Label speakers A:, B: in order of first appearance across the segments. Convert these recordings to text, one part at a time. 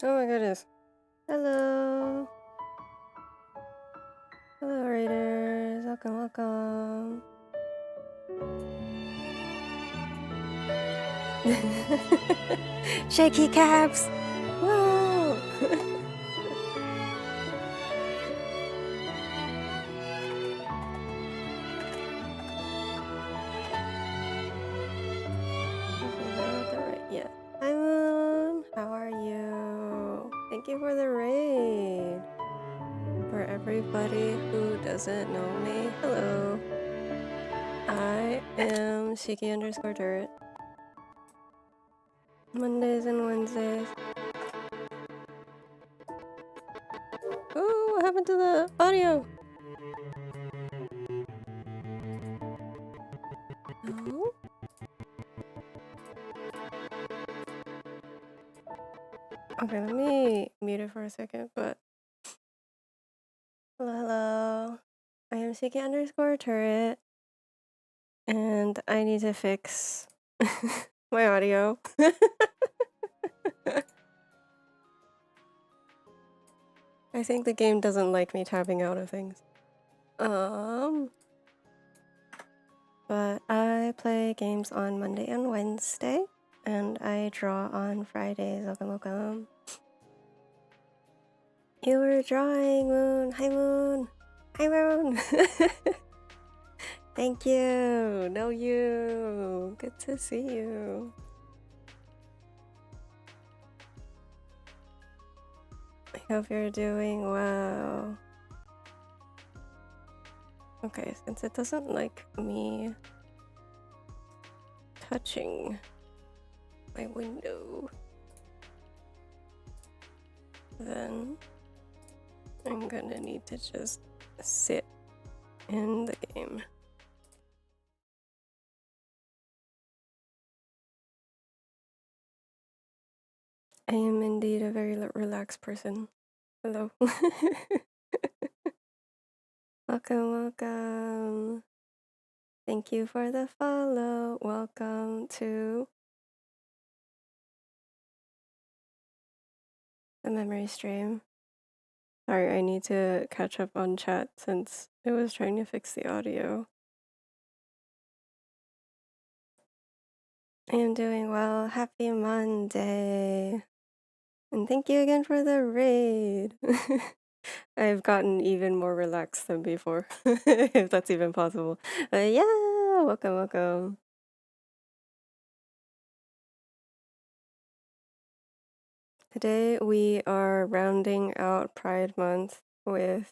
A: Oh my goodness. Hello. Hello, Raiders. Welcome, welcome. Shaky caps. Whoa. Yeah. Hi, Moon. How are you? Thank you for the raid. For everybody who doesn't know me, hello. I am Shiki_Turret. Mondays and Wednesdays. Oh, what happened to the audio? No? Okay, let me mute it for a second, but hello. I am Shiki_Turret, and I need to fix my audio. I think the game doesn't like me tapping out of things. But I play games on Monday and Wednesday, and I draw on Fridays. Welcome, welcome. You were drawing, Moon. Hi, Moon. Hi, Moon. Thank you. Know you. Good to see you. I hope you're doing well. Okay, since it doesn't like me touching my window, then I'm gonna need to just sit in the game. I am indeed a very relaxed person. Hello. Welcome, welcome. Thank you for the follow. Welcome to the memory stream. Sorry, I need to catch up on chat since it was trying to fix the audio. I am doing well. Happy Monday. And thank you again for the raid. I've gotten even more relaxed than before, if that's even possible. Yeah, welcome, welcome. Today we are rounding out Pride Month with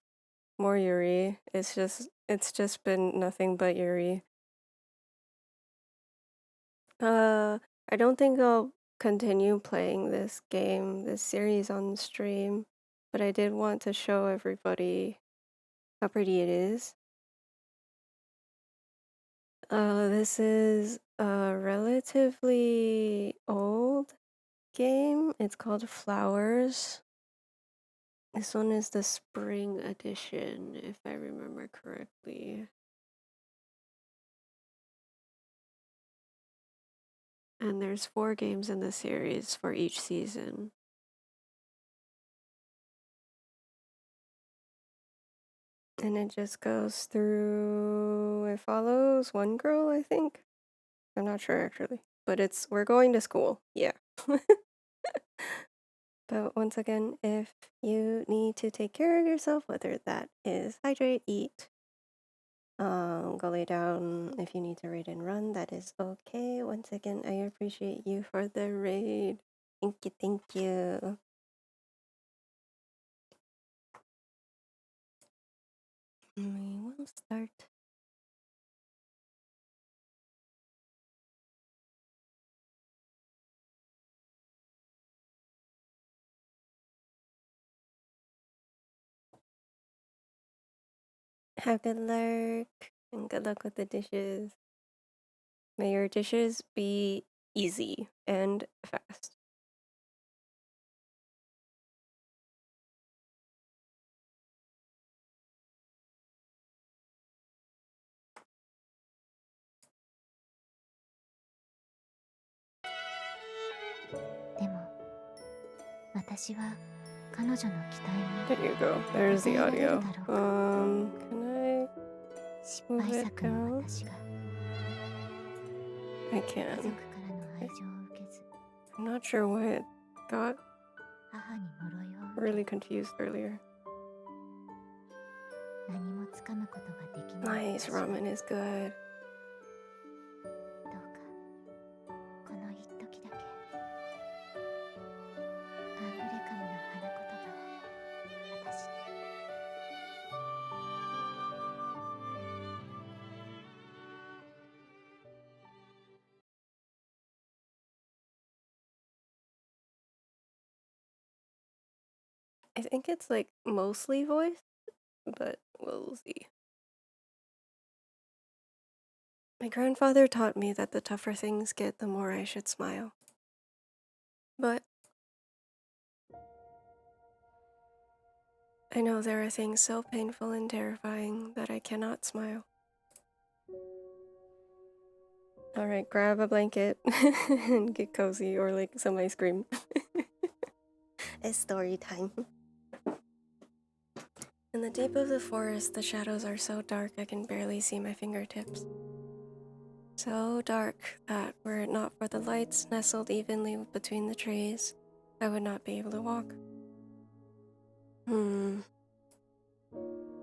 A: more Yuri. It's just been nothing but Yuri. I don't think I'll continue playing this series on stream, but I did want to show everybody how pretty it is. This is a relatively old game. It's called Flowers. This one is the spring edition, if I remember correctly. And there's 4 games in the series for each season. And it just goes through, it follows one girl, I think. I'm not sure actually, but we're going to school, yeah. But once again, if you need to take care of yourself, whether that is hydrate, eat, go lay down. If you need to raid and run, that is okay. Once again, I appreciate you for the raid. Thank you, thank you. We will start. Have good luck and good luck with the dishes. May your dishes be easy and fast. There you go. There's the audio. Can I move it down? I can. I'm not sure why it got really confused earlier. Nice, ramen is good. I think it's like mostly voice, but we'll see. My grandfather taught me that the tougher things get, the more I should smile. But I know there are things so painful and terrifying that I cannot smile. Alright, grab a blanket and get cozy, or like some ice cream. It's story time. In the deep of the forest, the shadows are so dark I can barely see my fingertips. So dark that were it not for the lights nestled evenly between the trees, I would not be able to walk. I'm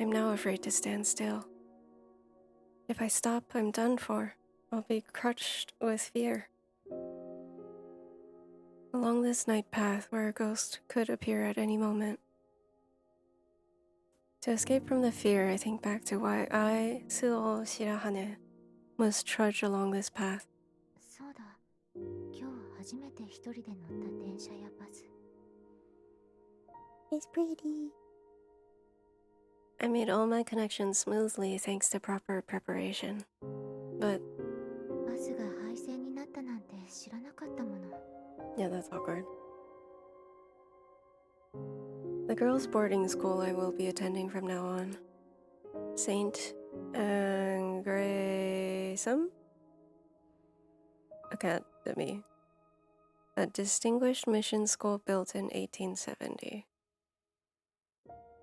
A: now afraid to stand still. If I stop, I'm done for. I'll be crushed with fear. Along this night path where a ghost could appear at any moment. To escape from the fear, I think back to why I, Suo Shirahane, must trudge along this path. It's pretty. I made all my connections smoothly thanks to proper preparation. But yeah, that's awkward. The girls' boarding school I will be attending from now on. Saint Angraysum Academy. A distinguished mission school built in 1870.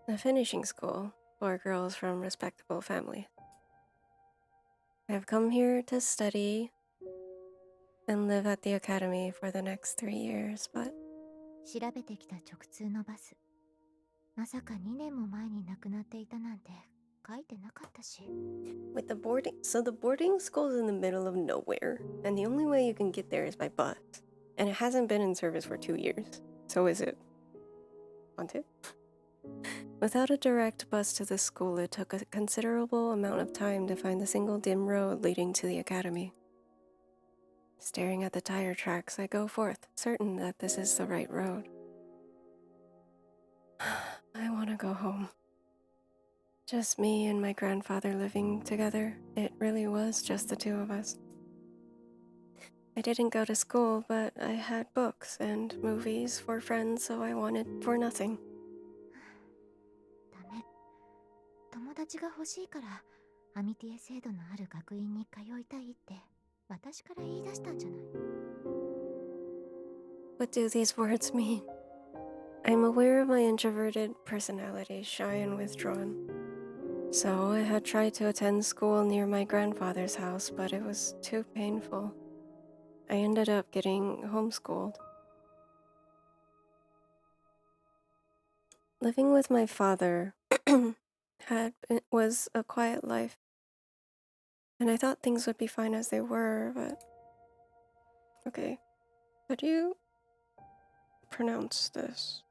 A: A finishing school for girls from respectable families. I have come here to study and live at the academy for the next 3 years, but with the boarding school is in the middle of nowhere, and the only way you can get there is by bus, and it hasn't been in service for 2 years. So is it haunted? Without a direct bus to the school, it took a considerable amount of time to find the single dim road leading to the academy. Staring at the tire tracks, I go forth, certain that this is the right road. I want to go home. Just me and my grandfather living together. It really was just the two of us. I didn't go to school, but I had books and movies for friends, so I wanted for nothing. What do these words mean? I'm aware of my introverted personality, shy and withdrawn. So I had tried to attend school near my grandfather's house, but it was too painful. I ended up getting homeschooled. Living with my father was a quiet life, and I thought things would be fine as they were, but... Okay, how do you pronounce this?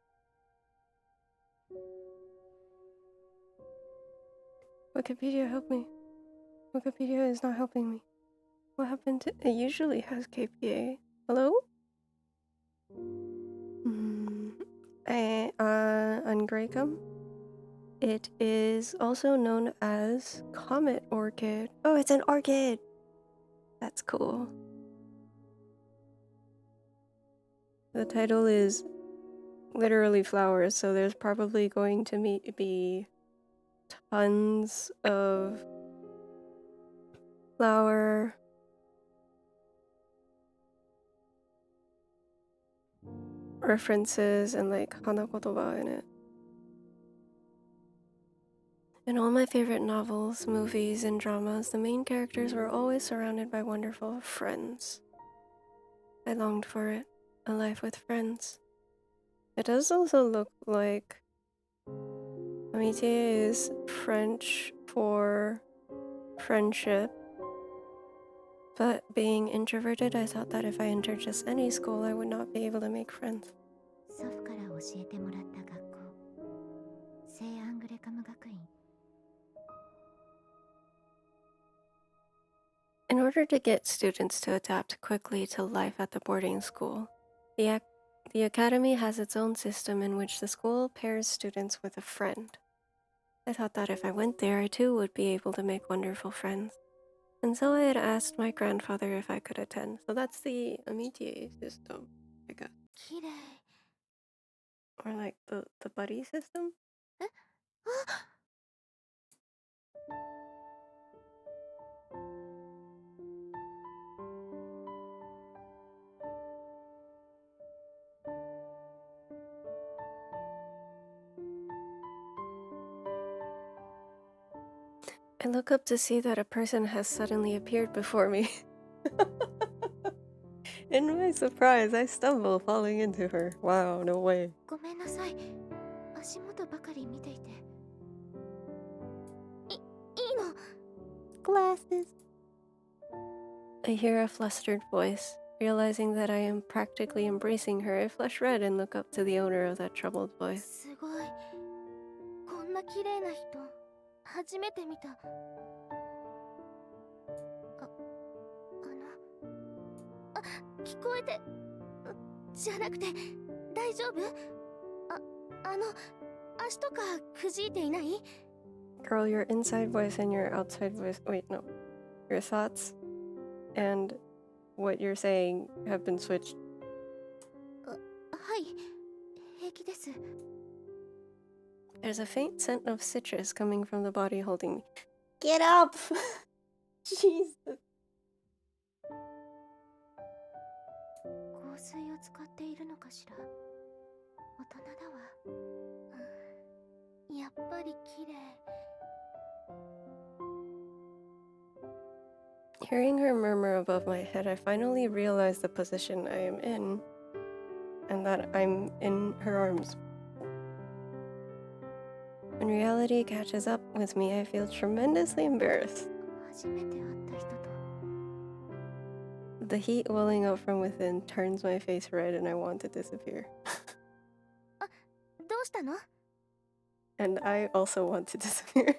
A: Wikipedia, help me. Wikipedia is not helping me. What happened to... It usually has KPA. Hello? Angraecum. It is also known as comet orchid. Oh, it's an orchid! That's cool. The title is literally flowers, so there's probably going to be tons of references and like hanakotoba in it. In all my favorite novels, movies, and dramas, the main characters were always surrounded by wonderful friends. I longed for it, a life with friends. It does also look like amitié is French for friendship, but being introverted, I thought that if I entered just any school, I would not be able to make friends.
B: 祖父から教えてもらった学校、聖アングレカム学院。
A: In order to get students to adapt quickly to life at the boarding school, the academy has its own system in which the school pairs students with a friend. I thought that if I went there, I too would be able to make wonderful friends. And so I had asked my grandfather if I could attend. So that's the amitié system, I guess.
B: 綺麗。
A: Or like the buddy system?
B: え、あ、
A: I look up to see that a person has suddenly appeared before me. In my surprise, I stumble, falling into her. Wow, no way.
B: ごめんなさい。足元ばかり見ていて。いいの。
A: Glasses. I hear a flustered voice. Realizing that I am practically embracing her, I flush red and look up to the owner of that troubled voice.
B: すごい。こんな綺麗な人、初めて見た。聞こえて、じゃなくて大丈夫？足とかくじいていない？
A: Girl, your inside voice and your outside voice. Wait, no. Your thoughts and what you're saying have been switched.
B: はい、平気です。
A: There's a faint scent of citrus coming from the body holding me. Get up! Jesus.
B: 香水を使っているのかしら。大人だわ。やっぱり綺麗。
A: Hearing her murmur above my head, I finally realize the position I am in and that I'm in her arms. When reality catches up with me, I feel tremendously embarrassed.
B: 初めて会った人と。
A: The heat welling up from within turns my face red and I want to disappear.
B: どうしたの？
A: And I also want to disappear.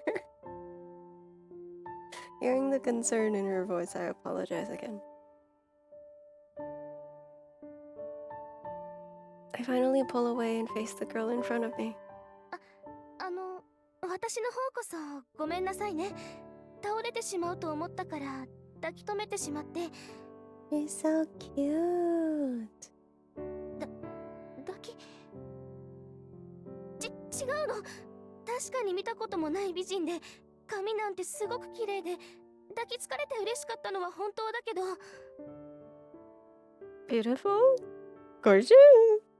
A: Hearing the concern in her voice, I apologize again. I finally pull away and face the girl in front of me.
B: 私の方こそごめんなさいね。倒れてしまうと思ったから抱き留めてしまって。
A: She's so cute.
B: 抱き違うの。確かに見たこともない美人で、髪なんてすごく綺麗で、抱きつかれて嬉しかったのは本当だけど。
A: Beautiful? Gorgeous?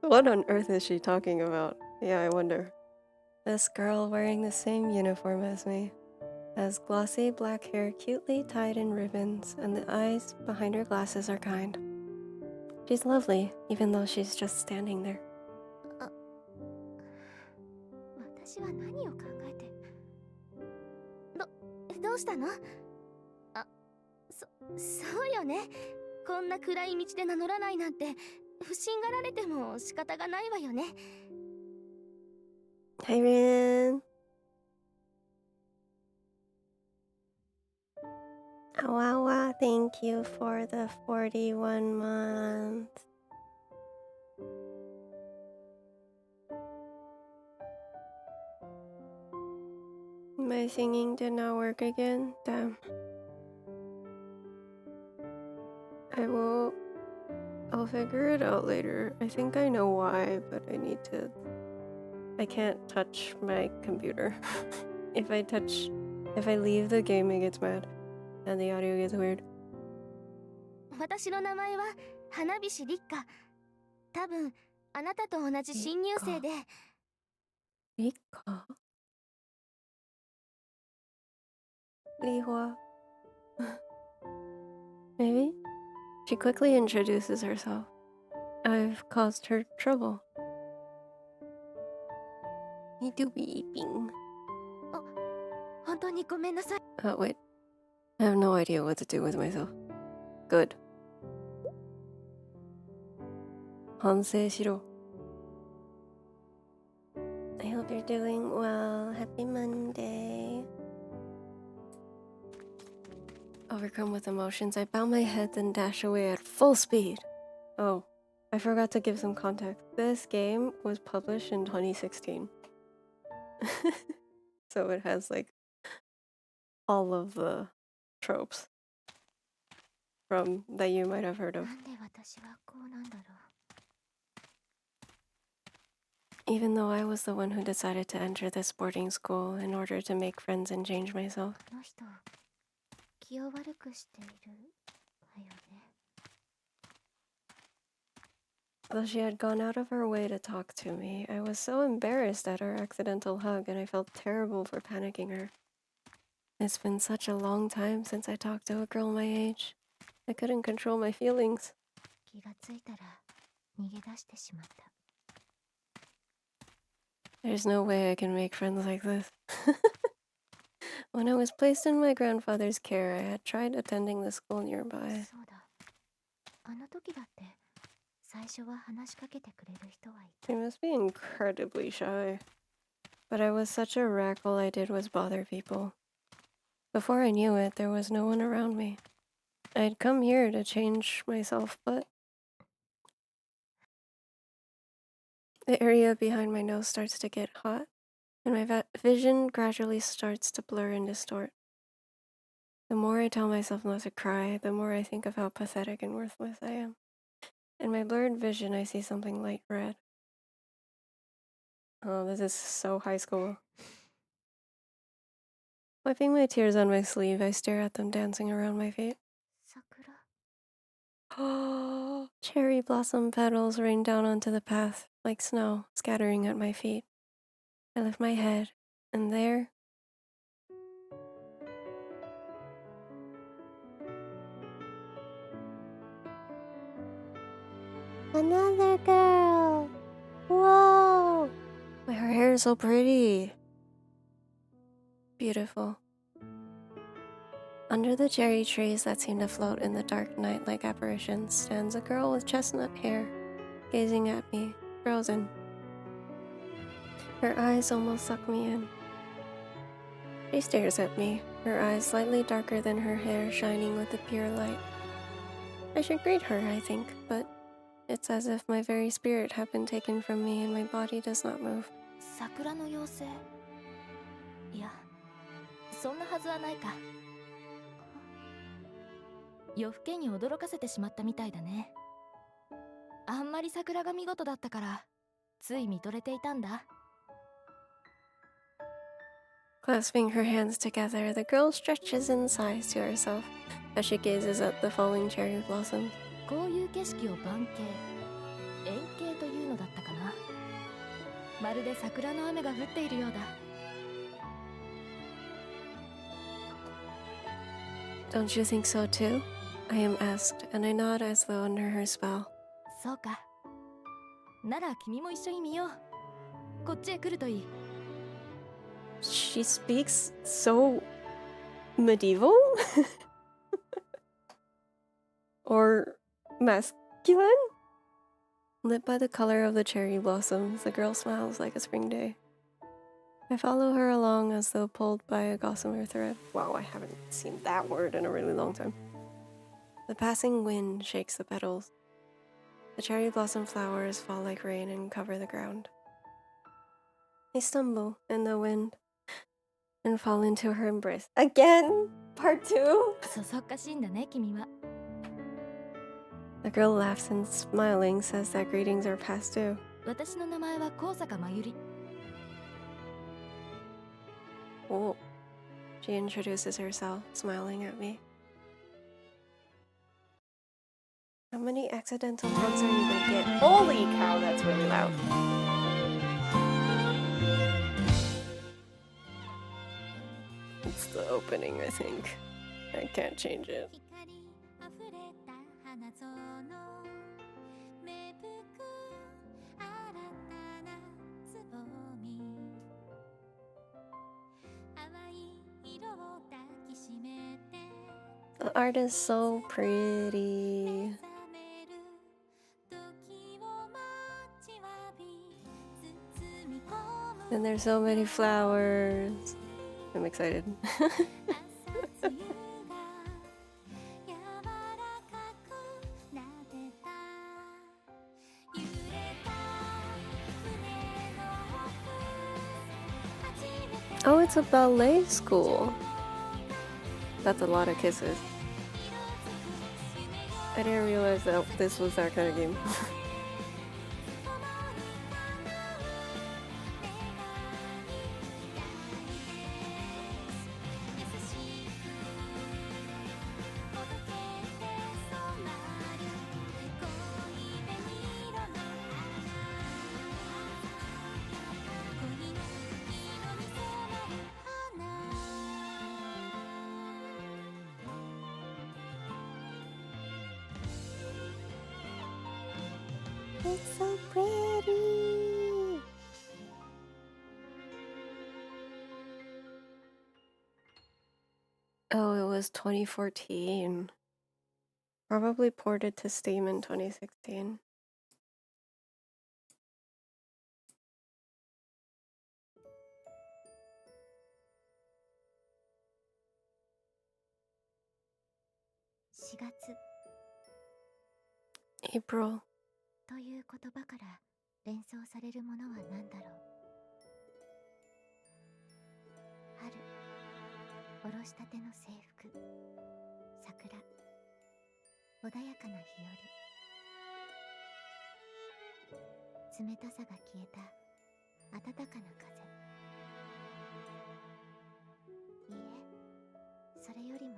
A: What on earth is she talking about? Yeah, I wonder. This girl wearing the same uniform as me has glossy black hair cutely tied in ribbons, and the eyes behind her glasses are kind. She's lovely, even though she's just standing there.
B: 私は何を考えて。どうしたの？そうよね。こんな暗い道で名乗らないなんて不審がられても仕方がないわよね。
A: Hey, Rin. Awawa, thank you for the 41 months. My singing did not work again. Damn. I'll figure it out later. I think I know why, but I can't touch my computer. If I leave the game, it gets mad, and the audio gets weird.
B: 私の名前は花菱立花。多分あなたと同じ新入生で。
A: Rika. Lihua. Maybe? She quickly introduces herself. I've caused her trouble. Need to be eating.
B: 本当にごめんなさい。
A: Wait. I have no idea what to do with myself. Good. 反省しろ. I hope you're doing well. Happy Monday. Overcome with emotions, I bow my head and dash away at full speed. Oh, I forgot to give some context. This game was published in 2016. So it has like all of the tropes from that you might have heard of.
B: なんで私はこうなんだろう。
A: Even though I was the one who decided to enter this boarding school in order to make friends and change myself.
B: あの人、気を悪くしているわよね。
A: Though she had gone out of her way to talk to me, I was so embarrassed at our accidental hug and I felt terrible for panicking her. It's been such a long time since I talked to a girl my age. I couldn't control my feelings.
B: 気がついたら逃げ出してしまった。
A: There's no way I can make friends like this. When I was placed in my grandfather's care, I had tried attending the school nearby.
B: そうだ。あの時だって最初は話しかけてくれる人はいた。
A: I must be incredibly shy. But I was such a wreck, all I did was bother people. Before I knew it, there was no one around me. I'd come here to change myself, but the area behind my nose starts to get hot, and my vision gradually starts to blur and distort. The more I tell myself not to cry, the more I think of how pathetic and worthless I am. In my blurred vision, I see something light red. Oh, this is so high school. Wiping my tears on my sleeve, I stare at them dancing around my feet.
B: 桜。
A: Oh, cherry blossom petals rain down onto the path like snow, scattering at my feet. I lift my head, and there, another girl! Whoa! Why, her hair is so pretty. Beautiful. Under the cherry trees that seem to float in the dark night like apparitions stands a girl with chestnut hair, gazing at me, frozen. Her eyes almost suck me in. She stares at me, her eyes slightly darker than her hair shining with a pure light. I should greet her, I think, but it's as if my very spirit had been taken from me and my body does not move.
B: 桜の妖精。いや、そんなはずはないか。夜更けに驚かせてしまったみたいだね。あんまり桜が見事だったからつい見とれていたんだ。
A: Clasping her hands together, the girl stretches and sighs to herself as she gazes at the falling cherry blossoms.
B: こういう景色を晩景、円景というのだったかな。まるで桜の雨が降っているようだ。
A: Don't you think so too? I am asked, and I nod as though under her spell.
B: そうか。なら君も一緒に見よう。こっちへ来るといい。
A: She speaks so medieval? Or masculine? Lit by the color of the cherry blossoms, the girl smiles like a spring day. I follow her along as though pulled by a gossamer thread. Wow, I haven't seen that word in a really long time. The passing wind shakes the petals. The cherry blossom flowers fall like rain and cover the ground. I stumble in the wind and fall into her embrace. Again? Part 2?
B: そそっかしいんだね、君は。
A: The girl laughs and smiling says that greetings are past due.
B: 私の名前は高坂真由里。
A: Oh. She introduces herself, smiling at me. How many accidental runs are you gonna get? Holy cow, that's really loud. It's the opening, I think. I can't change it. The art is so pretty. And there's so many flowers. I'm excited. Oh, it's a ballet school. That's a lot of kisses. I didn't realize that this was that kind of game. It's so pretty. Oh, it was 2014. Probably ported to Steam in 2016. April.
B: という言葉から連想されるものは何だろう。春、おろしたての制服、桜、穏やかな日和、冷たさが消えた暖かな風。いいえ、それよりも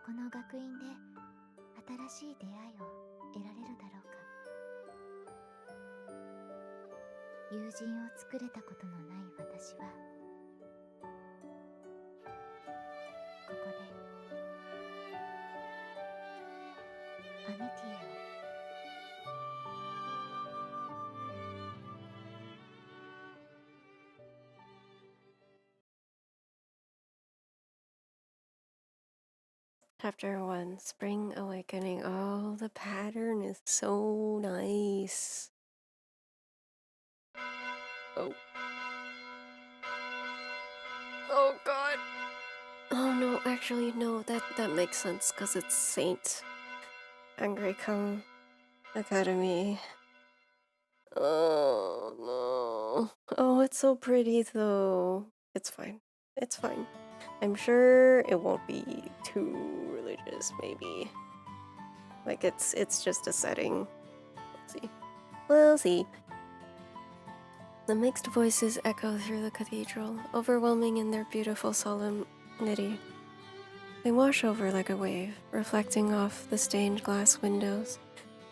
B: この学院で新しい出会いを得られるだろうか。友人を作れたことのない私はここでアミティエを
A: Chapter 1, Spring Awakening. Oh, the pattern is so nice. Oh. Oh god. Oh no, actually no, that makes sense because it's Saint Angracum Academy. Oh no. Oh, it's so pretty though. It's fine. It's fine. I'm sure it won't be too religious, maybe. Like it's just a setting. Let's see. We'll see. The mixed voices echo through the cathedral, overwhelming in their beautiful solemnity. They wash over like a wave, reflecting off the stained glass windows,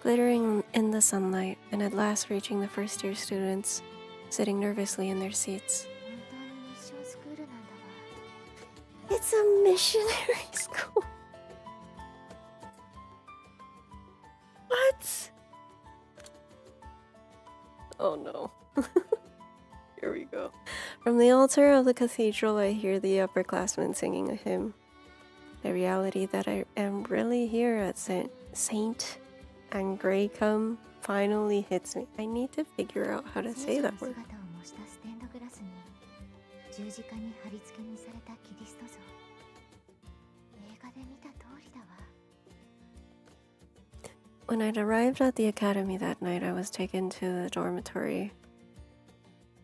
A: glittering in the sunlight, and at last reaching the first-year students, sitting nervously in their seats.
B: 本当にミッションスクールなんだわ。
A: It's a missionary school. What? Oh no. Here we go. From the altar of the cathedral, I hear the upperclassmen singing a hymn. The reality that I am really here at Saint Angracum finally hits me. I need to figure out how to say that word.
B: 姿を模したステンドグラスに十字架に貼り付けにされたキリスト像。映画で見た通りだわ。
A: When I'd arrived at the academy that night, I was taken to the dormitory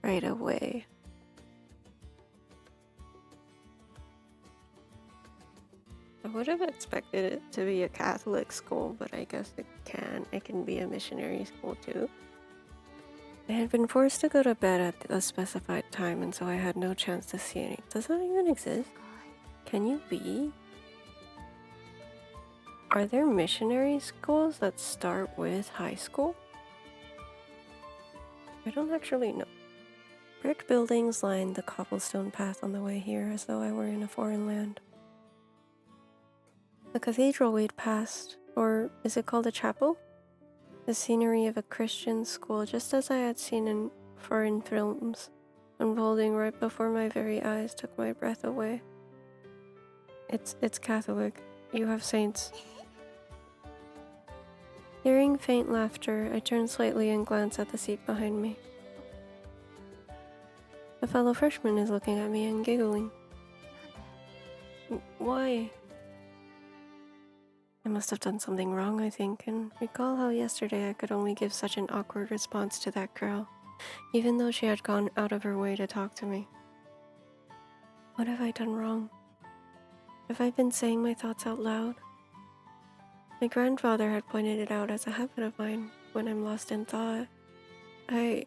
A: right away. I would have expected it to be a Catholic school, but I guess it can be a missionary school too. I had been forced to go to bed at a specified time, and so I had no chance to see any. Does that even exist? Can you be? Are there missionary schools that start with high school? I don't actually know. Brick buildings lined the cobblestone path on the way here, as though I were in a foreign land. The cathedral we'd passed, or is it called a chapel? The scenery of a Christian school, just as I had seen in foreign films, unfolding right before my very eyes, took my breath away. It's Catholic. You have saints. Hearing faint laughter, I turned slightly and glanced at the seat behind me. A fellow freshman is looking at me and giggling. Why? I must have done something wrong, I think, and recall how yesterday I could only give such an awkward response to that girl, even though she had gone out of her way to talk to me. What have I done wrong? Have I been saying my thoughts out loud? My grandfather had pointed it out as a habit of mine when I'm lost in thought. I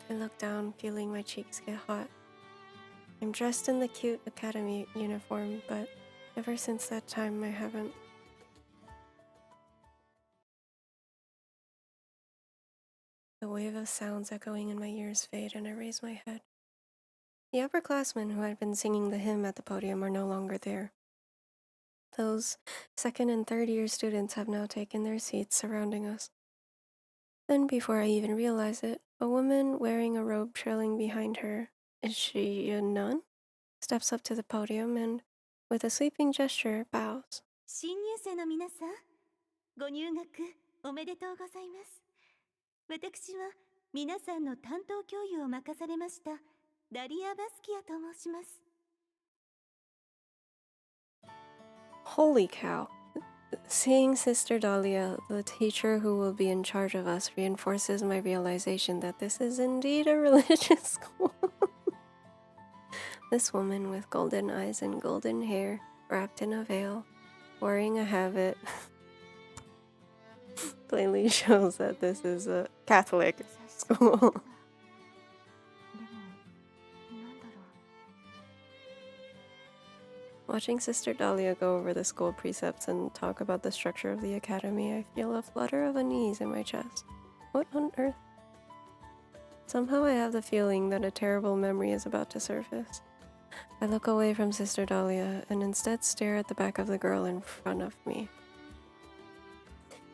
A: looked down, feeling my cheeks get hot. I'm dressed in the cute academy uniform, but ever since that time I haven't. The wave of sounds echoing in my ears fade, and I raise my head. The upperclassmen who had been singing the hymn at the podium are no longer there. Those second and third year students have now taken their seats surrounding us. Then, before I even realize it, a woman wearing a robe trailing behind her, is she a nun? Steps up to the podium and, with a sweeping gesture, bows.
B: 新入生の皆さん、ご入学おめでとうございます。私は皆さんの担当教諭を任されましたダリア・バスキアと申します。
A: Holy cow. Seeing Sister Dahlia, the teacher who will be in charge of us, reinforces my realization that this is indeed a religious school. This woman with golden eyes and golden hair, wrapped in a veil, wearing a habit, plainly shows that this is a Catholic school. Watching Sister Dahlia go over the school precepts and talk about the structure of the academy, I feel a flutter of unease in my chest. What on earth? Somehow I have the feeling that a terrible memory is about to surface. I look away from Sister Dahlia and instead stare at the back of the girl in front of me.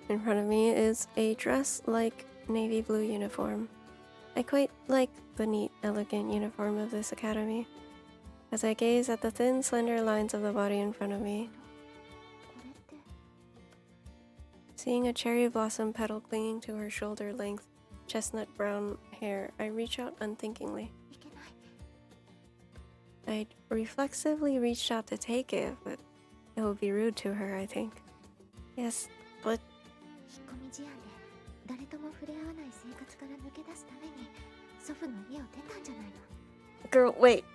A: In front of me is a dress-like navy blue uniform. I quite like the neat, elegant uniform of this academy. As I gaze at the thin, slender lines of the body in front of me, seeing a cherry blossom petal clinging to her shoulder-length, chestnut brown hair, I reach out unthinkingly. I reflexively reached out to take it, but it would be rude to her, I think. Yes, but... Girl, wait.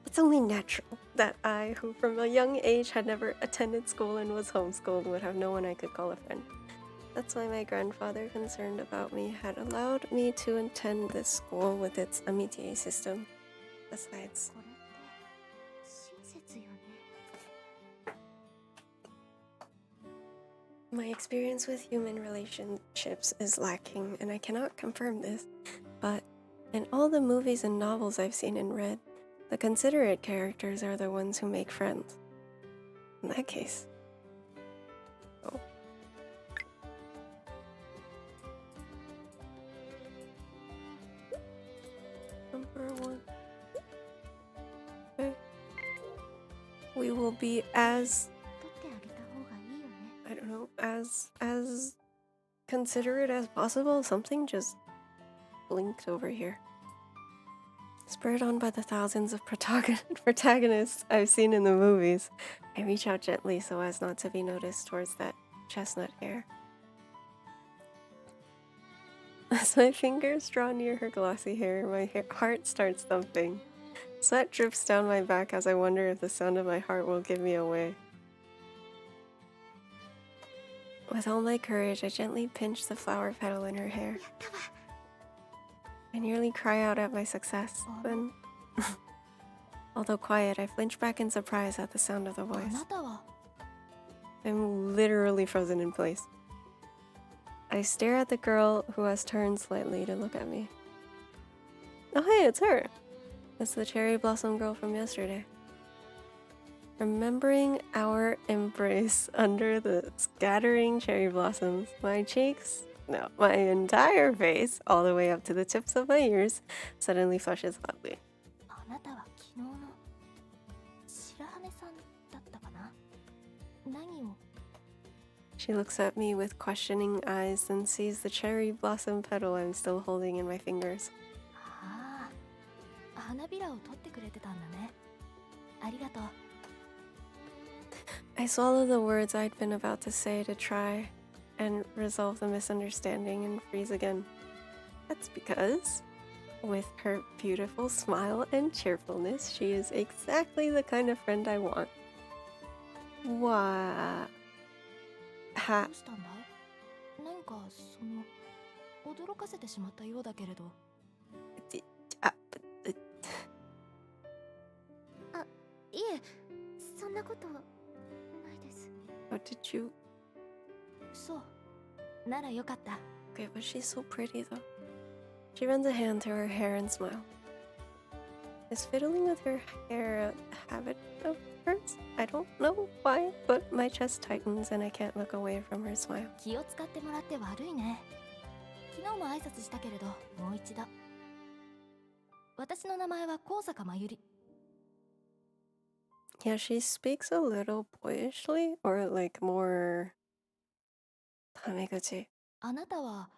A: It's only natural that I, who from a young age had never attended school and was homeschooled, would have no one I could call a friend. That's why my grandfather, concerned about me, had allowed me to attend this school with its amitié system. Besides, my experience with human relationships is lacking, and I cannot confirm this, but in all the movies and novels I've seen and read, the considerate characters are the ones who make friends. In that case. Oh. Number 1. Okay. We will be as... I don't know, as considerate as possible. Something just blinked over here. Spurred on by the thousands of protagonists I've seen in the movies, I reach out gently so as not to be noticed towards that chestnut hair. As my fingers draw near her glossy hair, my heart starts thumping. Sweat drips down my back as I wonder if the sound of my heart will give me away. With all my courage, I gently pinch the flower petal in her hair.
B: やったわ。
A: I nearly cry out at my success. Then, although quiet, I flinch back in surprise at the sound of the
B: あ
A: voice.
B: なたは
A: I'm literally frozen in place. I stare at the girl who has turned slightly to look at me. Oh hey, it's her! It's the cherry blossom girl from yesterday. Remembering our embrace under the scattering cherry blossoms, my cheeks, no, my entire face, all the way up to the tips of my ears, suddenly flushes hotly.
B: あなたは昨日の白羽さんだったかな。何を
A: She looks at me with questioning eyes, then sees the cherry blossom petal I'm still holding in my fingers.
B: ああ、花びらを取ってくれてたんだね。ありがとう。
A: I swallow the words I'd been about to say to try and resolve the misunderstanding and freeze again. That's because, with her beautiful smile and cheerfulness, she is exactly the kind of friend I want. Wha...
B: どうしたんだい？何か驚かせてしまったようだけれど。あ、いえ、そんなことないです。
A: What did you...
B: そう、ならよかった。
A: Okay, but she's so pretty though. She runs a hand through her hair and smiles. Is fiddling with her hair a habit of hers? I don't know why, but my chest tightens and I can't look away from her smile.
B: 気を使ってもらって悪いね。昨日も挨拶したけれど、もう一度。私の名前は高坂真由里。
A: Yeah, she speaks a little boyishly, or like more... Tameguchi.
B: あなたは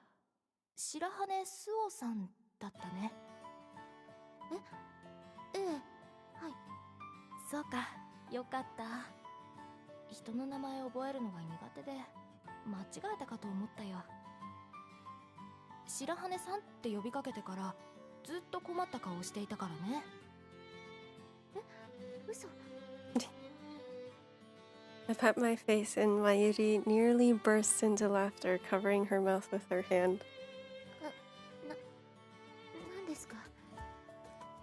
B: 白羽スオさんだったね。ええ、はい。そうか、よかった。人の名前を覚えるのが苦手で間違えたかと思ったよ。白羽さんって呼びかけてからずっと困った顔をしていたからね。え、嘘。
A: I pat my face and Mayuri nearly bursts into laughter, covering her mouth with her hand.
B: 何ですか？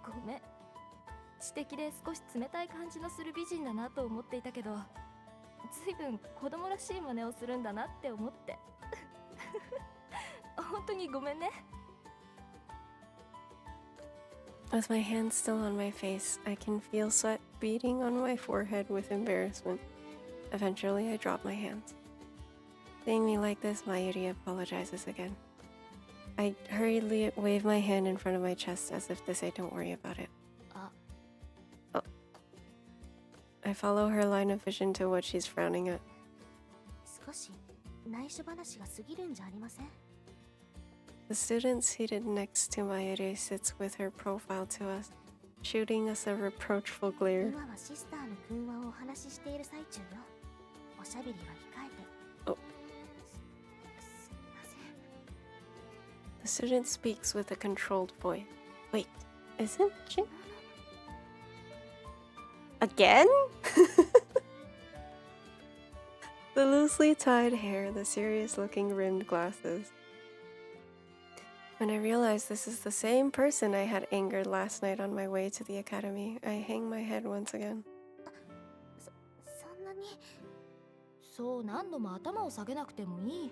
B: ごめん。知的で少し冷たい感じのする美人だなと思っていたけど、ずいぶん子供らしい真似をするんだなって思って。本当にごめんね。
A: With my hand still on my face, I can feel sweat beading on my forehead with embarrassment. Eventually, I drop my hands. Seeing me like this, Mayuri apologizes again. I hurriedly wave my hand in front of my chest as if to say, don't worry about it. Oh. I follow her line of vision to what she's frowning at.
B: 少し内緒話が過ぎるんじゃありません？
A: The student seated next to Mayuri sits with her profile to us, shooting us a reproachful glare.
B: 今はシスターの訓話をお話ししている最中よ。おしゃべりは控えて。
A: Oh.
B: すみません。
A: The student speaks with a controlled voice. Wait, isn't she? Again? The loosely tied hair, the serious-looking rimmed glasses. When I realize this is the same person I had angered last night on my way to the academy, I hang my head once again.
B: そんなに。そう何度も頭を下げなくてもいい。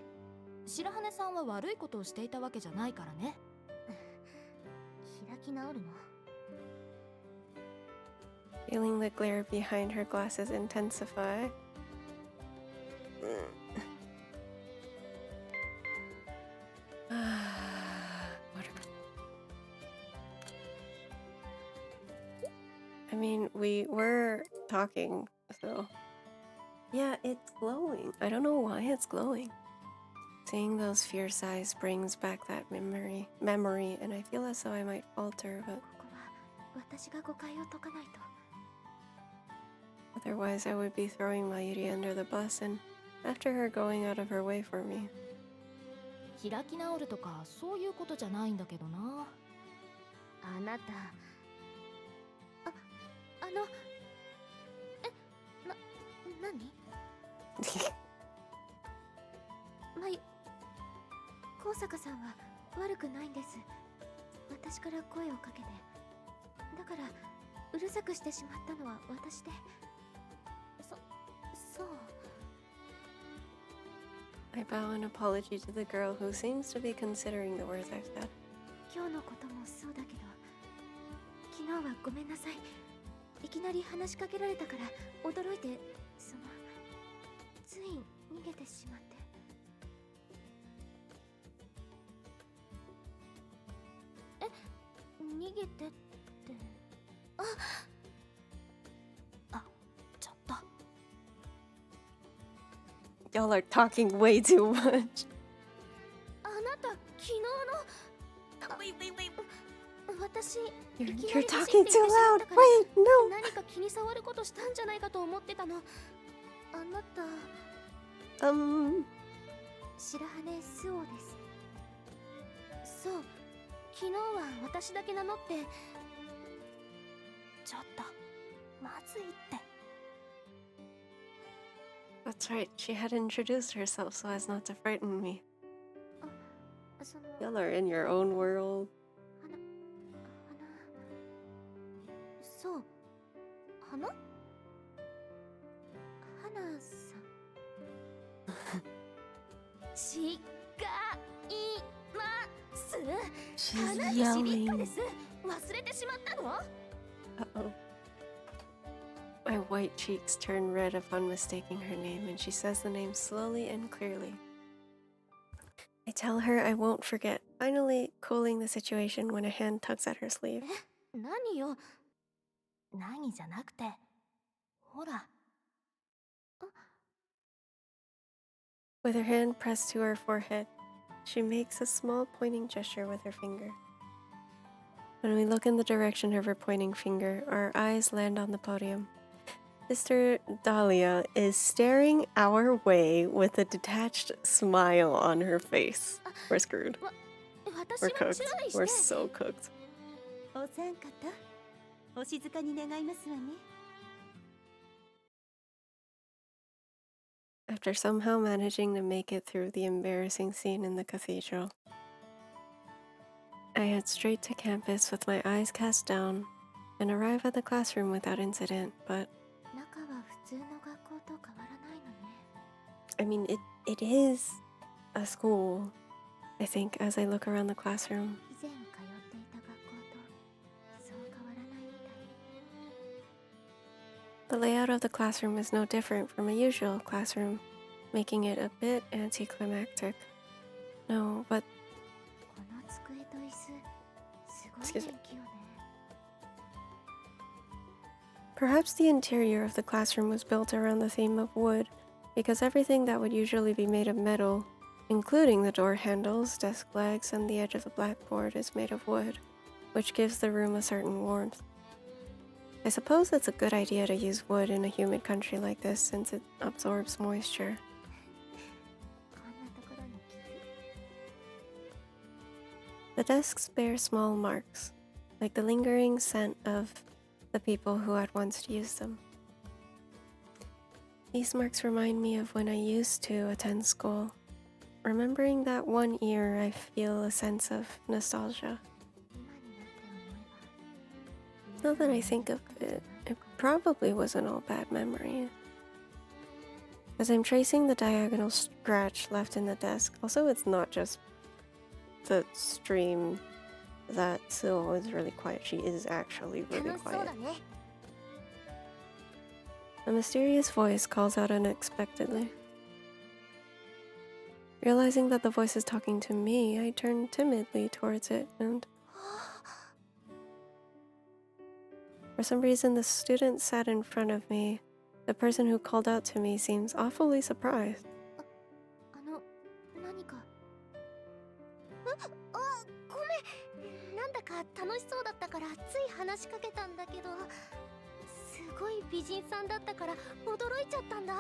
B: 白羽さんは悪いことをしていたわけじゃないからね。開き直るの。
A: Feeling the glare behind her glasses intensify. I mean, we were talking, so... Yeah, it's glowing. I don't know why it's glowing. Seeing those fierce eyes brings back that memory, and I feel as though I might falter, but...
B: ここは私が誤解を解かないと。
A: Otherwise, I would be throwing Mayuri under the bus, and after her going out of her way for me.
B: 開き直るとかそういうことじゃないんだけどな。あなた。何？はい、高坂さんは悪くないんです。私から声をかけて。だからうるさくしてしまったのは私で。そう。
A: I bow in apology to the girl who seems to be considering the words I've said.
B: 今日のこともそうだけど、昨日はごめんなさい。いきなり話しかけられたから驚いて、つい逃げてしまって。逃げてって。ちょっと。
A: Y'all are talking way too much.
B: あなた、昨日の。
A: Wait.
B: 私、
A: You're talking too loud. Wait, no.
B: 何か気に障ることしたんじゃないかと思ってたの。あなた、白羽スオです。そう、昨日は私だけ名乗って。ちょっと、まずいって。
A: That's right. She had introduced herself so as not to frighten me.
B: 花
A: Y'all are in your own world.
B: そう、花さん。違います。
A: She's
B: 花にしびっか
A: yelling.
B: です。忘れてしまったの？
A: Uh-oh. My white cheeks turn red upon mistaking her name, and she says the name slowly and clearly. I tell her I won't forget, finally cooling the situation when a hand tugs at her sleeve.
B: 何よ。何じゃなくて、ほら。
A: With her hand pressed to her forehead, she makes a small pointing gesture with her finger. When we look in the direction of her pointing finger, our eyes land on the podium. Sister Dahlia is staring our way with a detached smile on her face. We're screwed.
B: 私
A: We're
B: は
A: cooked.
B: 注意して。
A: We're so cooked.
B: お三方、お静かに願いますわね。
A: After somehow managing to make it through the embarrassing scene in the cathedral, I head straight to campus with my eyes cast down and arrive at the classroom without incident, but
B: 中は普通の学校と変わらないのね。
A: I mean, it is a school, I think, as I look around the classroom.
B: 以前通っていた学校とそう変わらないみたい。
A: The layout of the classroom is no different from a usual classroom, making it a bit anticlimactic. No, but
B: この机と椅子、すごい
A: Excuse
B: 元
A: me.
B: 気よね。
A: perhaps the interior of the classroom was built around the theme of wood, because everything that would usually be made of metal, including the door handles, desk legs, and the edge of the blackboard, is made of wood, which gives the room a certain warmth. I suppose it's a good idea to use wood in a humid country like this since it absorbs moisture.
B: こんなところに傷。
A: The desks bear small marks, like the lingering scent of the people who had once used them. These marks remind me of when I used to attend school. Remembering that one year, I feel a sense of nostalgia.
B: 今になって思えば。
A: Now that I think of it, it probably wasn't all bad memories. As I'm tracing the diagonal scratch left in the desk, also it's not just the stream that Syl is really quiet, she is actually really
B: 楽しそう
A: quiet.
B: だね。
A: A mysterious voice calls out unexpectedly. Realizing that the voice is talking to me, I turn timidly towards it, and for some reason the student sat in front of me. The person who called out to me seems awfully surprised.
B: 何か。ごめん。なんだか楽しそうだったからつい話しかけたんだけど、すごい美人さんだったから驚いちゃったんだ。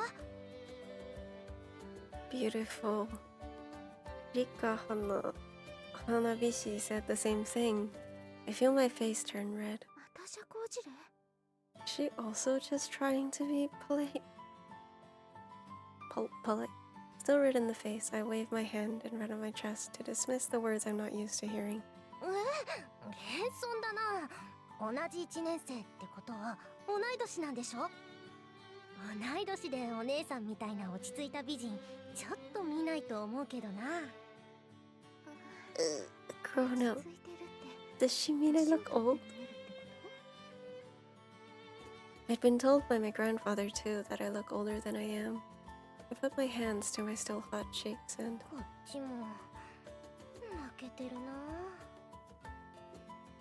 A: Beautiful. Rika Hanabishi said the same thing. I feel my face turn red.
B: また社交辞令？
A: Is she also just trying to be polite? Polite. Still red in the face, I wave my hand in front of my chest to dismiss the words I'm not used to hearing.
B: 謙遜だな。同じ1年生ってことは同い年なんでしょ。同い年でお姉さんみたいな落ち着いた美人ちょっと見ないと思うけどな。
A: Grown
B: 落
A: up.
B: ち着いてるって
A: Does she mean I look old?
B: 年を取って見えるってこ
A: I'd been told by my grandfather too that I look older than I am. I put my hands to my still hot cheeks and
B: と。こっちも負けてるな。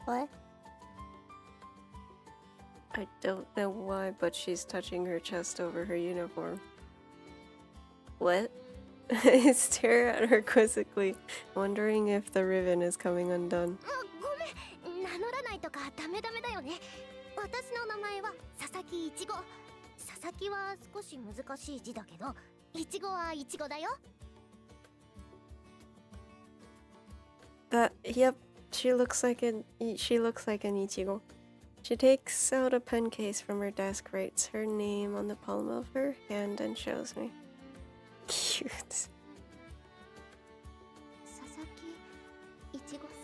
A: what? I don't know why, but she's touching her chest over her uniform. What? I stare at her quizzically, wondering if the ribbon is coming undone.
B: ごめん、名乗らないとかダメだよね。私の名前は佐々木いちご。佐々木は少し難しい字だけど、いちごはいちごだよ。
A: Yep, she looks like an ichigo. She takes out a pen case from her desk, writes her name on the palm of her hand, and shows me. Cute.
B: 佐々木いちごさ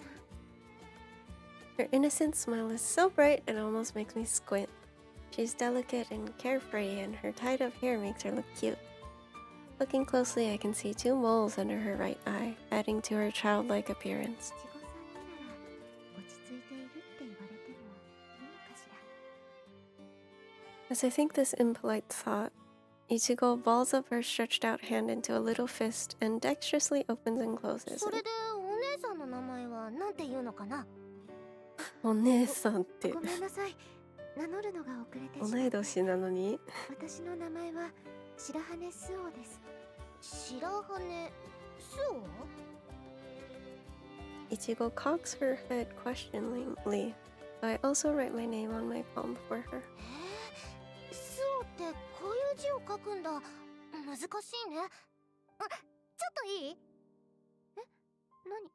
B: ん。
A: Her innocent smile is so bright it almost makes me squint. She's delicate and carefree, and her tied-up hair makes her look cute. Looking closely, I can see 2 moles under her right eye, adding to her childlike appearance.
B: いちごさんになら落ち着いているって言われてもいいのかしら。
A: As I think this impolite thought, Ichigo balls up her stretched out hand into a little fist and dexterously opens and closes
B: それ
A: it.
B: でお姉さんの名前はなんて言うのかな。
A: お姉さんって
B: ごめんなさい。名乗るのが遅れてしまった。
A: 同い年なのに。
B: 私の名前は白羽スオです。白羽スオ？
A: Ichigo cocks her head questioningly, so I also write my name on my palm for her.
B: スオってこういう字を書くんだ。難しいね。あ、ちょっといい？え、何？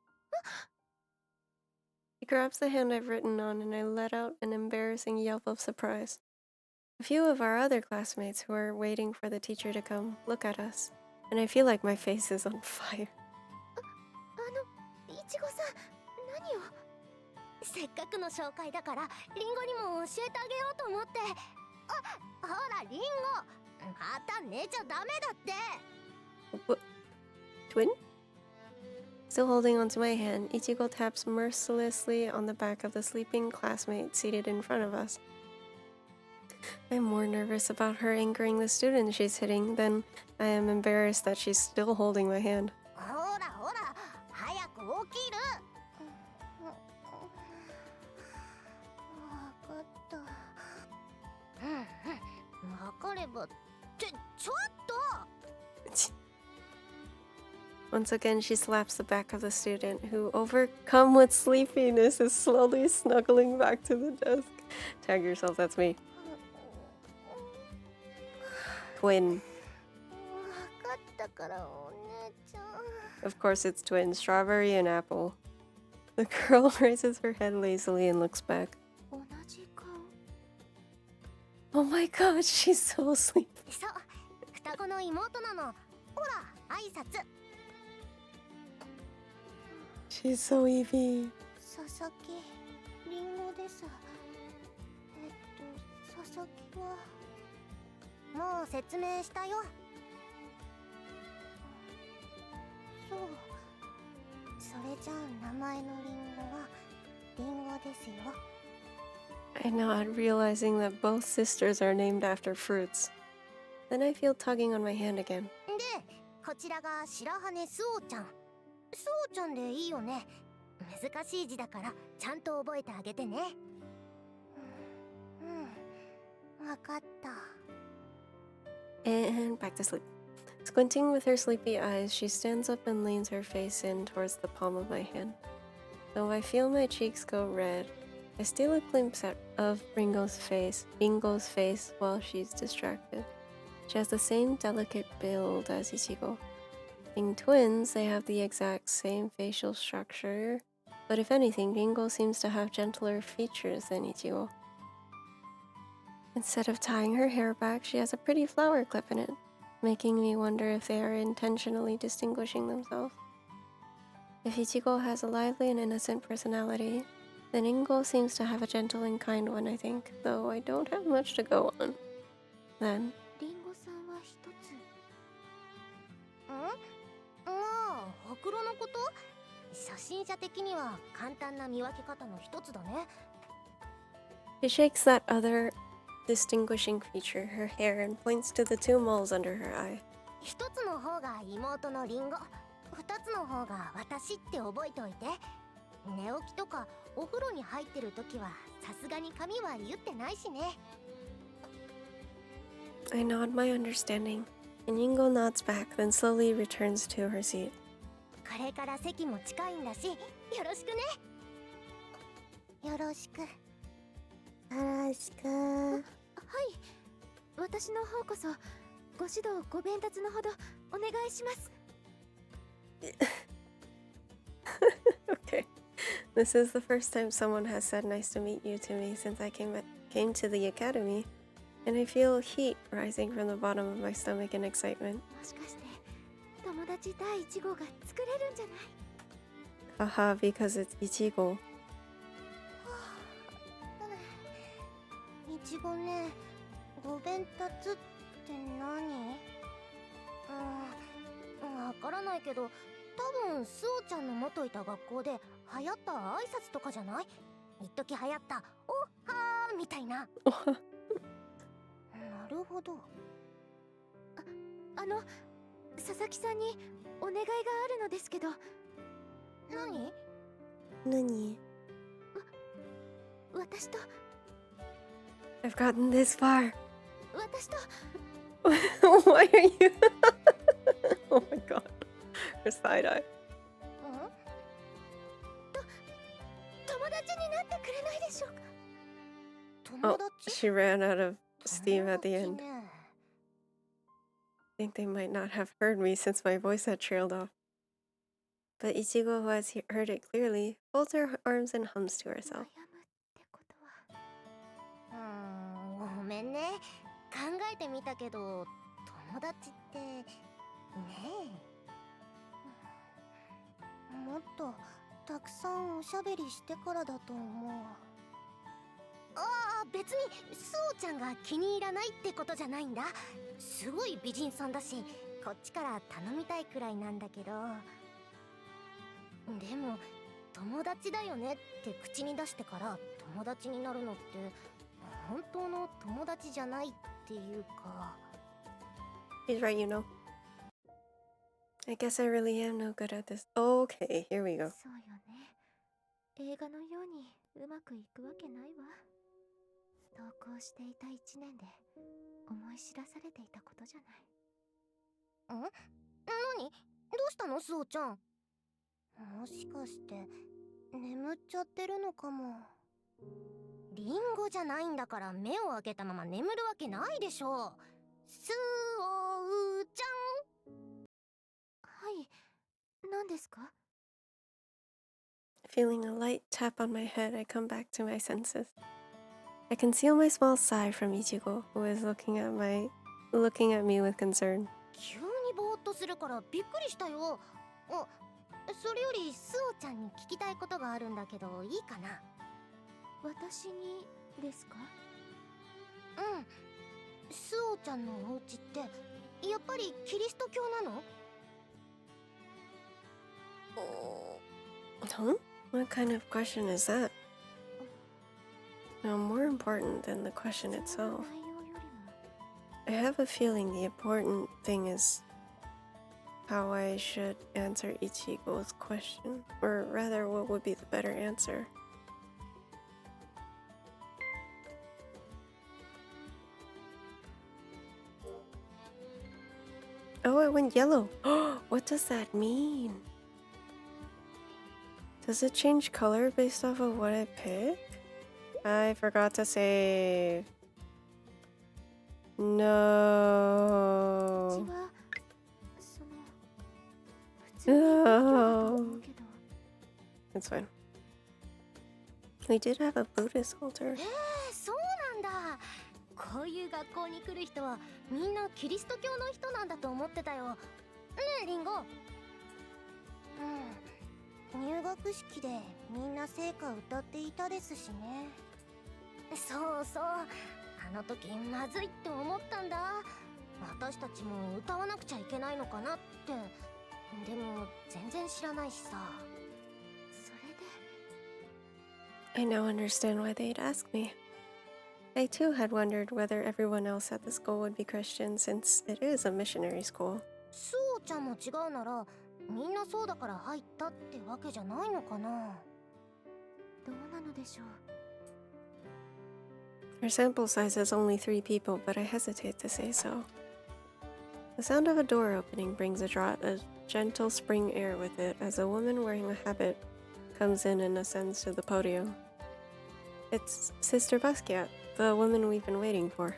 A: He grabs the hand I've written on, and I let out an embarrassing yelp of surprise. A few of our other classmates who are waiting for the teacher to come look at us, and I feel like my face is on fire.
B: いちごさん、何を？せっかくの紹介だからリンゴにも教えてあげようと思って。あ、ほらリンゴ、また寝ちゃダメだって。
A: What? Twin? Still holding onto my hand, Ichigo taps mercilessly on the back of the sleeping classmate seated in front of us. I'm more nervous about her angering the student she's hitting than I am embarrassed that she's still holding my hand.
B: ほらほら、早く起きる。わかった。わかればってちょっと。
A: Once again, she slaps the back of the student, who, overcome with sleepiness, is slowly snuggling back to the desk. Tag yourself, that's me. Twin.
B: わかったからお姉ちゃん。
A: Of course, it's twin, strawberry and apple. The girl raises her head lazily and looks back.
B: 同じ顔。
A: Oh my god, she's so sleepy.
B: そう、双子の妹なの。ほら、挨拶。
A: She's so Evie.
B: 佐々木、リンゴです。佐々木は。もう説明したよ。そう。それじゃあ名前のリンゴはリンゴですよ。
A: I nod, realizing that both sisters are named after fruits. Then I feel tugging on my hand again.
B: で、こちらが白羽スオちゃん。スオちゃんでいいよね。難しい字だからちゃんと覚えてあげてね。わかった。
A: And back to sleep. Squinting with her sleepy eyes, she stands up and leans her face in towards the palm of my hand. Though I feel my cheeks go red, I steal a glimpse of Ringo's face while she's distracted. She has the same delicate build as Ichigo. Being twins, they have the exact same facial structure, but if anything, Ringo seems to have gentler features than Ichigo. Instead of tying her hair back, she has a pretty flower clip in it. making me wonder if they are intentionally distinguishing themselves. If Ichigo has a lively and innocent personality, then Ingo seems to have a gentle and kind one, I think, though I don't have much to go on. Then,
B: リンゴさんは一つ。まあ、ほくろのこと？初心者的には簡単な見分け方の一つだね。
A: she shakes that other distinguishing feature, her hair, and points to the two moles under her eye.
B: 一つの方が妹のリンゴ、二つの方が私って覚えておいて。寝起きとかお風呂に入ってる時はさすがに髪は言ってないしね。
A: I nod my understanding, and Ingo nods back, then slowly returns to her seat.
B: これから席も近いんだし、よろしくね。よろしく。よろしく。はい。私の方こそご指導ご鞭達のほどお願いします。
A: Okay. This is the first time someone has said nice to meet you to me since I came to the academy, and I feel heat rising from the bottom of my stomach in excitement.
B: もしかして友達第1号が作れるんじゃない？
A: Haha, because it's Ichigo.
B: いちごね、ご鞭達って何？わからないけど、多分スオちゃんの元いた学校で流行った挨拶とかじゃない？一時流行ったおはーみたいな。なるほど。佐々木さんにお願いがあるのですけど。何？Nani? 私と
A: I've gotten this far.
B: 私と
A: Why are you? Oh my god. Her side eye.
B: 友達になってくれないでしょうか？
A: Oh,
B: 友達？
A: she ran out of steam at the end.
B: 友達ね。
A: I think they might not have heard me since my voice had trailed off. But Ichigo, who has heard it clearly, folds her arms and hums to
B: 悩む
A: herself.
B: ってことは。ごめんね。考えてみたけど、友達ってねえ。もっとたくさんおしゃべりしてからだと思う。ああ、別にスオちゃんが気に入らないってことじゃないんだ。すごい美人さんだし、こっちから頼みたいくらいなんだけど。でも友達だよねって口に出してから友達になるのって本当の友達じゃないっていうか。
A: She's right, you know. I guess I really am no good at this. Okay, here we go.
B: そうよね。映画のようにうまくいくわけないわ。同行していた1年で思い知らされていたことじゃない。ん？何？どうしたのスオちゃん？もしかして眠っちゃってるのかも。リンゴじゃないんだから目を開けたまま眠るわけないでしょう。スオちゃん。はい、何ですか？
A: Feeling a light tap on my head, I come back to my senses. I conceal my small sigh from Ichigo, who is looking at me with concern.
B: 急にぼーっとするからびっくりしたよ。それよりスオちゃんに聞きたいことがあるんだけどいいかな？私にですか？うん。スオちゃんのお家ってやっぱりキリスト教なの？
A: Huh? What kind of question is that? Now, more important than the question itself, I have a feeling the important thing is how I should answer Ichigo's question, or rather, what would be the better answer. Oh, it went yellow. What does that mean? Does it change color based off of what I pick? I forgot to save. No. No. It's fine. We did have a Buddhist altar.
B: そうなんだ。こ
C: こういう学校に来る人はみんなキリスト教の人なんだと思ってたよ。ねえリンゴ。入学式でみんな聖歌歌っていたですしね。そうそう、あの時まずいって思ったんだ。私たちも歌わなくちゃいけないのかなって。でも全然知らないしさ。それで
A: I now understand why they'd ask me. I too had wondered whether everyone else at the school would be Christian since it is a missionary school.
C: スオちゃんも違うならみんなそうだから入ったってわけじゃないのかな。どうなのでしょう。
A: Our sample size has only 3 people, but I hesitate to say so. The sound of a door opening brings a draught of gentle spring air with it as a woman wearing a habit comes in and ascends to the podium. It's Sister Basquiat, the woman we've been waiting for.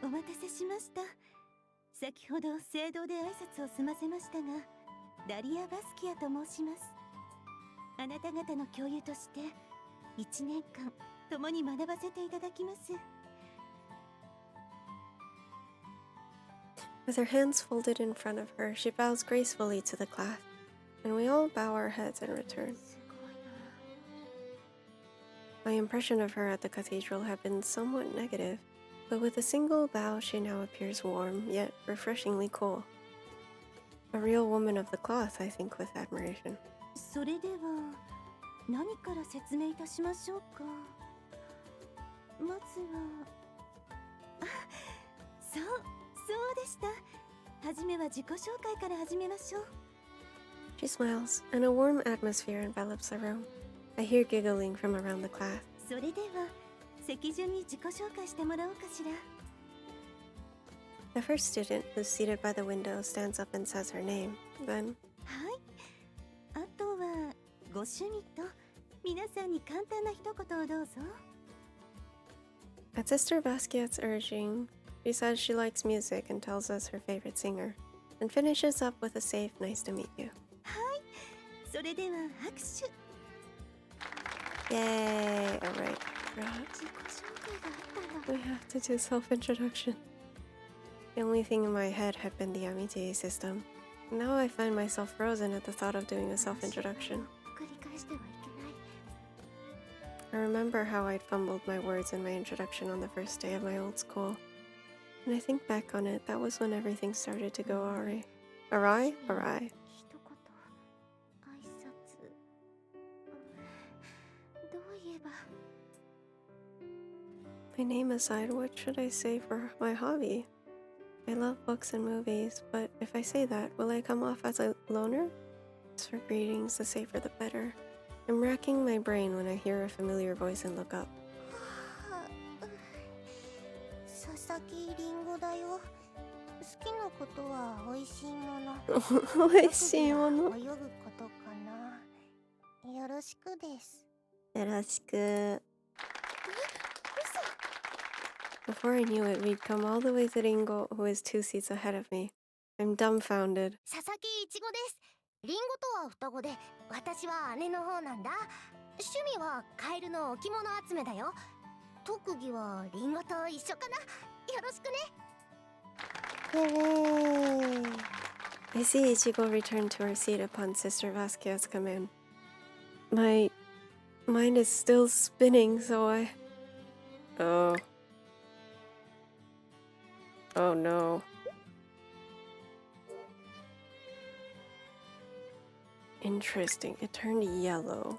B: お待たせしました。先ほど聖堂で挨拶を済ませましたが、ダリア・バスキアと申します。あなた方の教諭として1年間共に学ばせていただきます。
A: With her hands folded in front of her, she bows gracefully to the class, and we all bow our heads in return.
C: すごいな。
A: My impression of her at the cathedral had been somewhat negative, but with a single bow she now appears warm, yet refreshingly cool. A real woman of the cloth, I think with admiration.
B: それでは何から説明いたしましょうか。まずはそうでした。はじめは自己紹介から始めましょう。
A: She smiles, and a warm atmosphere envelops the room. I hear giggling from around the class.
B: それでは席順に自己紹介してもらおうかしら。
A: The first student, who's seated by the window, stands up and says her name. Then,
B: はい。あとはご趣味と皆さんに簡単な一言をどうぞ。
A: at Sister Basquiat's urging, she says she likes music and tells us her favorite singer, and finishes up with a safe, nice to meet you.
B: それでは拍手。
A: Yay! Alright, forgot.
C: 自己紹介があったんだ。
A: We have to do self-introduction. The only thing in my head had been the amitié system. Now I find myself frozen at the thought of doing a self-introduction.
C: 繰り返してはいけない。
A: I remember how I'd fumbled my words in my introduction on the first day of my old school. When I think back on it, that was when everything started to go awry. Awry? Awry.
C: 一言挨拶、どう言えば。
A: My name aside, what should I say for my hobby? I love books and movies, but if I say that, will I come off as a loner? As for greetings, the safer the better. I'm racking my brain when I hear a familiar voice and look up.
C: 佐々木りんごだよ。好きなことは美味しいもの。
A: 美味しいもの。
C: 特技は泳ぐことかな。よろしくです。
A: よろしく。Before I knew it, we'd come all the way to Ringo, who is 2 seats ahead of me. I'm dumbfounded.
C: 佐々木いちごです。りんごとは双子で、私は姉の方なんだ。趣味はカエルの置物集めだよ。特技はりんごと一緒かな。よろしくね。
A: Yay! I see Ichigo return to her seat upon Sister Basquiat's command. My mind is still spinning, so I... Oh. Oh no. Interesting. It turned yellow.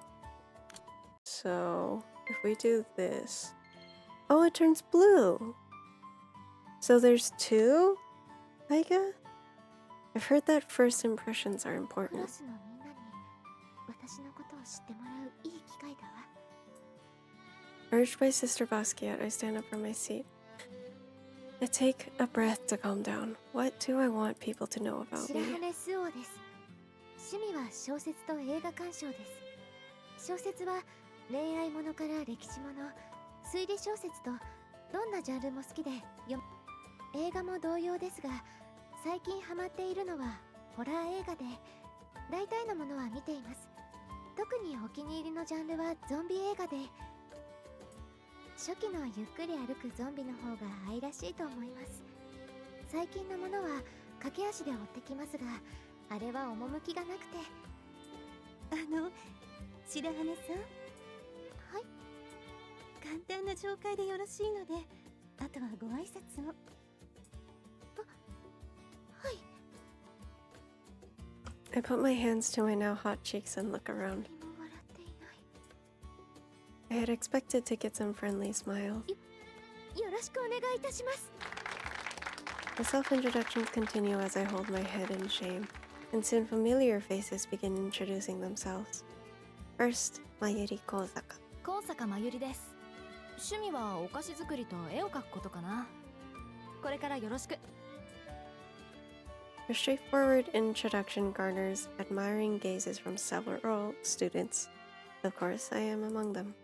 A: So, if we do this... Oh, it turns blue! So there's 2? I guess? I've heard that first impressions are
C: クラ
A: important.
C: スのみんなに私のことを知ってもらういい機会だわ。
A: Urged by Sister Basquiat, I stand up from my seat. I take a breath to calm down. What do I want people to know about
C: 白
A: me?
C: 羽スオです。趣味は小説と映画鑑賞です。小説は恋愛ものから歴史もの、推理小説とどんなジャンルも好きで読む。映画も同様ですが、最近ハマっているのはホラー映画で、大体のものは見ています。特にお気に入りのジャンルはゾンビ映画で。初期のゆっくり歩くゾンビの方が愛らしいと思います。最近のものは駆け足で追ってきますが、あれは趣がなくて。
B: 白羽さん、
C: はい。
B: 簡単な紹介でよろしいので、あとはご挨拶を。
C: はい。
A: I put my hands to my now hot cheeks and look around.
C: 何も笑っていない。
A: I had expected to get some friendly smiles.
C: よろしくお願いいたします。
A: The self-introductions continue as I hold my head in shame, and soon familiar faces begin introducing themselves. First, Mayuri Kozaka.
D: 高坂まゆりです。趣味はお菓子作りと絵を描くことかな。これからよろしく。
A: Her straightforward introduction garners admiring gazes from several students. Of course, I am among them.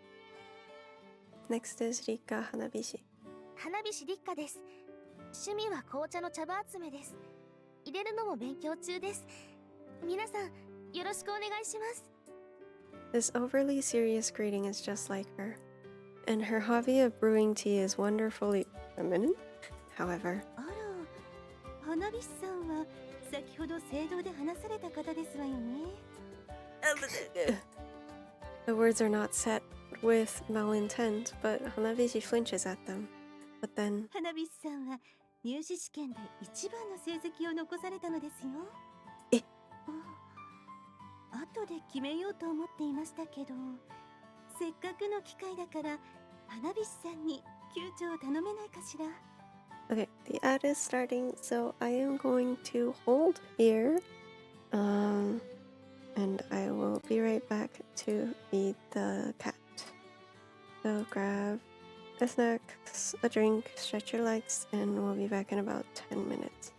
A: Next is Rika Hanabishi.
C: 花火師立花です。趣味は紅茶の茶葉集めです。入れるのも勉強中です。皆さん、よろしくお願いします。
A: This overly serious greeting is just like her, and her hobby of brewing tea is wonderfully feminine. However,
B: あら、花火師さんは先ほど聖堂で話された方ですわよね。
A: the words are not set with malintent, but Hanabishi flinches at them. But then,
B: 花火師さんは入試試験で一番の成績を残されたのですよ。
A: え？
B: 後で決めようと思っていましたけど、せっかくの機会だから花火師さんに救助を頼めないかしら。
A: okay, the ad is starting, so I am going to hold here, and I will be right back to feed the cat. So grab a snack, a drink, stretch your legs, and we'll be back in about 10 minutes.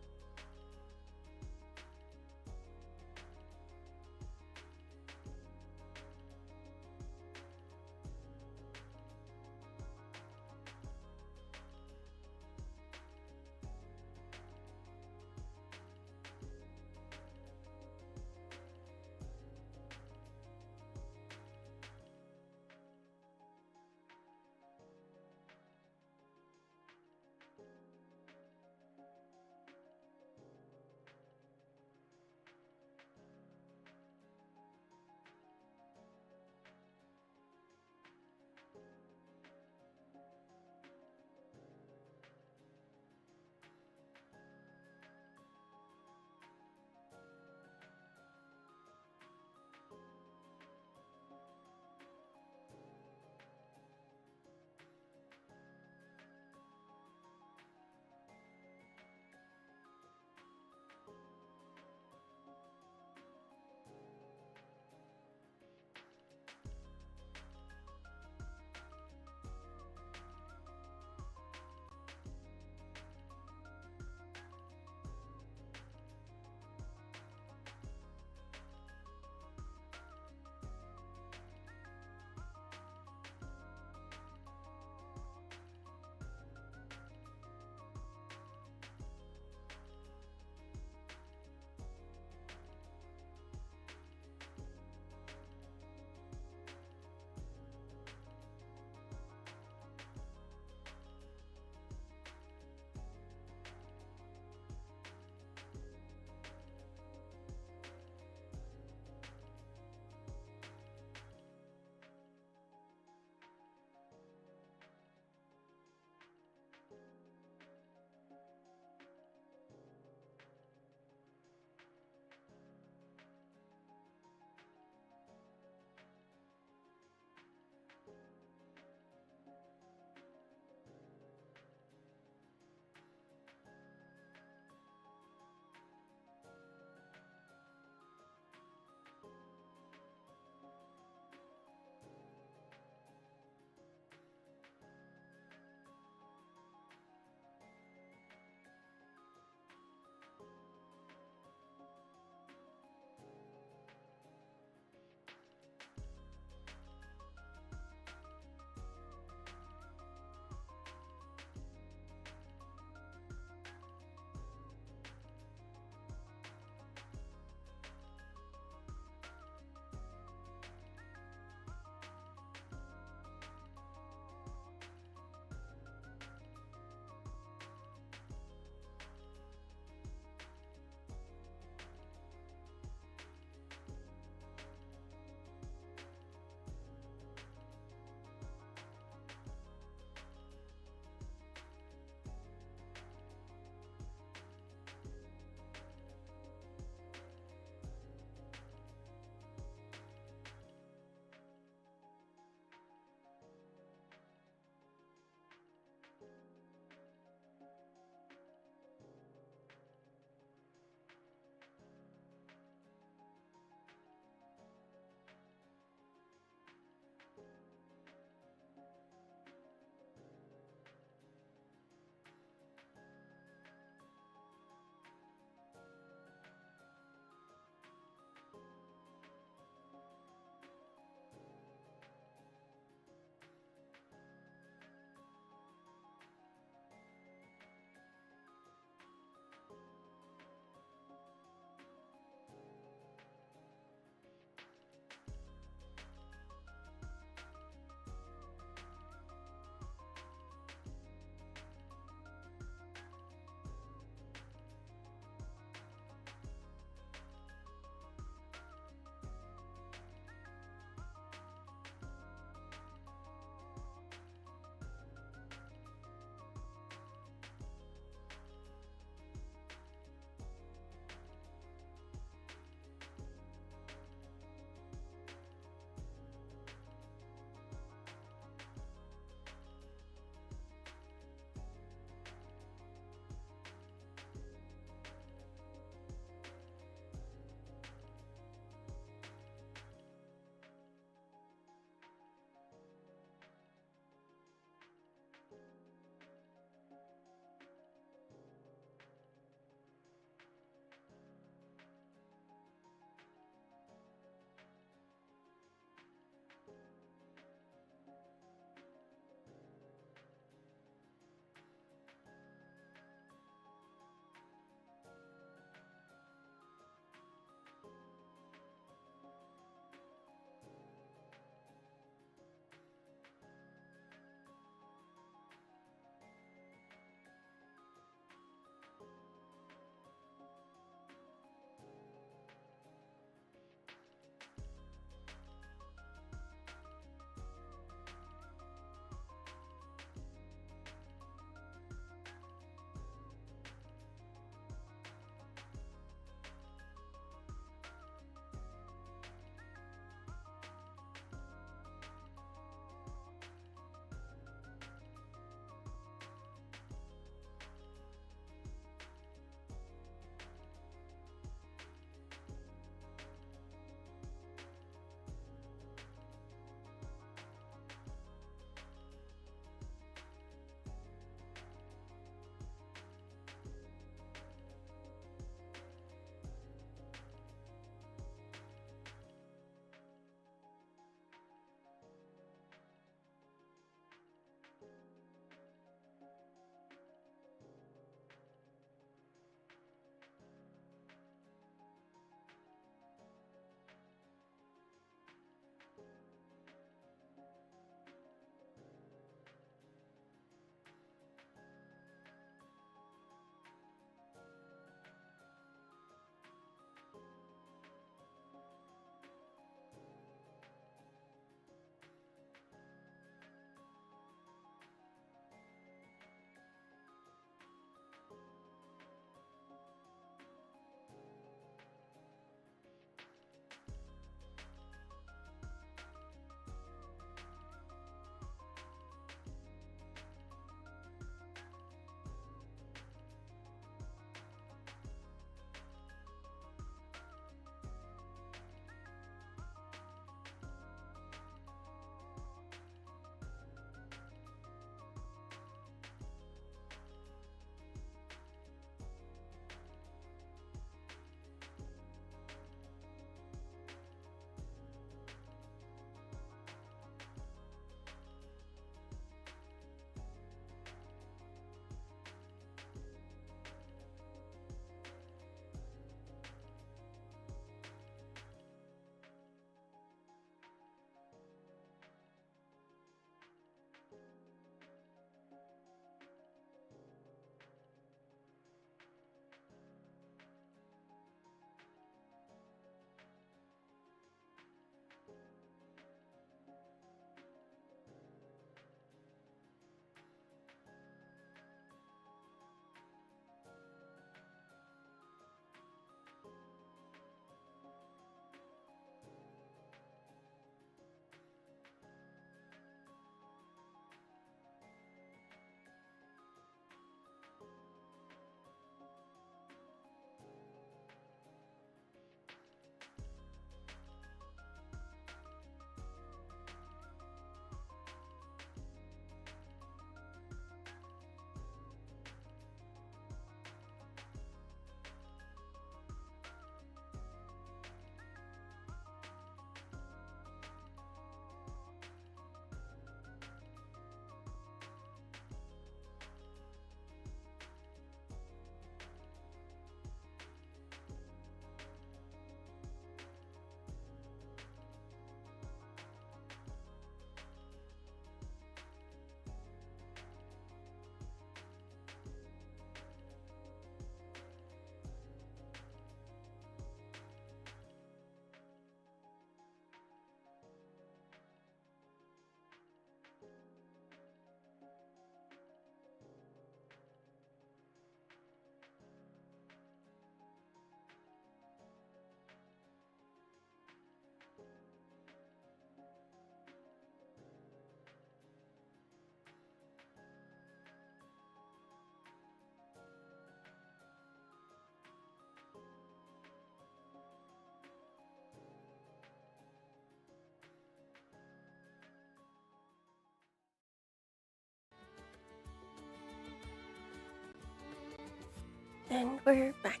A: And we're back.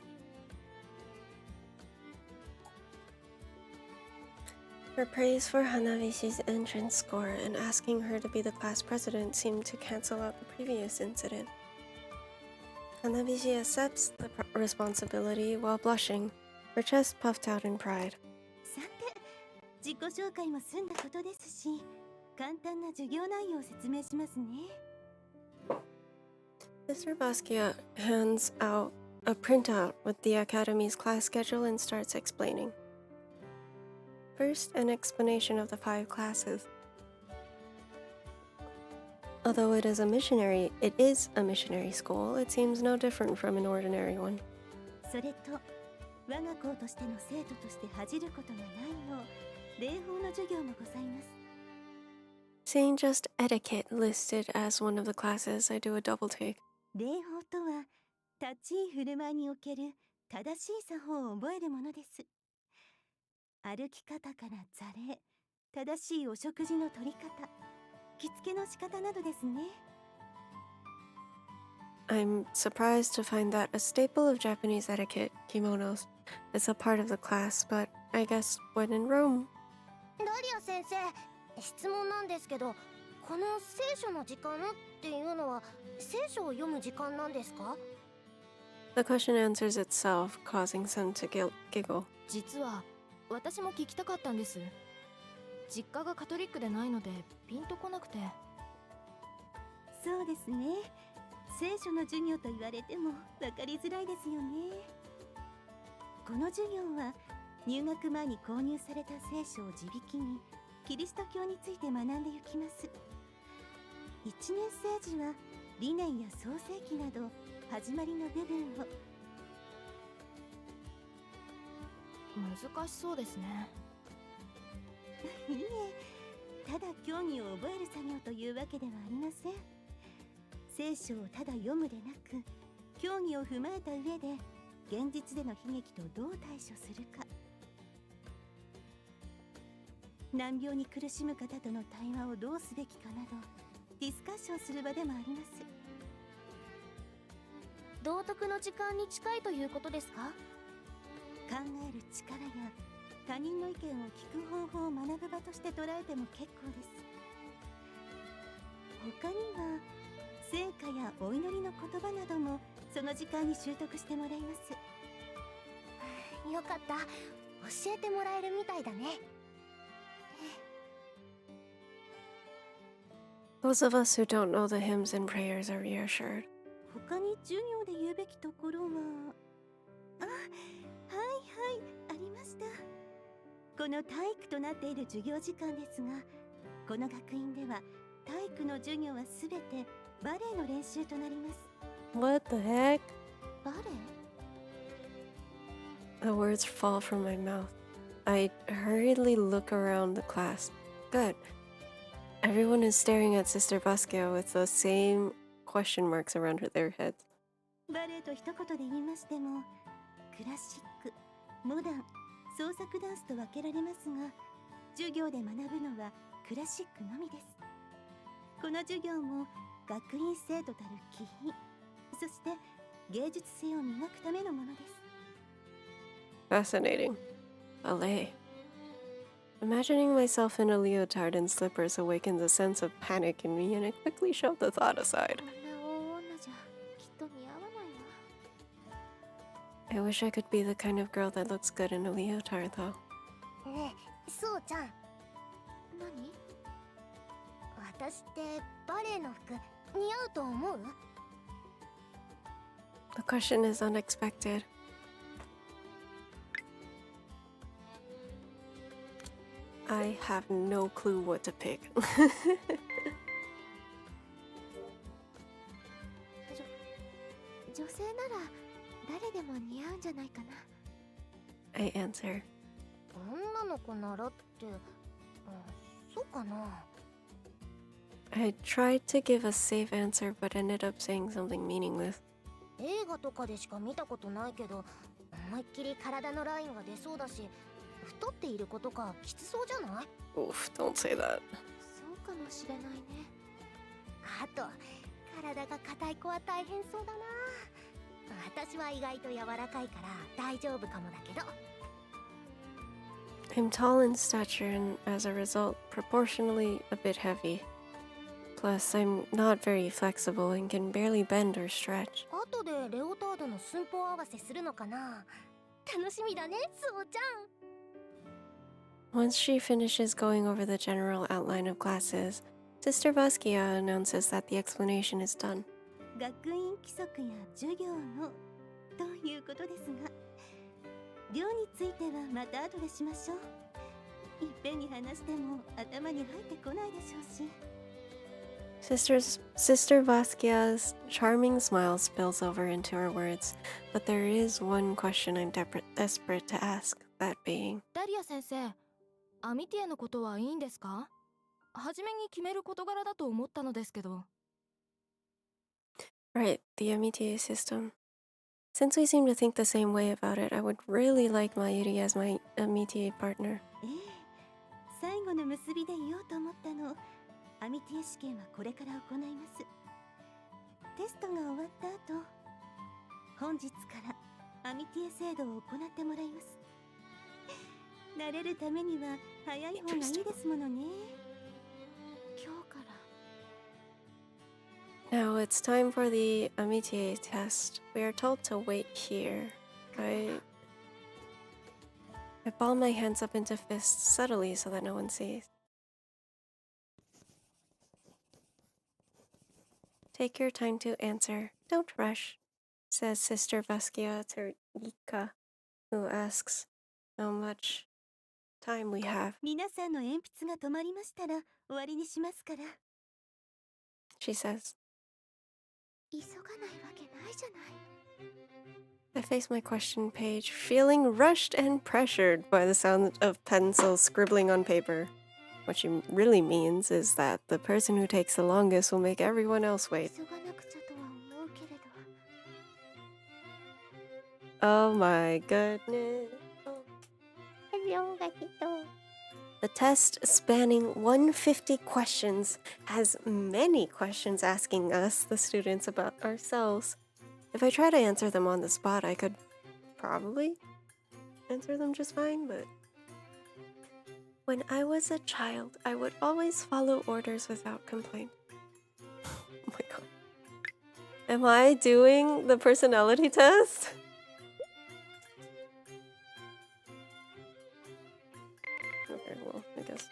A: Her praise for Hanavishi's entrance score and asking her to be the class president seemed to cancel out the previous incident. Hanabishi accepts the responsibility while blushing, her chest puffed out in pride.
B: さて、自己紹介も済んだことですし、簡単な授業内容を説明しますね。
A: Mr. Basquiat hands out a printout with the Academy's class schedule and starts explaining. First, an explanation of the 5 classes. Although it is a missionary school, it seems no different from an ordinary one.
B: それと、我が校としての生徒として恥じることがないよう、礼法の授業もございます。
A: Seeing just etiquette listed as one of the classes, I do a double take.
B: 礼法とは、立ち居振る舞いにおける正しい作法を覚えるものです。歩き方から座礼、正しいお食事の取り方、着付けの仕方などですね。
A: I'm surprised to find that a staple of Japanese etiquette, kimonos, is a part of the class, but I guess when in Rome.
C: ダリア先生、質問なんですけど、この聖書の時間っていうのは聖書を読む時間なんですか？
A: The question answers itself, causing some to giggle.
D: 実は私も聞きたかったんです。実家がカトリックでないのでピンとこなくて。
B: そうですね。聖書の授業と言われても分かりづらいですよね。この授業は入学前に購入された聖書を地引きにキリスト教について学んでいきます。1年生時は理念や創世記など始まりの部分を。
D: 難しそうですね。
B: いいえ、ただ教義を覚える作業というわけではありません。聖書をただ読むでなく、教義を踏まえた上で現実での悲劇とどう対処するか、難病に苦しむ方との対話をどうすべきかなどディスカッションする場でもあります。
C: 道徳の時間に近いということですか？
B: 考える力や他人の意見を聞く方法を学ぶ場として捉えても結構です。他には聖歌やお祈りの言葉などもその時間に習得してもらいます。
C: よかった、教えてもらえるみたいだね。
A: Those of us who don't know the hymns and prayers are reassured.
B: 他に授業で言うべきところは、はいはいありました。この体育となっている授業時間ですが、この学院では体育の授業はすべてバレエの練習となります。
A: What the heck?
B: バレエ？
A: The words fall from my mouth. I hurriedly look around the class. Good. Everyone is staring at Sister Basquiat with the same question marks around their heads.
B: バレエと一言で言いましても、クラシック、モダン、創作ダンスと分けられますが、授業で学ぶのはクラシックのみです。この授業も学院生徒たる気品、そして芸術性を磨くためのものです。
A: Fascinating. Ballet. Imagining myself in a leotard and slippers awakens a sense of panic in me, and I quickly shove the thought aside.
C: こんな大女じゃきっと似合わないわ。
A: I wish I could be the kind of girl that looks good in a leotard, though.
C: ねえ、そうちゃん。何？私ってバレエの服似合うと思う？
A: The question is unexpected. I have no clue what to pick.
C: 女性なら誰でも似合うんじゃないかな。
A: I answer.
C: 女の子ならって、そうかな。
A: I tried to give a safe answer, but ended up saying something meaningless.
C: 映画とかでしか見たことないけど、思いっきり体のラインが出そうだし、太っている子とかきつそうじゃない？
A: Oof, don't say that.
C: そうかもしれないね。あと、体が硬い子は大変そうだな。私は意外と柔らかいから大丈夫かもだけど。
A: I'm tall in stature and, as a result, proportionally a bit heavy. Plus, I'm not very flexible and can barely bend or stretch.
C: 後でレオタードの寸法合わせするのかな。楽しみだね、そうちゃん。
A: Once she finishes going over the general outline of classes, Sister Vaskia announces that the explanation is done.
B: 学院規則や授業のということですが、量についてはまた後でしましょう。いっぺんに話しても頭に入ってこないでしょうし。
A: Sister Vaskia's charming smile spills over into her words, but there is one question I'm desperate to ask, that being,
D: ダリア先生、アミティエのことはいいんですか？初めに決める事柄だと思ったのですけど。
A: right, the Amitié system. Since we seem to think the same way about it, I would really like Mayuri as my Amitié partner.
B: ええ、最後の結びで言おうと思ったの。アミティエ試験はこれから行います。テストが終わった後、本日からアミティエ制度を行ってもらいます。慣れるためには早い方がいいですものね。
C: 今日から。
A: Now it's time for the Amitié test. We are told to wait here. I ball my hands up into fists subtly so that no one sees. Take your time to answer. Don't rush, says Sister Vaskia to Ika, who asks how much time we have.
B: 皆さんの鉛筆が止まりましたら終わりにしますから。
A: She says.
C: 急がないわけないじゃない。
A: I face my question page, feeling rushed and pressured by the sound of pencils scribbling on paper. What she really means is that the person who takes the longest will make everyone else wait.
C: 急がなくちゃとは思うけれど。
A: Oh my goodness. The test, spanning 150 questions, has many questions asking us, the students, about ourselves. If I try to answer them on the spot, I could probably answer them just fine, but when I was a child, I would always follow orders without complaint. Oh my god. Am I doing the personality test? Okay, well, I guess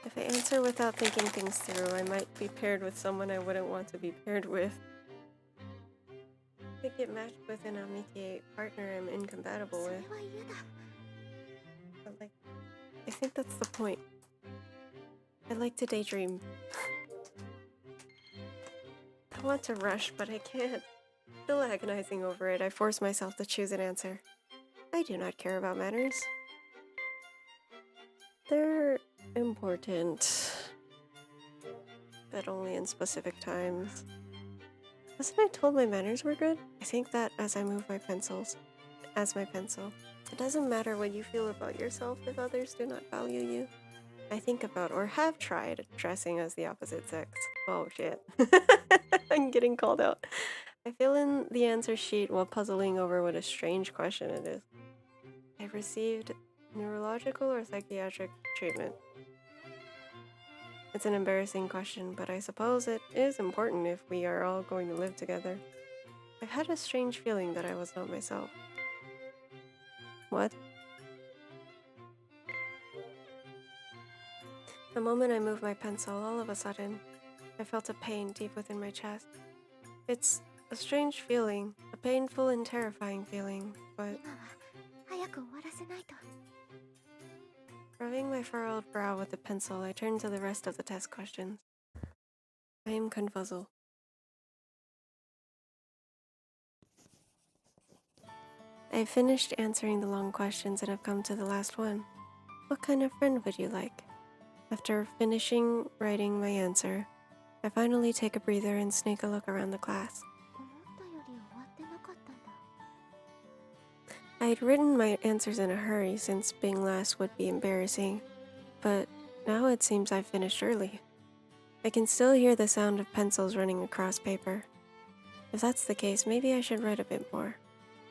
A: if I answer without thinking things through, I might be paired with someone I wouldn't want to be paired with. I could get matched with an Amitié partner I'm incompatible
C: それ
A: with.
C: は嫌だ。
A: But like, I think that's the point. I like to daydream. I want to rush, but I can't. Still agonizing over it, I force myself to choose an answer. I do not care about manners. They're important, but only in specific times. Wasn't I told my manners were good? I think that as I move my pencils, as my pencil. It doesn't matter what you feel about yourself if others do not value you. I think about or have tried dressing as the opposite sex. Oh shit. I'm getting called out. I fill in the answer sheet while puzzling over what a strange question it is. I've received neurological or psychiatric treatment. It's an embarrassing question, but I suppose it is important if we are all going to live together. I've had a strange feeling that I was not myself. What? The moment I moved my pencil, all of a sudden, I felt a pain deep within my chest. It's a strange feeling, a painful and terrifying feeling, but
C: 今は早く終わらせないと。
A: rubbing my furrowed brow with the pencil, I turned to the rest of the test questions. I am confuzzled. I've finished answering the long questions and have come to the last one. What kind of friend would you like? After finishing writing my answer, I finally take a breather and sneak a look around the class.
C: 思ったより終わってなかったんだ。
A: I had written my answers in a hurry since being last would be embarrassing, but now it seems I've finished early. I can still hear the sound of pencils running across paper. If that's the case, maybe I should write a bit more.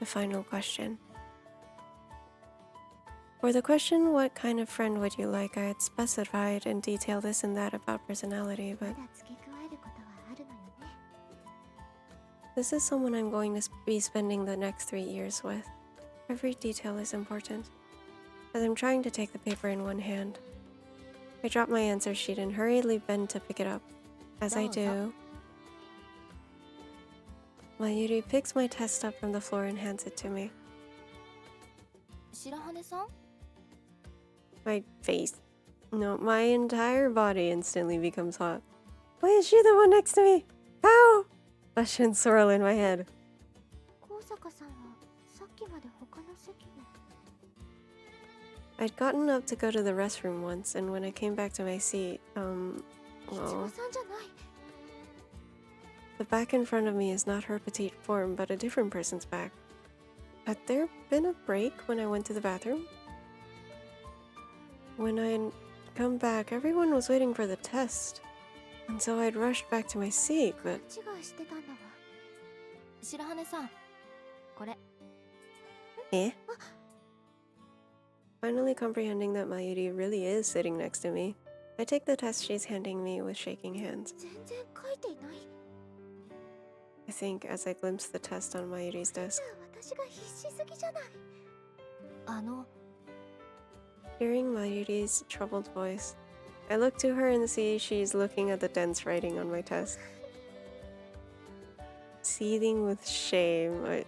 A: The final question. For the question, what kind of friend would you like, I had specified in detail this and that about personality,
C: ま
A: but
C: だ付け加えることはあるのよね。
A: this is someone I'm going to be spending the next 3 years with. Every detail is important. As I'm trying to take the paper in one hand, I drop my answer sheet and hurriedly bend to pick it up. As I do, Mayuri picks my test up from the floor and hands it to me.
D: 白羽さん
A: My face. No, my entire body instantly becomes hot. Why is she the one next to me? Ow! Questions swirl in my head.
C: 高坂さんはさっきまで他の席で。
A: I'd gotten up to go to the restroom once, and when I came back to my seat,
C: いちご
A: well,
C: さんじゃない。
A: the back in front of me is not her petite form, but a different person's back. Had there been a break when I went to the bathroom? When I'd come back, everyone was waiting for the test, and so I'd rushed back to my seat,
C: 勘
A: but
C: 違いしてたんだわ。
D: 白羽さんこれ
A: eh? Finally comprehending that Mayuri really is sitting next to me, I take the test she's handing me with shaking hands.
C: 全然書いていない。
A: I think as I glimpse the test on Mayuri's
C: じゃ
A: desk.
C: あ私が必死すぎじゃない。
A: Hearing Mayuri's troubled voice, I look to her and see she's looking at the dense writing on my test. Seething with shame,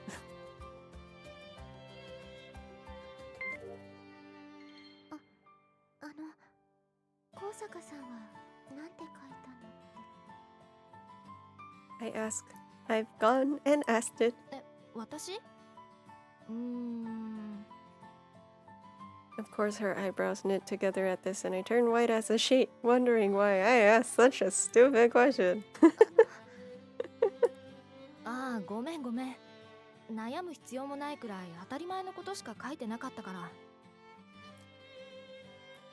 C: 高坂さんはなんて書いたの？
A: I ask. I've gone and asked it.
D: 私うーん
A: Of course, her eyebrows knit together at this, and I turn white as a sheet, wondering why I asked such a stupid question.
D: ああごめんごめん悩む必要もないくらい当たり前のことしか書いてなかったから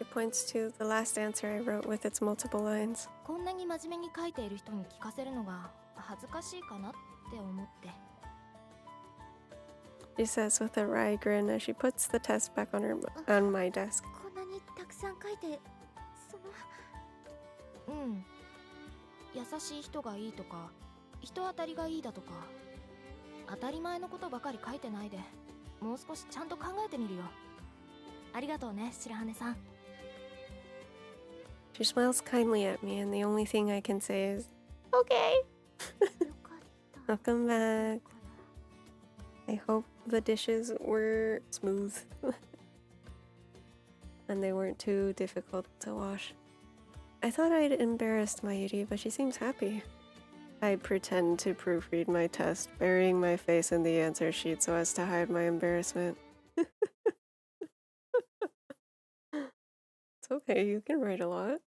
A: It points to the last answer I wrote with its multiple lines.
D: こんなに真面目に書いている人に聞かせるのが恥ずかしいかなって思って
A: She says with a wry grin as she puts the test back on my desk.
C: こんなにたくさん書いて、その
D: うん優しい人がいいとか人当たりがいいだとか当たり前のことばかり書いてないでもう少しちゃんと考えてみるよありがとうね白羽さん
A: She smiles kindly at me, and the only thing I can say is, okay.
C: よかった。
A: Welcome back. I hope the dishes were smooth and they weren't too difficult to wash. I thought I'd embarrassed Mayuri, but she seems happy. I pretend to proofread my test, burying my face in the answer sheet so as to hide my embarrassment. It's okay, you can write a lot.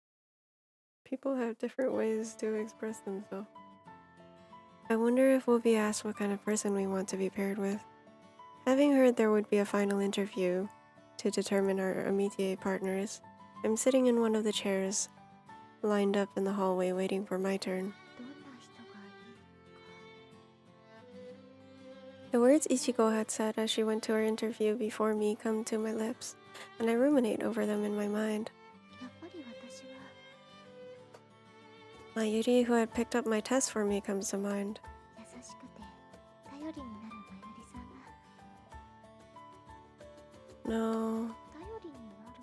A: People have different ways to express themselves. I wonder if we'll be asked what kind of person we want to be paired with. Having heard there would be a final interview to determine our amitié partners, I'm sitting in one of the chairs, lined up in the hallway waiting for my turn.
C: どんな人がいいか。
A: The words Ichigo had said as she went to her interview before me come to my lips, and I ruminate over them in my mind.
C: やっぱり私は
A: Mayuri, who had picked up my test for me, comes to mind.
C: 優しくて頼りになるまゆりさんが
A: No,
C: 頼りになる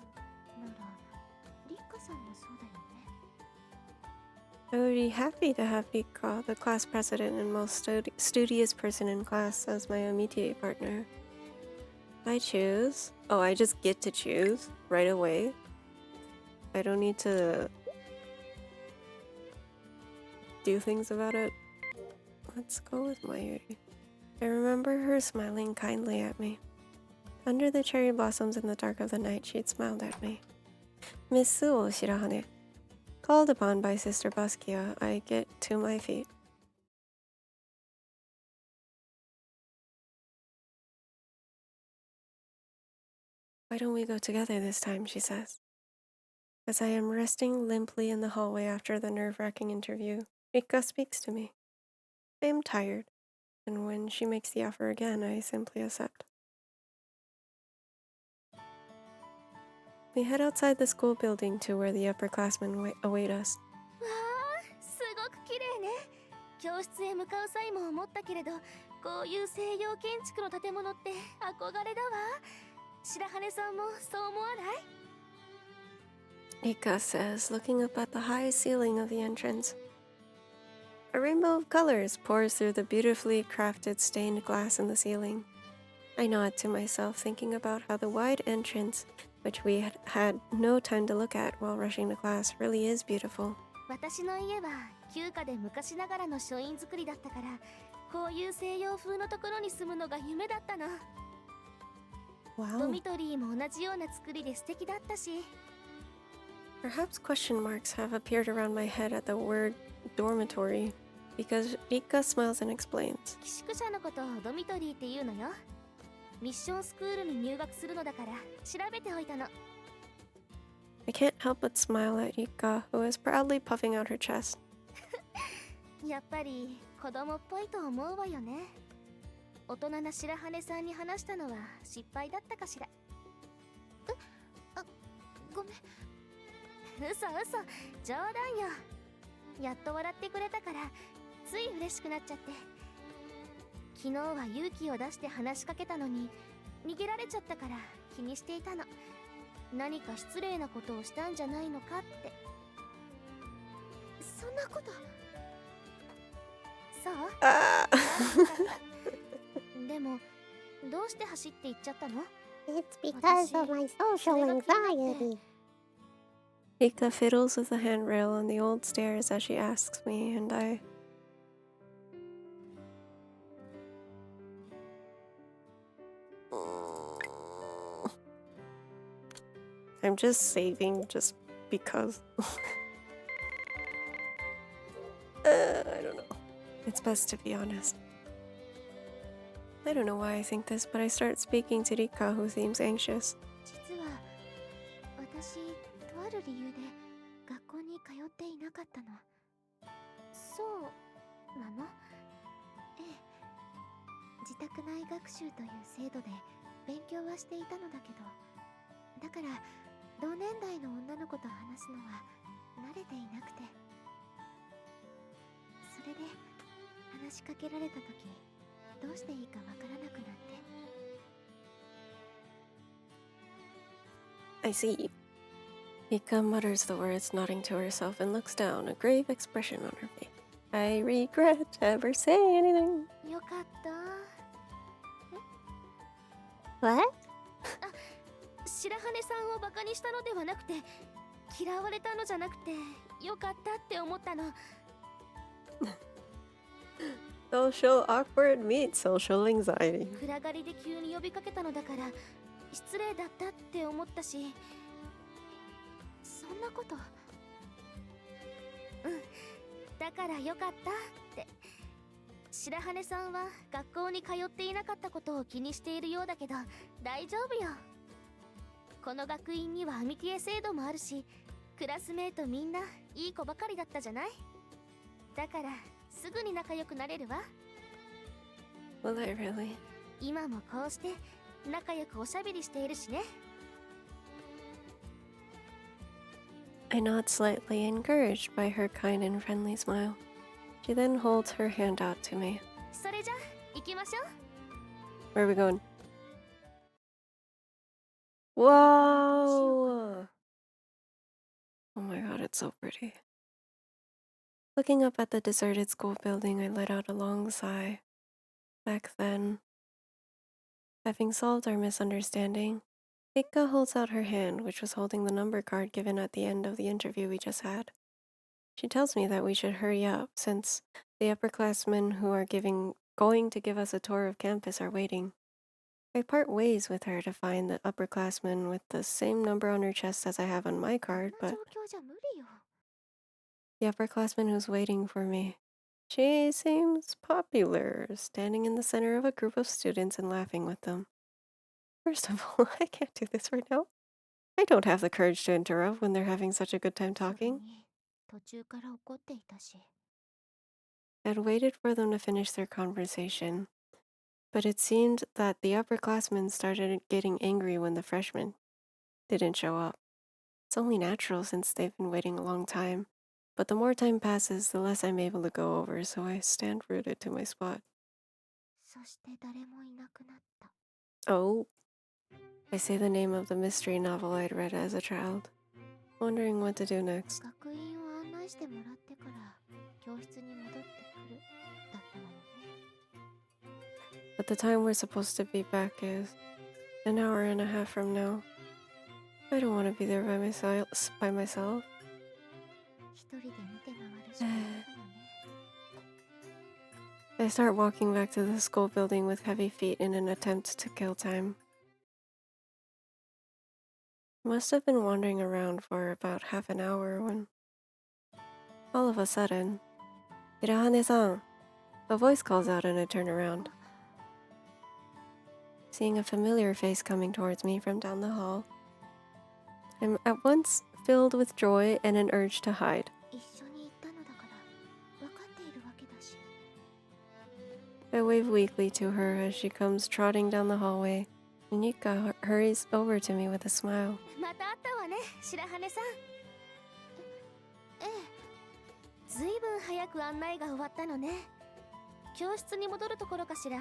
C: ならりっかさんもそうだよね。
A: I would be happy to have Mika, the class president and most studious person in class, as my amitié partner. I choose. Oh, I just get to choose right away. I don't need to do things about it. Let's go with Mayuri. I remember her smiling kindly at me. Under the cherry blossoms in the dark of the night, she had smiled at me. Miss Suo Shirahane. Called upon by Sister Basquiat, I get to my feet. Why don't we go together this time, she says. As I am resting limply in the hallway after the nerve-wracking interview, Rika speaks to me. I am tired. and when she makes the offer again, I simply accept. We head outside the school building to where the upperclassmen await us.
C: わあ、すごく綺麗ね。教室へ向かう際も思ったけれど、こういう西洋建築の建物って憧れだわ。白羽さんもそう思わない？
A: Ika says, looking up at the high ceiling of the entrance. A rainbow of colors pours through the beautifully crafted stained glass in the ceiling. I nod to myself, thinking about how the wide entrance, which we had no time to look at while rushing to class, really is beautiful.
C: 私の家は旧家で昔ながらの書院造りだったから、こういう西洋風のところに住むのが夢だったの。ド
A: Wow.
C: ミトリーも同じような作りで素敵だったし。
A: Perhaps question marks have appeared around my head at the word dormitory, because Ika smiles and explains.
C: 寄宿舎のことをドミトリーっていうのよ。ミッションスクールに入学するのだから調べておいたの。
A: I can't help but smile at Ika, who is proudly puffing out her chest.
C: やっぱり子供っぽいと思うわよね。大人な白羽さんに話したのは失敗だったかしら。ごめん。嘘嘘、冗談よ。やっと笑ってくれたからつい嬉しくなっちゃって。昨日は勇気を出して話しかけたのに逃げられちゃったから気にしていたの。何か失礼なことをしたんじゃないのかって。そんなこと。そう
A: Ah!
C: でもどうして走って行っちゃったの？
E: It's because of my social anxiety.
A: Ika fiddles with the handrail on the old stairs as she asks me, and I. I'm just saving just because. I don't know. It's best to be honest. I don't know why I think this, but I start speaking to Rika, who seems anxious.
C: 実は私とある理由で学校に通っていなかったの。そうなの？ええ、自宅内学習という制度で勉強はしていたのだけど、だから同年代の女の子と話すのは慣れていなくて、それで話しかけられた時どうしていいかわからなくなって。
A: I see. Ika mutters the words, nodding to herself, and looks down, a grave expression on her face. I regret ever saying anything.
C: よかった。
E: What?
C: 白羽さんをバカにしたのではなくて、嫌われたのじゃなくてよかったって思ったの。
A: Social awkward meets social anxiety.
C: 暗がりで急に呼びかけたのだから失礼だったって思ったし、そんなこと。だからよかったって。白羽さんは学校に通っていなかったことを気にしているようだけど大丈夫よ。この学院にはアミティエ制度もあるし、クラスメートみんないい子ばかりだったじゃない。だからすぐに仲良くなれるわ。
A: Will I really?
C: 今もこうして仲良くおしゃべりしているしね。
A: I nod slightly, encouraged by her kind and friendly smile. She then holds her hand out to me.
C: それじゃ行きましょう。
A: Where are we going? Whoa! Oh my god, it's so pretty. Looking up at the deserted school building, I let out a long sigh. Back then, having solved our misunderstanding, Ika holds out her hand, which was holding the number card given at the end of the interview we just had. She tells me that we should hurry up, since the upperclassmen who are going to give us a tour of campus are waiting. I part ways with her to find the upperclassman with the same number on her chest as I have on my
C: こん
A: card,
C: な
A: but
C: 状況じゃ無理よ。
A: the upperclassman who's waiting for me. She seems popular, standing in the center of a group of students and laughing with them. First of all, I can't do this right now. I don't have the courage to interrupt when they're having such a good time
C: それ
A: talking.
C: に途中から怒っていたし。
A: I'd waited for them to finish their conversation, but it seemed that the upperclassmen started getting angry when the freshmen didn't show up. It's only natural since they've been waiting a long time, but the more time passes, the less I'm able to go over, so I stand rooted to my spot.
C: そして誰もいなくなった。
A: Oh, I say the name of the mystery novel I'd read as a child, wondering what to do next.
C: 学院を案内してもらってから教室に戻ってくるだったわよね。
A: But the time we're supposed to be back is an hour and a half from now. I don't want to be there by myself.
C: 一人で見て回るしかないわよね。
A: I start walking back to the school building with heavy feet in an attempt to kill time. Must have been wandering around for about half an hour when, all of a sudden, Hirahane-san, a voice calls out and I turn around. Seeing a familiar face coming towards me from down the hall, I'm at once filled with joy and an urge to hide.
C: 一緒に行ったのだから分かっているわけだし。
A: I wave weakly to her as she comes trotting down the hallway. Nika hurries over to me with a smile.
D: また会ったわね、白羽さん。
C: ええ。
D: ずいぶん早く案内が終わったのね。教室に戻るところかしら。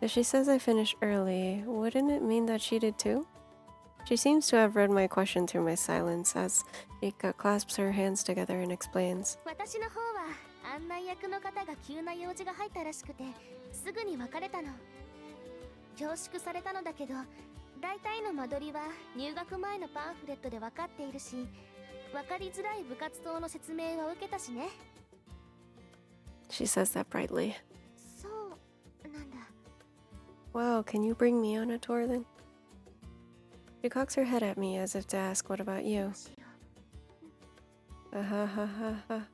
A: If she says I finished early, wouldn't it mean that she did too? She seems to have read my question through my silence as Nika clasps her hands together and explains.
D: 私の方は案内役の方が急な用事が入ったらしくて、すぐに別れたの。恐縮されたのだけど、大体の間取りは入学前のパンフレットで分かっているし、分かりづらい部活動の説明は受けたしね。
A: She says that brightly.
C: そうなんだ。
A: Wow, can you bring me on a tour then? She cocks her head at me as if to ask, what about
C: ど
A: you?
C: うしよう。
A: Ha ha ha ha.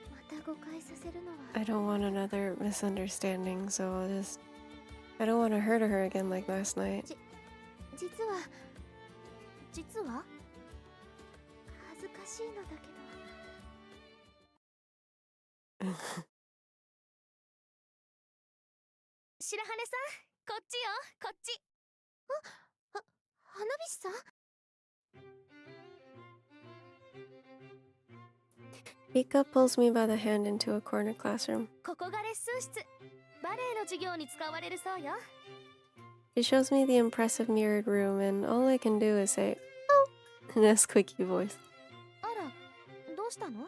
C: また誤解させるのは。
A: I don't want another misunderstanding, so I don't want to hurt her again like last night.
C: 実は恥ずかしいのだけど。
D: 白羽さん、こっちよ、こっち。
C: 花火師さん。
A: Ika pulls me by the hand into a corner classroom.
D: ここがレッスン室。バレエの授業に使われるそうよ。
A: She shows me the impressive mirrored room, and all I can do is say, "Oh," in a squeaky voice.
D: あら、どうしたの？
C: ど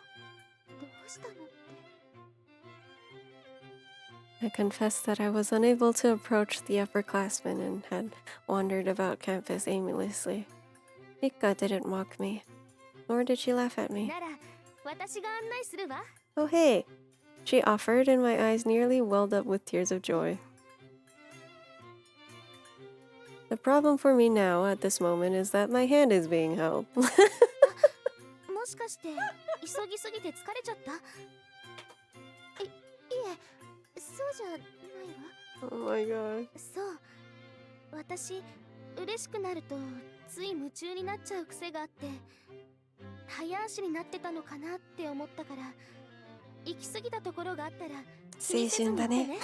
C: うしたのって。
A: I confess that I was unable to approach the upperclassmen and had wandered about campus aimlessly. Ika didn't mock me, nor did she laugh at me.
D: なら、私が案内するわ。
A: Oh, hey! She offered, and my eyes nearly welled up with tears of joy. The problem for me now, at this moment, is that my hand is being held.
D: もしかして急ぎすぎて疲れちゃった？
C: いえ、そうじゃないわ。
A: Oh my god.
D: そう。私、嬉しくなるとつい夢中になっちゃう癖があって、早足になってたのかなって思ったから、行き過ぎたところがあったら気にせずに言ってね。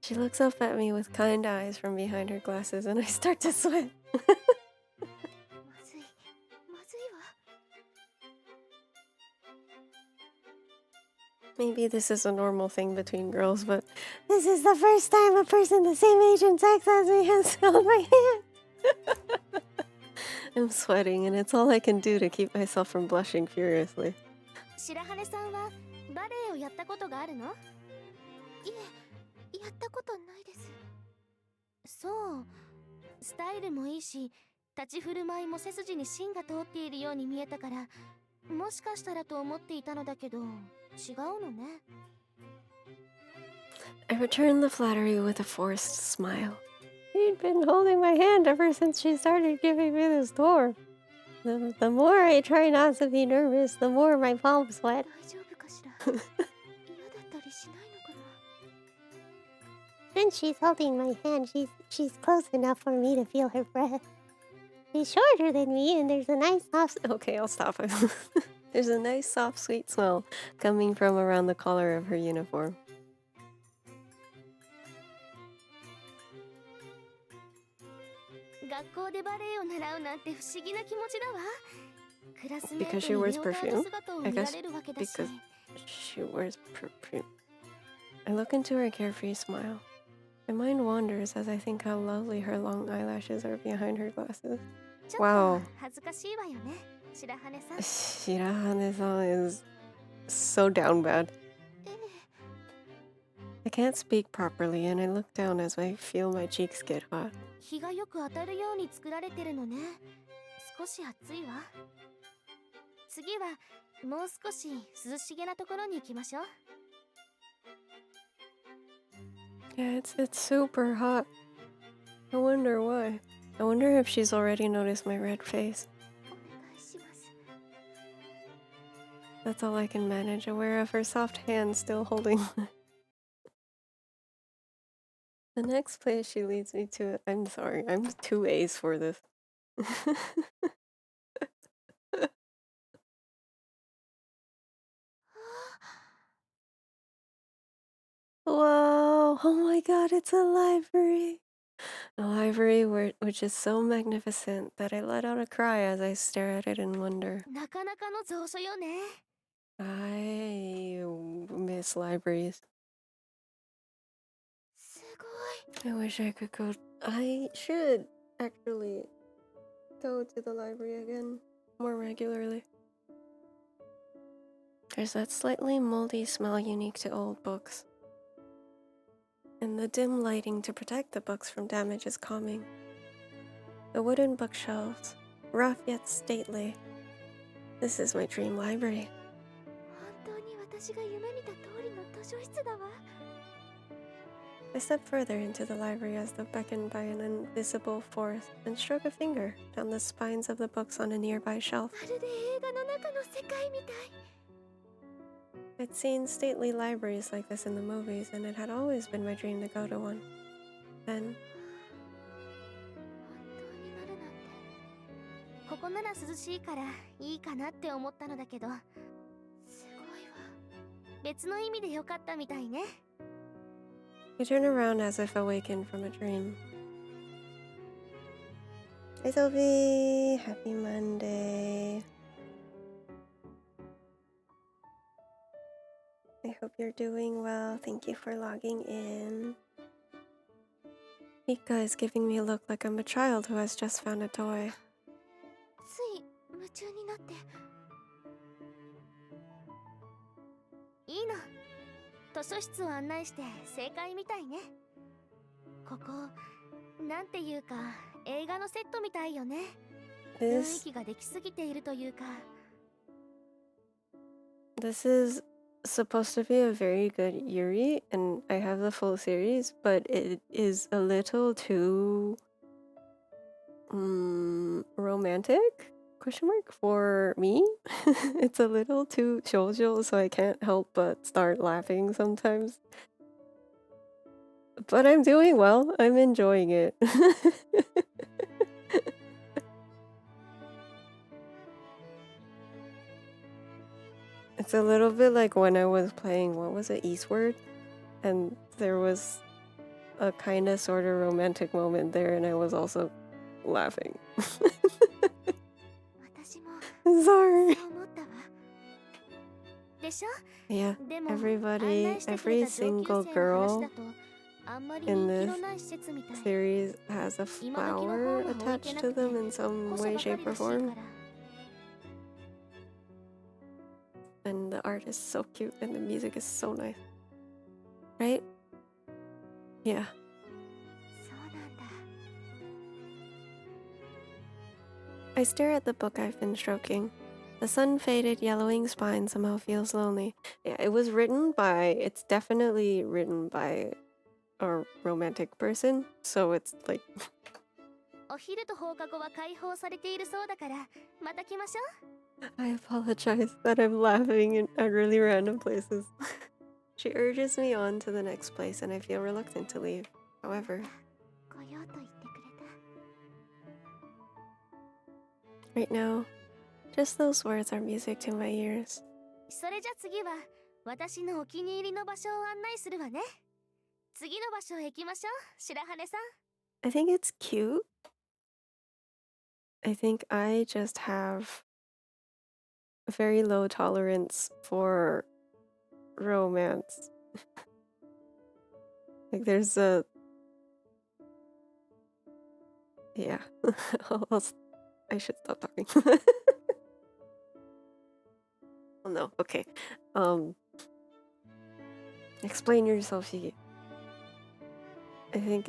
A: She looks up at me with kind eyes from behind her glasses, and I start to sweat.
C: まずいわ。
A: Maybe this is a normal thing between girls, but this is the first time a person the same age and sex as me has held my hand. I'm sweating, and it's all I can do to keep myself from blushing furiously.
D: 白羽さんはバレエをやったことがあるの？
C: いえ、やったことないです。
D: そう。スタイルもいいし、立ち振る舞いも背筋に芯が通っているように見えたから、もしかしたらと思っていたのだけど、違うのね。
A: I returned the flattery with a forced smile. She'd been holding my hand ever since she started giving me this tour. The more I try not to be nervous, the more my palms sweat.
C: 大丈夫かしら。嫌だったりしないのかな。
E: When she's holding my hand, she's close enough for me to feel her breath. He's shorter than me, and there's a nice soft.
A: Okay, I'll stop. There's a nice, soft, sweet smell coming from around the collar of her uniform.
D: 学校でバレエを習うなんて不思議な気持ちだわ。クラスメ
A: Because
D: ー
A: she
D: トに
A: wears
D: レオタード
A: perfume?
D: 姿を
A: I
D: 見ら
A: guess
D: れるわけだし。
A: because she wears perfume. I look into her carefree smile. My mind wanders as I think how lovely her long eyelashes are behind her glasses.
D: ちょっと
A: Wow.
D: 恥ずかしいわよね、白羽さん。
A: Shirahane-san is so down bad. I can't speak properly, and I look down as I feel my cheeks get hot.
D: 日がよく当たるように作られてるのね。少し暑いわ。次はもう少し涼しげなところに行きましょう。
A: Yeah, it's super hot. I wonder why. I wonder if she's already noticed my red face.
D: お願いします。
A: That's all I can manage, aware of her soft hand still holding. The next place she leads me to, I'm sorry, I'm 2 A's for this. Whoa! Oh my god, it's a library! A library which is so magnificent that I let out a cry as I stare at it in wonder.
D: なかなかの蔵書よね。
A: I miss libraries.
D: すごい。
A: I wish I could go. I should actually go to the library again more regularly. There's that slightly moldy smell unique to old books. And the dim lighting to protect the books from damage is calming. The wooden bookshelves, rough yet stately. This is my dream library.
C: 本当に私が夢見た通りの図書室だわ。
A: I step further into the library as though beckoned by an invisible force and stroke a finger down the spines of the books on a nearby shelf.
C: まるで映画の中の世界みたい。
A: I'd seen stately libraries like this in the movies, and it had always been my dream to go to one. Then,
C: 本当になるなんて。
D: ここなら涼しいからいいかなって思ったのだけど、
C: すごいわ。
D: 別の意味でよかったみたいね。
A: I turn around as if awakened from a dream. Hi, Sophie! Happy Monday. I hope you're doing well. Thank you for logging in. Mika is giving me a look like I'm a child who has just found a toy.
C: つい夢中になって。
D: いいの。図書室を案内して正解みたいね。ここ、なんていうか映画のセットみたいよね。雰囲
A: This
D: 気ができすぎているというか。
A: is supposed to be a very good Yuri, and I have the full series, but it is a little too romantic? Question mark for me. It's a little too shoujo, so I can't help but start laughing sometimes. But I'm doing well. I'm enjoying it. It's a little bit like when I was playing, what was it, Eastward? And there was a kind of sort of romantic moment there, and I was also laughing.
C: 私も
A: Sorry.
C: そう思ったわ。
D: でしょ？
A: Yeah,
D: でも
A: everybody,
D: 案内してく
A: every
D: れた上級
A: single
D: 生の話
A: girl
D: だとあんまり
A: in
D: 人気
A: this
D: のない施設みたい。
A: series has a
D: 今時の
A: flower
D: 本は置いて
A: attached
D: な
A: to
D: くて
A: them in some
D: 古書
A: way,
D: ばか
A: shape,
D: り
A: or
D: らしい
A: form.
D: から。
A: And the art is so cute, and the music is so nice. Right? Yeah.
C: そうなんだ。
A: I stare at the book I've been stroking. The sun-faded, yellowing spine somehow feels lonely. Yeah, it's definitely written by a romantic person, so it's like
D: お昼と放課後は開放されているそうだからまた来ましょう。
A: I apologize that I'm laughing at really random places. She urges me on to the next place, and I feel reluctant to leave. However,
C: 来ようと言ってくれた。
A: Right now, just those words are music to my ears.
C: それじゃ次は私のお気に入りの場所を案内するわね。次の場所へ行きましょう、白羽さん。
A: I think it's cute. I think I just have a very low tolerance for romance. Like there's a yeah. I should stop talking. Oh no, okay. Explain yourself, Shigi. I think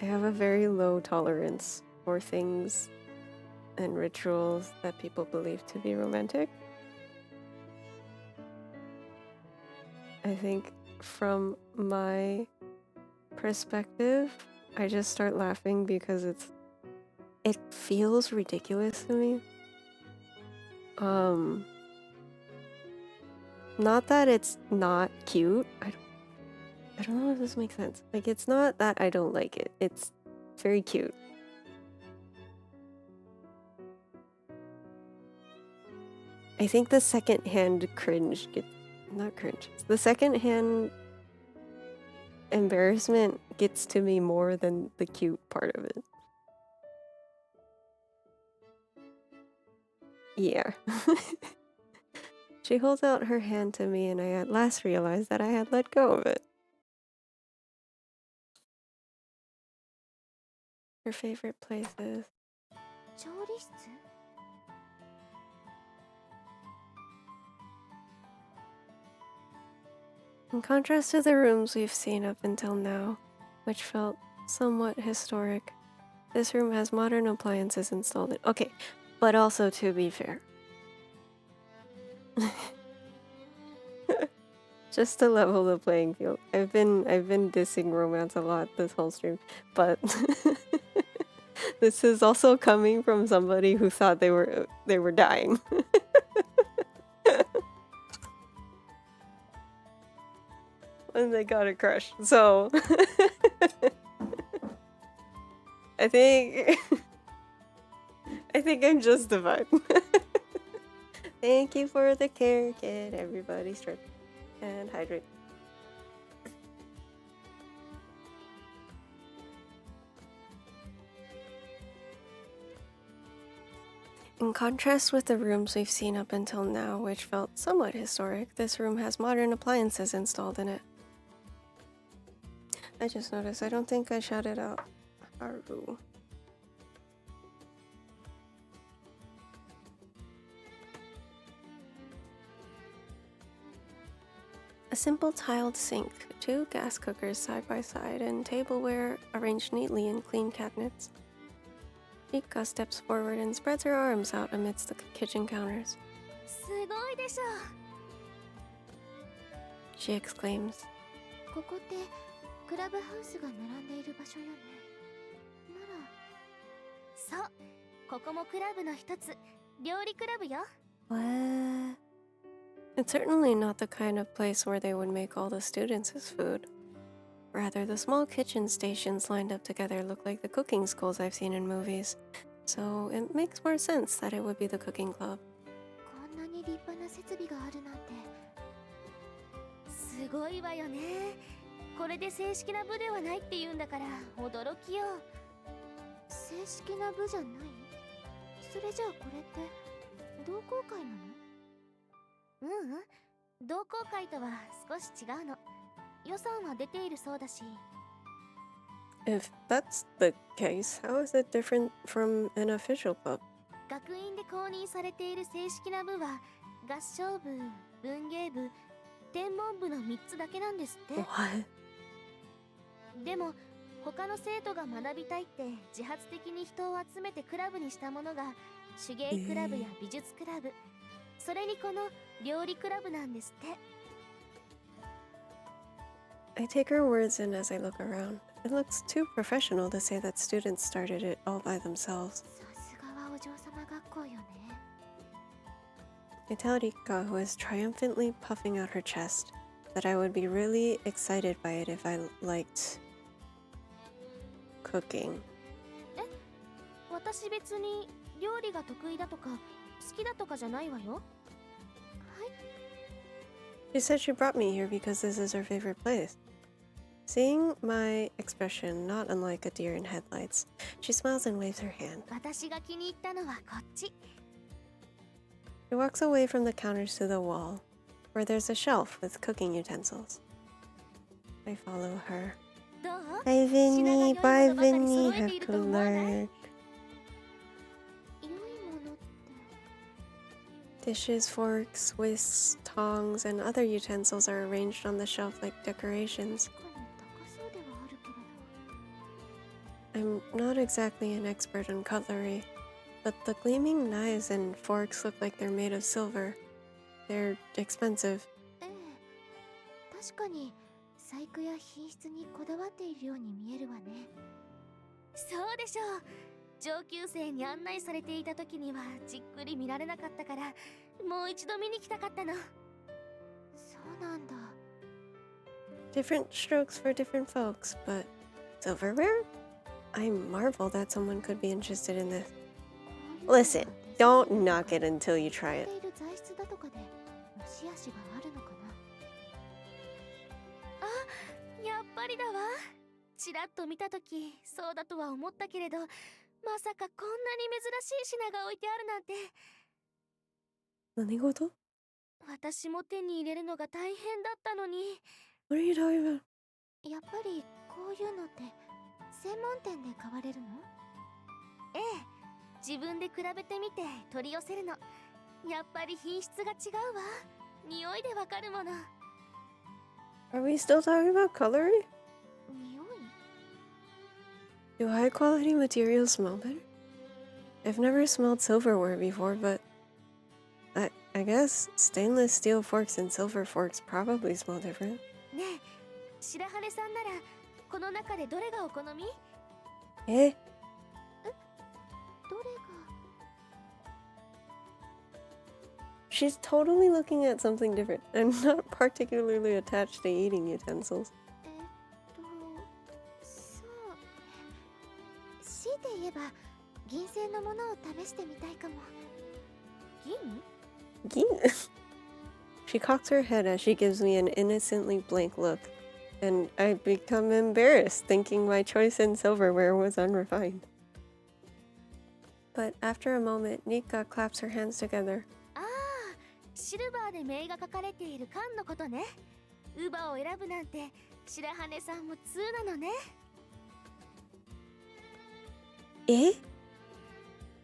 A: I have a very low tolerance for things and rituals that people believe to be romantic. I think from my perspective, I just start laughing because it feels ridiculous to me. Not that it's not cute. I don't know if this makes sense. Like, it's not that I don't like it. It's very cute. I think the secondhand cringe not cringe. The secondhand embarrassment gets to me more than the cute part of it. Yeah. She holds out her hand to me and I at last realized that I had let go of it. Her favorite places.
C: 調理室？
A: In contrast to the rooms we've seen up until now, which felt somewhat historic, this room has modern appliances installed in. Okay, but also to be fair. Just to level the playing field. I've been dissing romance a lot this whole stream, but this is also coming from somebody who thought they were dying. When they got a crush. So I think I'm justified. Thank you for the care kit, everybody. Strip and hydrate. In contrast with the rooms we've seen up until now, which felt somewhat historic, this room has modern appliances installed in it. I just noticed, I don't think I shouted out Haru. A simple tiled sink, 2 gas cookers side by side, and tableware arranged neatly in clean cabinets. Rika steps forward and spreads her arms out amidst the kitchen counters.
C: すごいでしょ。
A: She exclaims.
C: ここってクラブハウスが並んでいる場所よね。なら。そう、ここもクラブの一つ、料理クラブよ。
A: What? It's certainly not the kind of place where they would make all the students as food. Rather, the small kitchen stations lined up together look like the cooking schools I've seen in movies. So it makes more sense that it would be the cooking club.
C: こんなに立派な設備があるなんて。すごいわよね。これで正式な部ではないって言うんだから驚きよ。正式な部じゃない？それじゃあこれって同好会なの？ううん、同好会とは少し違うの。予算は出ているそうだし。
A: If that's the case, how is it different from an official club?
C: 学院で公認されている正式な部は合唱部、文芸部、天文部の3つだけなんですって。
A: What?
C: でも他の生徒が学びたいって自発的に人を集めてクラブにしたものが手芸クラブや美術クラブ、それにこの料理クラブなんですって。
A: I take her words in as I look around. It looks too professional to say that students started it all by themselves.
C: さすがはお嬢様学校よね。
A: I tell Rika, who is triumphantly puffing out her chest, that I would be really excited by it if I liked cooking.
C: 私
D: 私別に料理が得意だとか好きだとかじゃないわよ。
A: She said she brought me here because this is her favorite place. Seeing my expression, not unlike a deer in headlights, she smiles and waves her hand.
D: 私が気に入ったのはこっち。
A: She walks away from the counters to the wall, where there's a shelf with cooking utensils. I follow her.
D: どう？
A: Bye, Vinny. Bye,
D: Shinagayo no
A: Vinny.
D: bakari
A: Have
D: soroete
A: to
D: iru to
A: learn.
C: 良いものって
A: Dishes, forks, whisks, tongs, and other utensils are arranged on the shelf like decorations.
C: 確かに高そうではあるけれど。
A: I'm not exactly an expert on cutlery, but the gleaming knives and forks look like they're made of silver. They're expensive.
C: ええ、確かに細工や品質にこだわっているように見えるわね。
D: そうでしょう。上級生に案内されていた時にはじっくり見られなかったから、もう一度見に来たかったの。
C: そうなんだ。
A: Different strokes for different folks, but silverware? I marvel that someone could be interested in this.
C: こういうのは
A: Listen,
C: デザイ
A: don't
C: ンとか
A: knock it until you try
C: 使
A: it.
C: っている材質だとかで良し悪しがあるのかな。
D: やっぱりだわ。ちらっと見た時そうだとは思ったけれど、まさかこんなに珍しい品が置いてあるなんて。
A: 何事?
D: 私も手に入れるのが大変だったのに。
A: What are you talking about?
C: やっぱりこういうのって専門店で買われるの？
D: ええ、自分で比べてみて取り寄せるの。やっぱり品質が違うわ。匂いでわかるもの。
A: Are we still talking about cutlery?
C: 匂い？
A: Do high quality materials smell better? I've never smelled silverware before, but I guess stainless steel forks and silver forks probably smell different.
D: ねえ、白羽さんならこの中でどれがお好み？
A: Eh?
C: どれが？
A: She's totally looking at something different and not particularly attached to eating utensils.
C: そう強いて言えば銀製のものを試してみたいかも。
D: 銀？
A: She cocks her head as she gives me an innocently blank look, and I become embarrassed thinking my choice in silverware was unrefined. But after a moment, Nika claps her hands together.
D: ああ、シルバーで名が書かれている缶のことね。乳母を選ぶなんて白羽さんも通なのね。
A: Eh?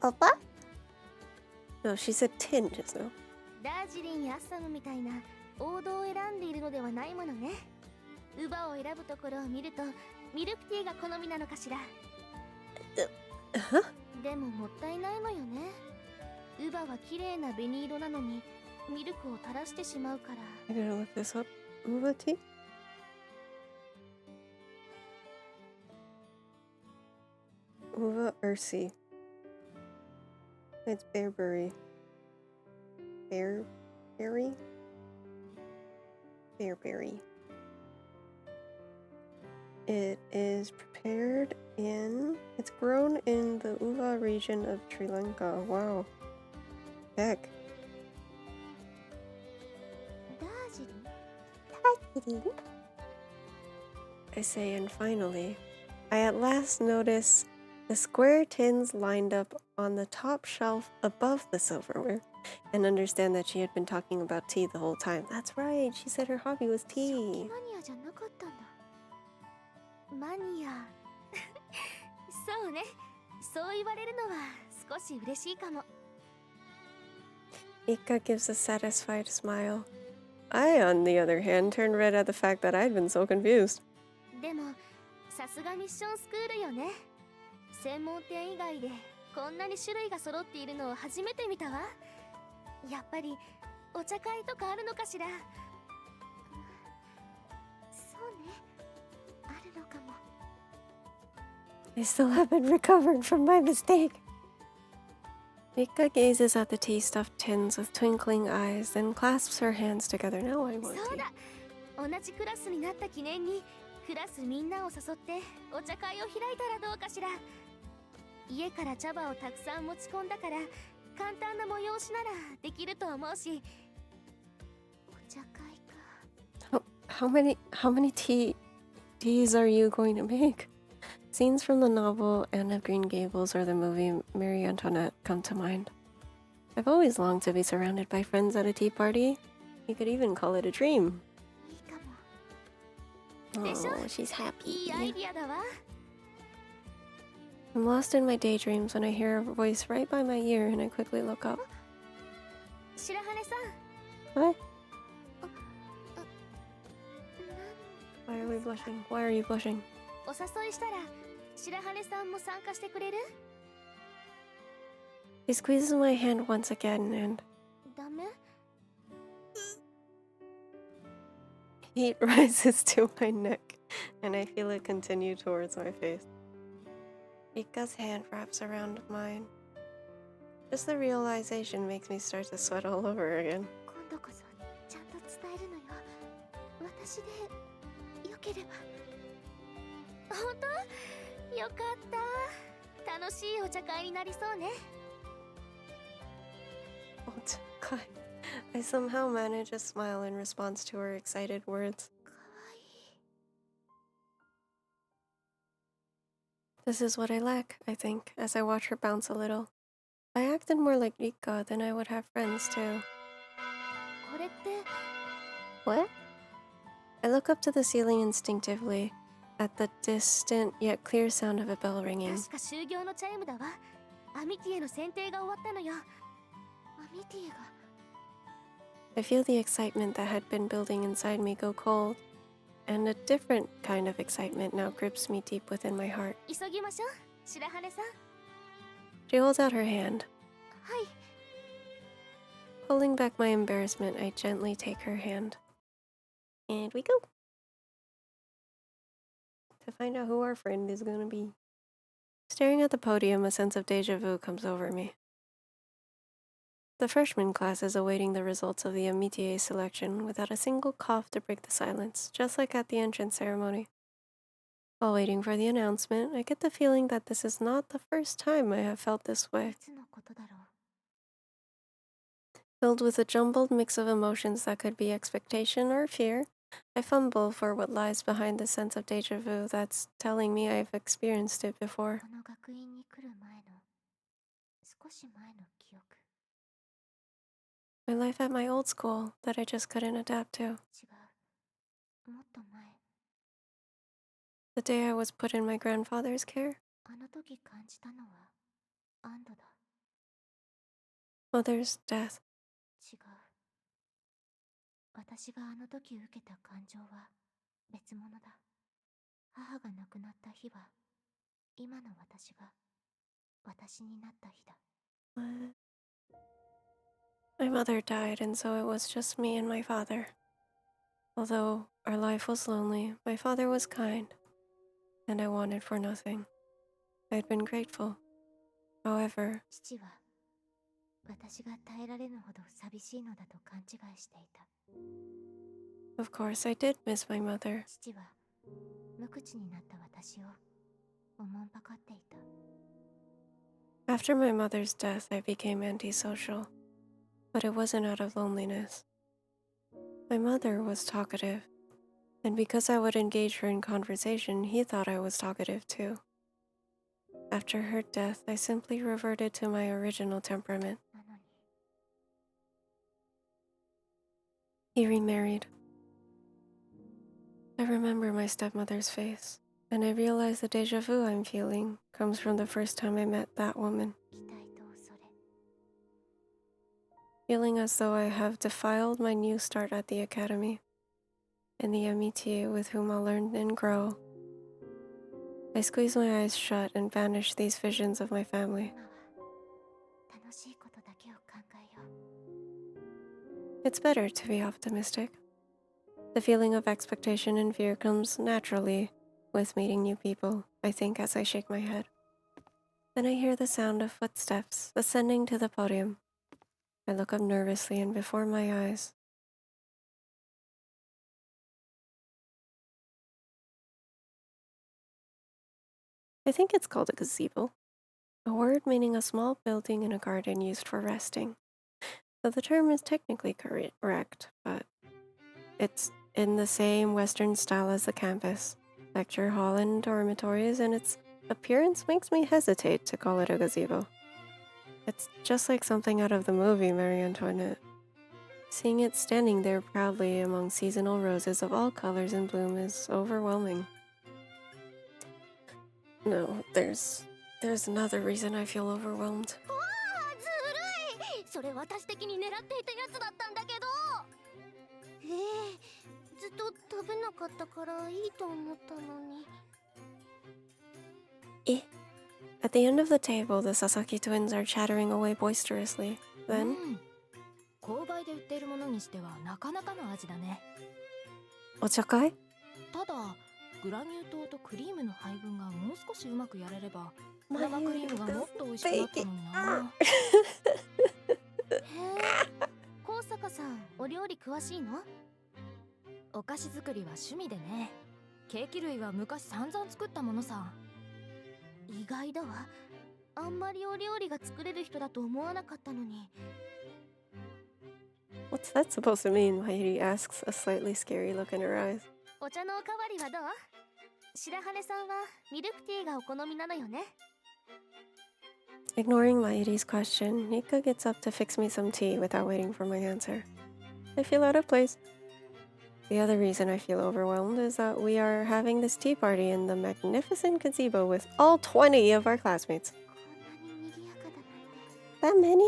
E: Oppa?
A: No, she said tin just now.
D: ダージリンやアッサムみたいな王道を選んでいるのではないものね。乳母を選ぶところを見るとミルクティーが好みなのかしら。
A: Huh?
D: でももったいないのよね。乳母は綺麗な紅色なのにミルクを垂らしてしまうから。
A: I gotta look this up. Uva tea? Uva ursi. It's bearberry. Bearberry? Bearberry. It is prepared in... It's grown in the Uva region of Sri Lanka. Wow. Heck.
C: ダージリン？
E: Kidding.
A: I say, and finally, I at last notice the square tins lined up on the top shelf above the silverware, and understand that she had been talking about tea the whole time. That's right, she said her hobby was
C: 食器
A: tea.
C: マニアじゃなかったんだ。
D: マニア。そうね。そう言われるのは少し嬉しいかも。
A: Ika gives a satisfied smile. I, on the other hand, turned red at the fact that I'd been so confused.
D: でもさすがミッションスクールよね。専門店以外でこんなに種類が揃っているのを初めて見たわ。やっぱりお茶会とかあるのかしら。
C: そうね。あるのかも。
A: I still haven't recovered from my mistake. Ika gazes at the tea-stuffed tins with twinkling eyes, then clasps her hands together. Now I want
D: そう
A: tea.
D: だ。同じクラスになった記念にクラスみんなを誘ってお茶会を開いたらどうかしら。
C: 家から茶葉をたくさん持ち込んだから簡単な催しならできると思うし、お茶会か。
A: How many teas are you going to make? Scenes from the novel Anne of Green Gables or the movie Marie Antoinette come to mind. I've always longed to be surrounded by friends at a tea party. You could even call it a dream.
C: いいかも。でしょ？
A: Oh, she's happy.
C: いいアイディアだわ。
A: I'm lost in my daydreams when I hear a voice right by my ear and I quickly look up.
C: 白羽さん。
A: What?
C: なん
A: Why are we blushing? Why are you blushing?
C: お誘いしたら白羽さんも参加してくれる？
A: He squeezes my hand once again and
C: ダメ？
A: heat rises to my neck and I feel it continue towards my face. Rika's hand wraps around mine. Just the realization makes me start to sweat all over again.
C: 今度こそちゃんと伝えるのよ。私でよければ。本当？よかった。楽しいお茶会になりそうね。
A: Oh, God. I somehow manage a smile in response to her excited words.
C: かわいい。
A: This is what I lack, I think, as I watch her bounce a little. I acted more like Rika than I would have friends too.
C: これって
A: What? I look up to the ceiling instinctively, at the distant yet clear sound of a bell ringing.
C: 確か就業のチャイムだわ。アミティエの選定が終わったのよ。アミティエが
A: I feel the excitement that had been building inside me go cold, and a different kind of excitement now grips me deep within my heart.
C: 急ぎましょう。白羽さん。
A: She holds out her hand.
C: はい。
A: Pulling back my embarrassment, I gently take her hand. And we go! To find out who our friend is gonna be. Staring at the podium, a sense of deja vu comes over me. The freshman class is awaiting the results of the Amitié selection without a single cough to break the silence, just like at the entrance ceremony. While waiting for the announcement, I get the feeling that this is not the first time I have felt this
C: い
A: way.
C: つのことだろう。
A: Filled with a jumbled mix of emotions that could be expectation or fear, I fumble for what lies behind the sense of deja vu that's telling me I've experienced it before.
C: この学院に来る前の少し前の記憶。
A: My life at my old school that I just couldn't adapt to.
C: 違う。もっと前。
A: The day I was put in my grandfather's care.
C: あの時感じたのは安堵だ。
A: Mother's death.
C: 違う。私があの時受けた感情は別物だ。母が亡くなった日は今の私が私になった日だ。
A: What? My mother died, and so it was just me and my father. Although our life was lonely, my father was kind, and I wanted for nothing. I had been grateful. However,
C: 父は私が耐えられぬほど寂しいのだと勘違いしていた。
A: of course, I did miss my mother.
C: 父は無口になった私をおもんぱかっていた。
A: After my mother's death, I became antisocial, but it wasn't out of loneliness. My mother was talkative, and because I would engage her in conversation, he thought I was talkative too. After her death, I simply reverted to my original temperament.
C: なのに
A: He remarried. I remember my stepmother's face, and I realize the deja vu I'm feeling comes from the first time I met that woman.
C: 期待と恐れ。
A: Feeling as though I have defiled my new start at the academy, and the amitié with whom I'll learn and grow. I squeeze my eyes shut and banish these visions of my family.
C: 今は楽しいことだけを考えよう。
A: It's better to be optimistic. The feeling of expectation and fear comes naturally with meeting new people, I think, as I shake my head. Then I hear the sound of footsteps ascending to the podium. I look up nervously, and before my eyes, I think it's called a gazebo. a word meaning a small building in a garden used for resting. So the term is technically correct, but it's in the same Western style as the campus, lecture hall, and dormitories, and its appearance makes me hesitate to call it a gazebo. It's just like something out of the movie Marie Antoinette. Seeing it standing there proudly among seasonal roses of all colors and bloom is overwhelming. No, there's another reason I feel overwhelmed.
C: ずるいそれ私的に狙っていたやつだったんだけどずっと食べなかったからいいと思ったのに
A: At the end of the table, the Sasaki twins are chattering away boisterously.
D: う
A: Then,
D: ん購買で売っているものにしてはなかなかの味だね。
A: ochakai?
D: ただグラニュー糖とクリームの配分がもう少しうまくやれれば
A: My
D: 生クリームがもっと美味しくなったのにな。
C: へえ高坂さんお料理詳しいの
D: お菓子作りは趣味でね。ケーキ類は昔散々作ったものさ。
C: 意外だわあんまりお料理が作れる人だと思わなかったのに
A: What's that supposed to mean? Mairi asks, a slightly scary look in her eyes.
C: お茶のおかわりはどう白羽さんはミルクティーがお好みなのよね
A: Ignoring Mairi's question, Nika gets up to fix me some tea without waiting for my answer. I feel out of place. The other reason I feel overwhelmed is that we are having this tea party in the magnificent gazebo with all 20 of our classmates.
C: こんなに賑やかだなんて
A: That many?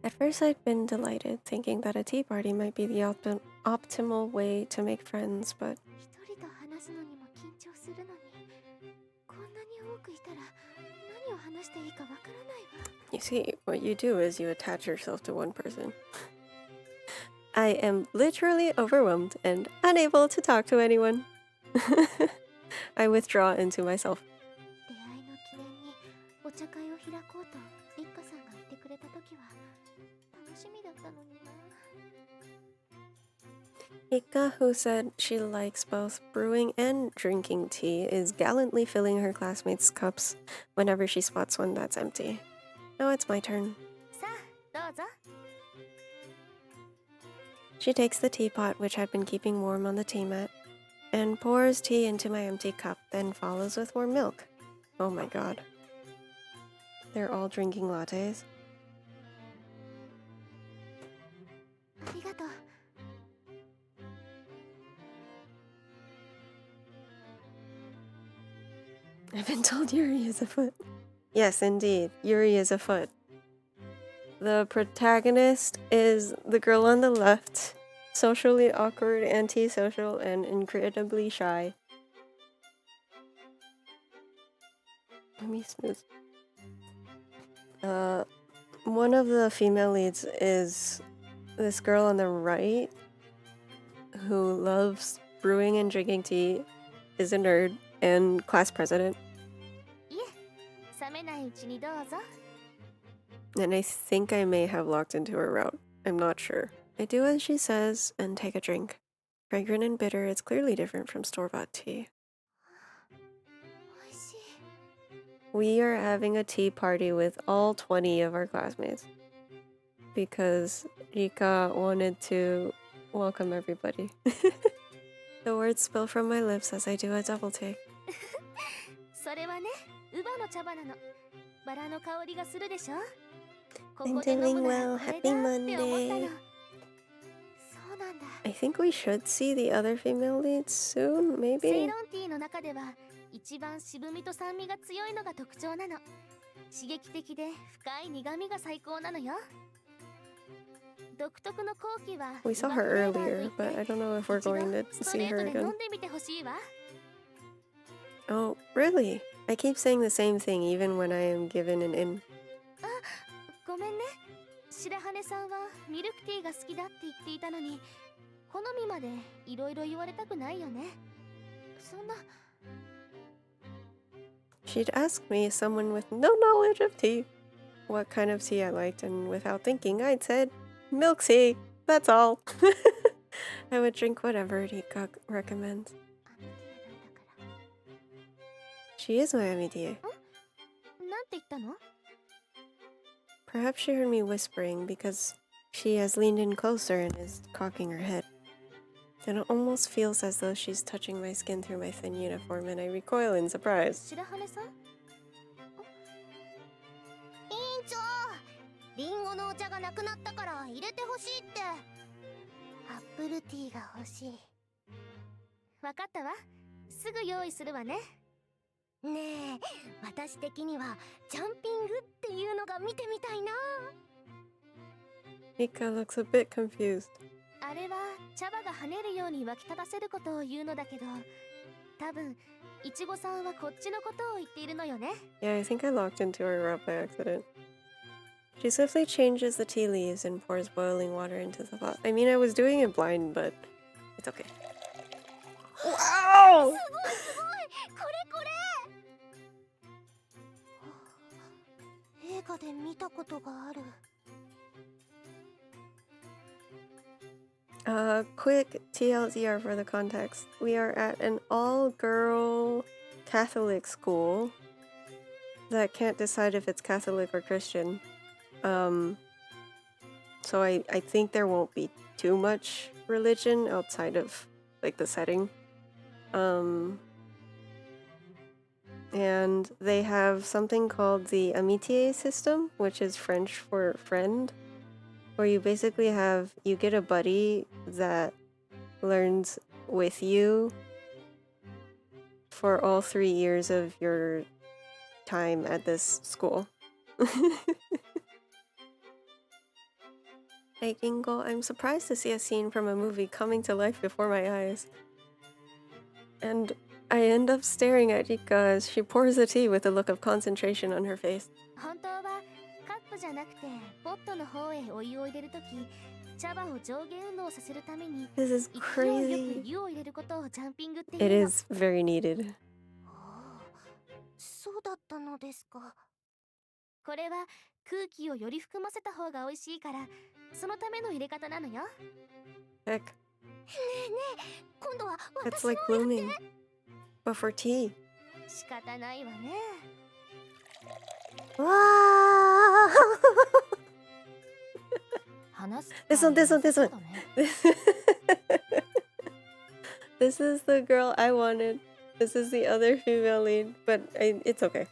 A: At first, I'd been delighted, thinking that a tea party might be the optimal way to make friends, but
C: 一人と話すのにも緊張するのにこんなに多くいたら何を話していいかわからないわ
A: you see, what you do is you attach yourself to one person. I am literally overwhelmed and unable to talk to anyone. I withdraw into myself.
C: 出会いの記念にお茶会を開こうと一家さんが言ってくれた時は楽しみだったのにな
A: Ika, who said she likes both brewing and drinking tea, is gallantly filling her classmates' cups whenever she spots one that's empty. Now it's my turn.
C: さあどうぞ
A: She takes the teapot, which had been keeping warm on the tea mat, and pours tea into my empty cup, then follows with more milk. Oh my god. They're all drinking lattes.
C: ありがとう
A: I've been told Yuri is afoot. Yes, indeed, Yuri is afoot. The protagonist is the girl on the left, socially awkward, antisocial, and incredibly shy. Let me snooze. One of the female leads is this girl on the right who loves brewing and drinking tea, is a nerd, and class president.
C: いえ冷めないうちにどうぞ
A: And I think I may have locked into her route. I'm not sure. I do as she says and take a drink. Fragrant and bitter, it's clearly different from store-bought tea.
C: おいしい
A: We are having a tea party with all 20 of our classmates. Because Rika wanted to welcome everybody. The words spill from my lips as I do a double take.
C: それはね乳母の茶葉なのバラの香りがするでしょこ
A: I'm
C: こで飲
A: doing
C: むなら
A: well.
C: これ
A: Happy
C: だって思ったの
A: Monday.
C: そうなんだ
A: I think we should see the other female leads soon,
C: セイ
A: maybe?
C: ロンティーの中では一番渋みと酸味が強いのが特徴なの刺激的で深い苦味が最高なのよ独特の後期は
A: We saw her earlier, but I don't know if we're going to
C: スト
A: see
C: レー
A: her
C: トで飲
A: again.
C: んでみてほしいわ
A: Oh, really? I keep saying the same thing even when I am given an in.
C: ごめんね白羽さんはミルクティーが好きだって言っていたのに好みまでいろいろ言われたくないよねそんな
A: She'd ask me, someone with no knowledge of tea, what kind of tea I liked, and without thinking, I'd said, milk tea. That's all. I would drink whatever Rika recommends.
C: あのティーなんだから
A: She is my amitie.
C: なんて言ったの？
A: Perhaps she heard me whispering because she has leaned in closer and is cocking her head. And it almost feels as though she's touching my skin through my thin uniform, and I recoil in surprise.
C: 白羽さん？
E: 委員長、リンゴのお茶がなくなったから入れてほしいって。アップルティーが欲しい。
C: わかったわ。すぐ用意するわね。
E: ねえ、私的にはジャンピングっていうのが見てみたいな。
A: Nika looks a bit confused.
C: あれは茶葉が跳ねるように湧き立たせることを言うのだけど、多分いちごさんはこっちのことを言っているのよね。
A: Yeah, I think I locked into her route by accident. She swiftly changes the tea leaves and pours boiling water into the pot. I mean, I was doing it blind, but it's okay. Wow!
E: すごいこれこれ。映画で見たことがある。
A: Quick TLDR for the context. We are at an all-girl Catholic school that can't decide if it's Catholic or Christian. So I think there won't be too much religion outside of like the setting. And they have something called the amitié system, which is French for friend, where you basically you get a buddy that learns with you for all 3 years of your time at this school. Like Ingo, I'm surprised to see a scene from a movie coming to life before my eyes. And I end up staring at Rika as she pours the tea with a look of concentration on her face.
C: 本当はカップじゃなくてポットの方へお湯を入れるとき、茶葉を上下運動させるために
A: This is
C: 勢いよく
A: crazy.
C: 湯を入れることをジャンピングってい
A: It
C: うの。
A: is very needed.
E: そうだったのですか。
C: これは空気をより含ませた方が美味しいから、そのための入れ方なのよ。
A: Heck,
E: ねえねえ、今度は
A: that's
E: 私も
A: like blooming. But for tea.
C: 仕方ないわね。
E: わあ。
D: 話す機
A: This one,
D: 会
A: this one,
D: なさ
A: this
D: そう
A: one.
D: だね。
A: This is the girl I wanted. This is the other female lead, but it's okay.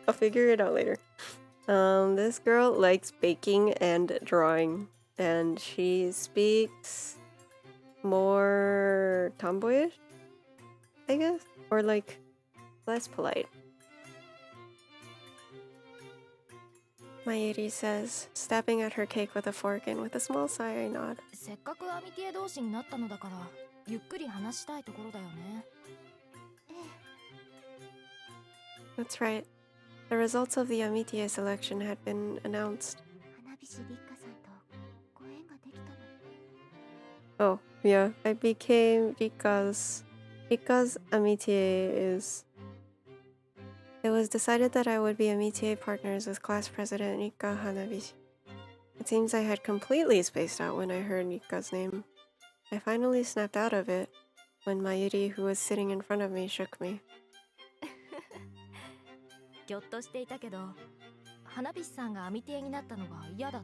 A: I'll figure it out later. This girl likes baking and drawing, and she speaks more tomboyish, I guess, or like less polite. Mayuri says, stabbing at her cake with a fork, and with a small sigh, I nod.
D: せっかくアミティエ同士になったのだから、ゆっくり話したいところだよね。
A: That's right. The results of the Amitie selection had been announced.
C: 花火師リッカさんとご縁ができたの。
A: Oh, yeah, I became Rika's Amitie is... It was decided that I would be Amitie partners with class president Rika Hanabishi. It seems I had completely spaced out when I heard Rika's name. I finally snapped out of it when Mayuri, who was sitting in front of me, shook me.
D: ぎょっとしていたけど、花火師さんがアミティエになったのが嫌だっ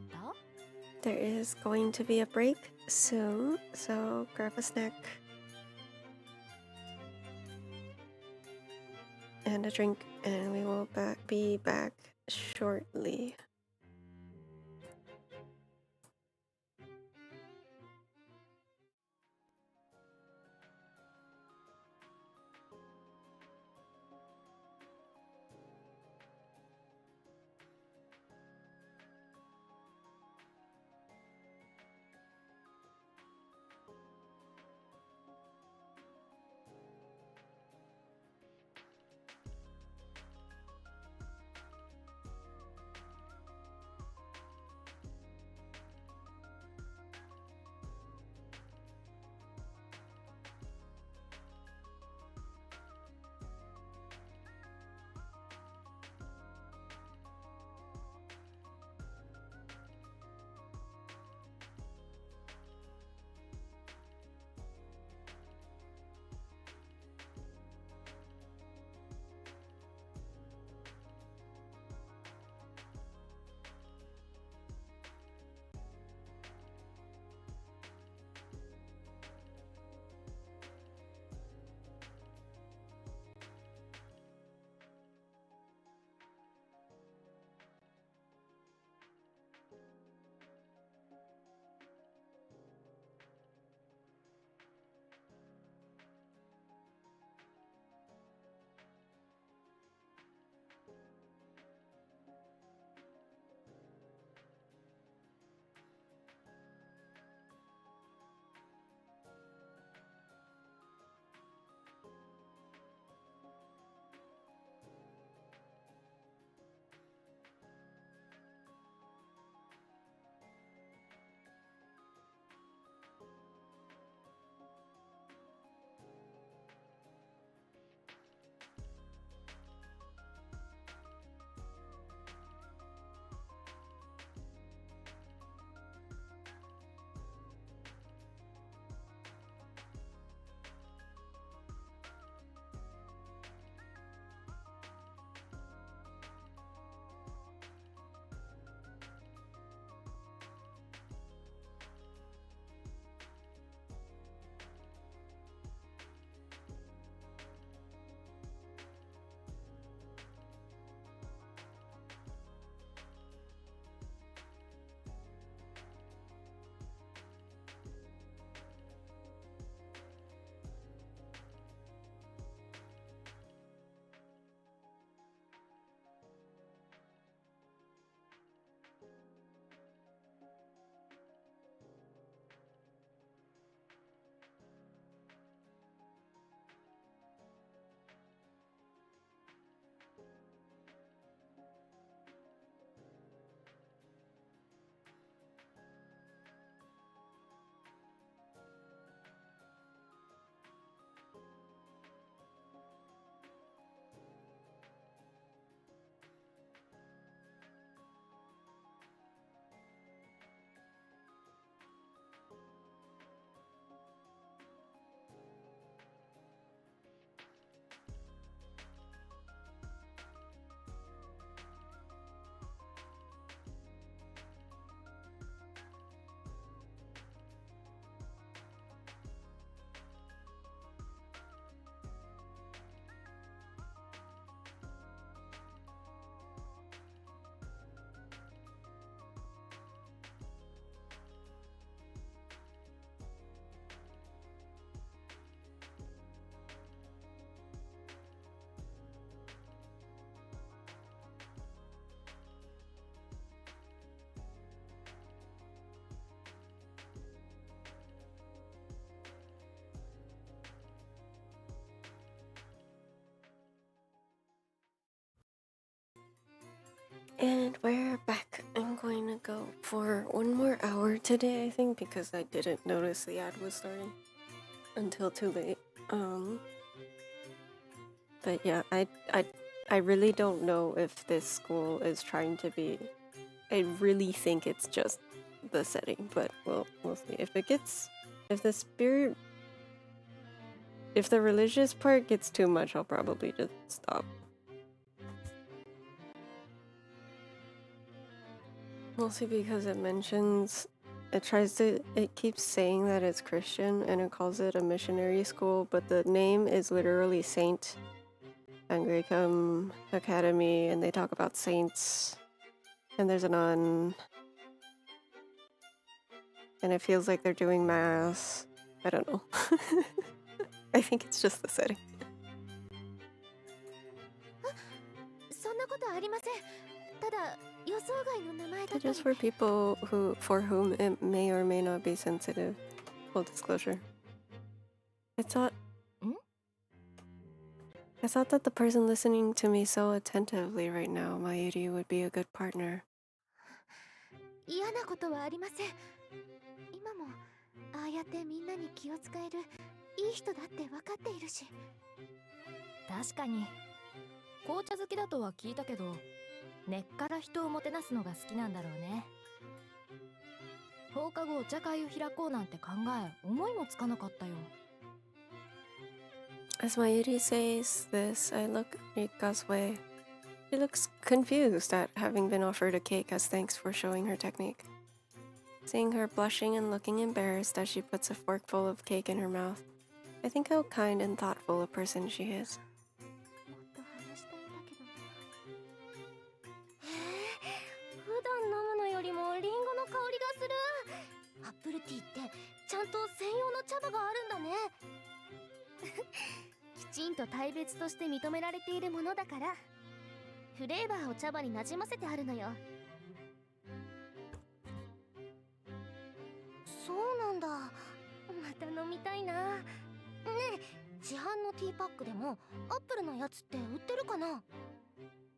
D: た？
A: There is going to be a break soon, so grab a snack and a drink, and we will be back shortly. And we're back. I'm going to go for one more hour today, I think, because I didn't notice the ad was starting until too late. But yeah, I really don't know if this school is trying to be. I really think it's just the setting, but we'll see. If the religious part gets too much, I'll probably just stop. Mostly because it keeps saying that it's Christian and it calls it a missionary school, but the name is literally Saint Anglicum Academy, and they talk about saints, and there's a nun, and it feels like they're doing mass. I don't know. I think it's just the setting.
C: そんなことありません。ただ予想外の名前だった
A: Just
C: の
A: for people for whom it may or may not be sensitive. Full disclosure. I thought that the person listening to me so attentively right now, Mayuri, would be a good partner.
C: 嫌なことはありません。今もああやってみんなに気を使えるいい人だって分かっているし。
D: 確かに紅茶好きだとは聞いたけど、根っから人をもてなすのが好きなんだろうね。放課後お茶会を開こうなんて考え、思いもつかなかったよ。
A: As Mayuri says this, I look Rika's way. She looks confused at having been offered a cake as thanks for showing her technique. Seeing her blushing and looking embarrassed as she puts a forkful of cake in her mouth, I think how kind and thoughtful a person she is.
C: もっと話したいんだけどな。普段飲むのよりもリンゴの香りがする。アップルティーってちゃんと専用の茶葉があるんだね。きちんと大別として認められているものだから、フレーバーを茶葉になじませてあるのよ。そうなんだ。また飲みたいな。ねえ、市販のティーパックでもアップルのやつって売ってるかな？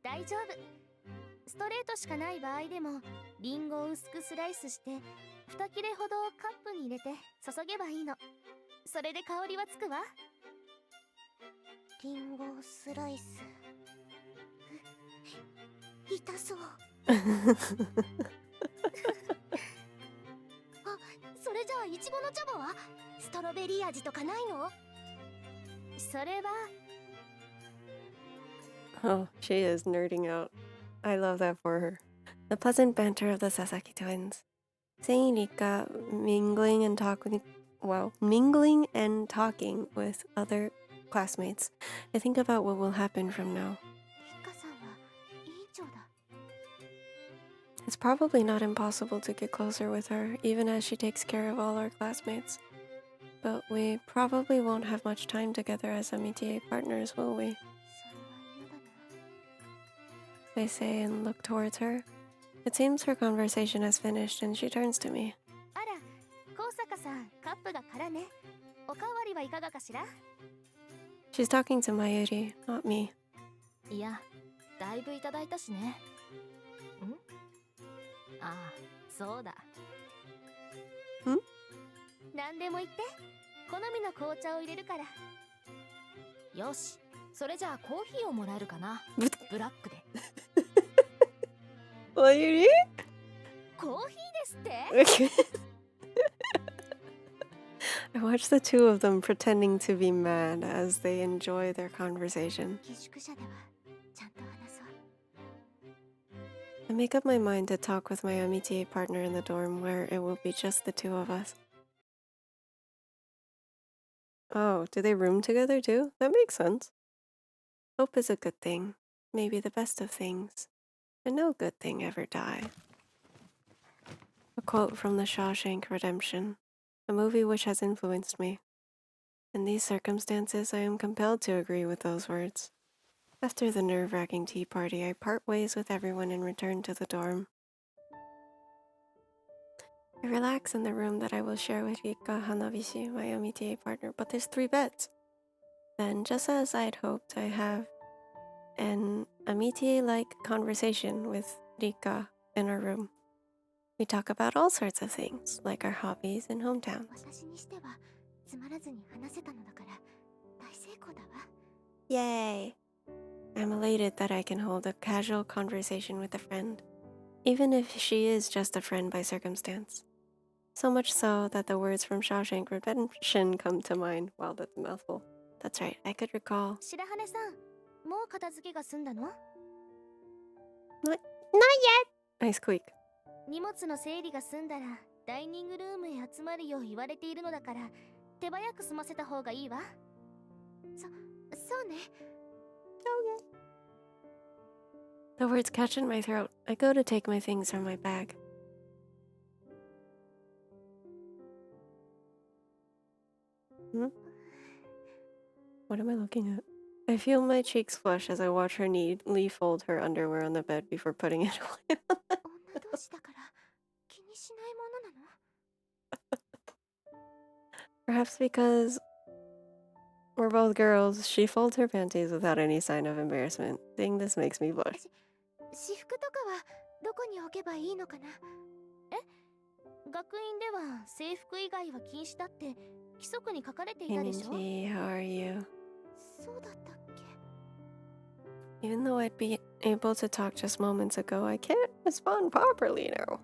C: 大丈夫。ストレートしかない場合でもリンゴを薄くスライスして2切れほどカップに入れて注げばいいの。それで香りはつくわ。リンゴスライス。痛そう。あ、それじゃあイチゴの茶葉はストロベリー味とかないの？それは
A: Oh, she is nerding out. I love that for her. The pleasant banter of the Sasaki twins. Seeing Rika mingling and talking with other classmates, I think about what will happen from now.
C: リカさんは委員長だ。
A: It's probably not impossible to get closer with her, even as she takes care of all our classmates. But we probably won't have much time together as MBTA partners, will we?
C: それは嫌だな。
A: I say and look towards her. It seems her conversation has finished and she turns to me.
C: あら、高坂さん、カップが空ね。おかわりはいかがかしら？
A: She's talking to Mayuri, not me.
D: いや、だいぶいただいたしね。ああ、そうだ。
C: 何でも言って。好みの紅茶を入れるから。
D: よし、それじゃあコーヒーをもらえるかな。ブラックで。
A: Mayuri?
C: コーヒーですって？
A: I watch the two of them pretending to be mad as they enjoy their conversation.
C: 寄宿舎ではちゃんと話そう。
A: I make up my mind to talk with my MBTA partner in the dorm where it will be just the two of us. Oh, do they room together too? That makes sense. Hope is a good thing, maybe the best of things, and no good thing ever die. A quote from The Shawshank Redemption, a movie which has influenced me. In these circumstances, I am compelled to agree with those words. After the nerve-wracking tea party, I part ways with everyone and return to the dorm. I relax in the room that I will share with Rika Hanabishi, my MBTA partner, but there's 3 beds. Then, just as I'd hoped, I have an MBTA-like conversation with Rika in our room. We talk about all sorts of things, like our hobbies and hometowns.
C: 私にしてはつまらずに話せたのだから大成功だわ。
A: Yay! I'm elated that I can hold a casual conversation with a friend, even if she is just a friend by circumstance. So much so that the words from Shawshank Redemption come to mind. Wow, that's a mouthful. That's right, I could recall.
C: 白羽さん、もう片付けが済んだの？
A: Not yet! I squeak.
C: 荷物の整理が済んだらダイニングルームへ集まるよう言われているのだから手早く済ませた方がいいわ。そうね。
A: The words catch in my throat. I go to take my things from my bag. What am I looking at? I feel my cheeks flush as I watch her neatly fold her underwear on the bed before putting it away.
C: 女同士だから気にしないものなの？
A: Perhaps because we're both girls, she folds her panties without any sign of embarrassment. Seeing this makes me blush.
C: 私服とかはどこに置けばいいのかな？え？学院では制服以外は禁止だって規則に書かれていたでしょ？
A: Minji, how are you?
C: そうだったっけ？
A: Even though I'd be able to talk just moments ago, I can't respond properly now.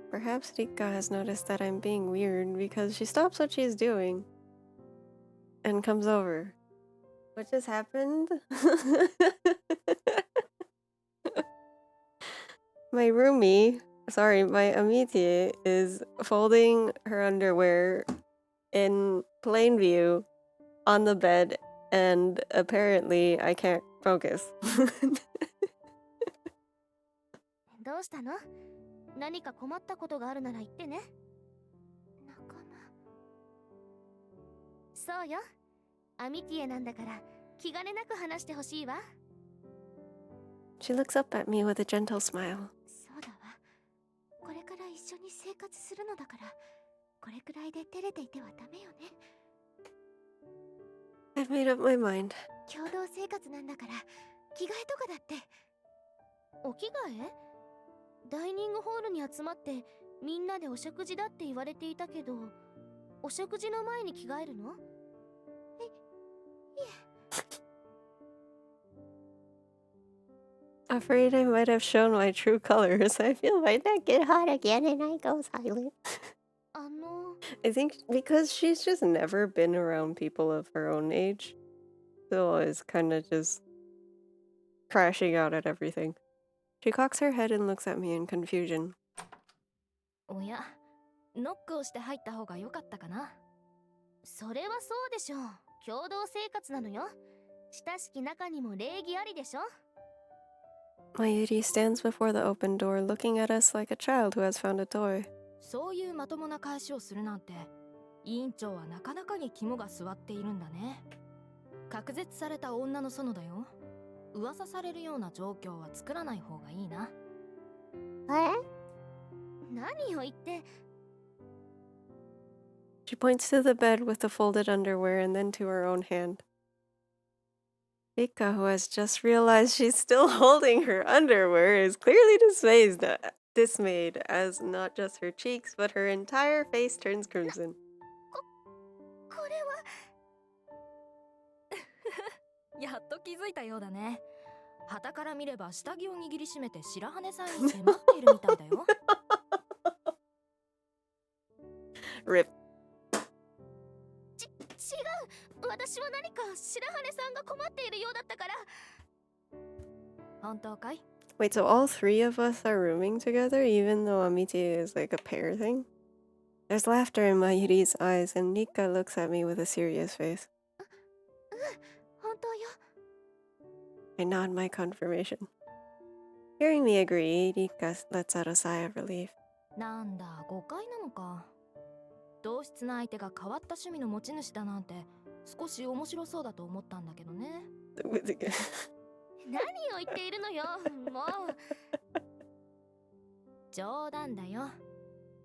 A: Perhaps Rika has noticed that I'm being weird because she stops what she's doing and comes over. What just happened? My my Amitié, is folding her underwear in plain view on the bed, and apparently I can't focus.
C: どうしたの？何か困ったことがあるなら言ってね。仲間。そうよ。アミティエなんだから気兼ねなく話してほしいわ。
A: She looks up at me with a gentle smile.
C: そうだわ。これから一緒に生活するのだから、これくらいで照れていてはダメよね。
A: I've made up my mind.
C: 共同生活なんだから着替えとかだって。お着替え？ダイニングホールに集まってみんなでお食事だって言われていたけど、お食事の前に着替えるの？いえ。
A: Afraid I might have shown my true colors. I feel my neck get hot again and I go silent.
C: あの、
A: I think because she's just never been around people of her own age. So is kind of just crashing out at everything. She cocks her head and looks at me in confusion.
D: おや、ノックをして入った方が良かったかな。
C: それはそうでしょう。共同生活なのよ。親しき中にも礼儀ありでしょ。
A: Mayuri stands before the open door, looking at us like a child who has found a toy.
D: そういうまともな返しをするなんて、委員長はなかなかに肝が据わっているんだね。隔絶された女の園だよ。噂されるような状況は作らない方がいいな。
C: 何を言って。
A: She points to the bed with the folded underwear and then to her own hand. Rika, who has just realized she's still holding her underwear, is clearly dismayed as not just her cheeks, but her entire face turns crimson.
C: これは。
D: やっと気づいたようだね。傍から見れば下着を握りしめて白羽さんに迫っているみたいだよ。
A: Rip.
C: 違う。私は何か白羽さんが困っているようだったから。
D: 本当かい？
A: Wait, so all three of us are rooming together, even though Amiti is like a pair thing? There's laughter in Mayuri's eyes, and Nika looks at me with a serious face.
C: 本当よ。
A: I nod my confirmation. Hearing me agree, Rika lets out a sigh of relief.
D: なんだ、誤解なのか。同室の相手が変わった趣味の持ち主だなんて少し面白そうだと思ったんだけどね。
C: 何を言っているのよ。もう。
D: 冗談だよ。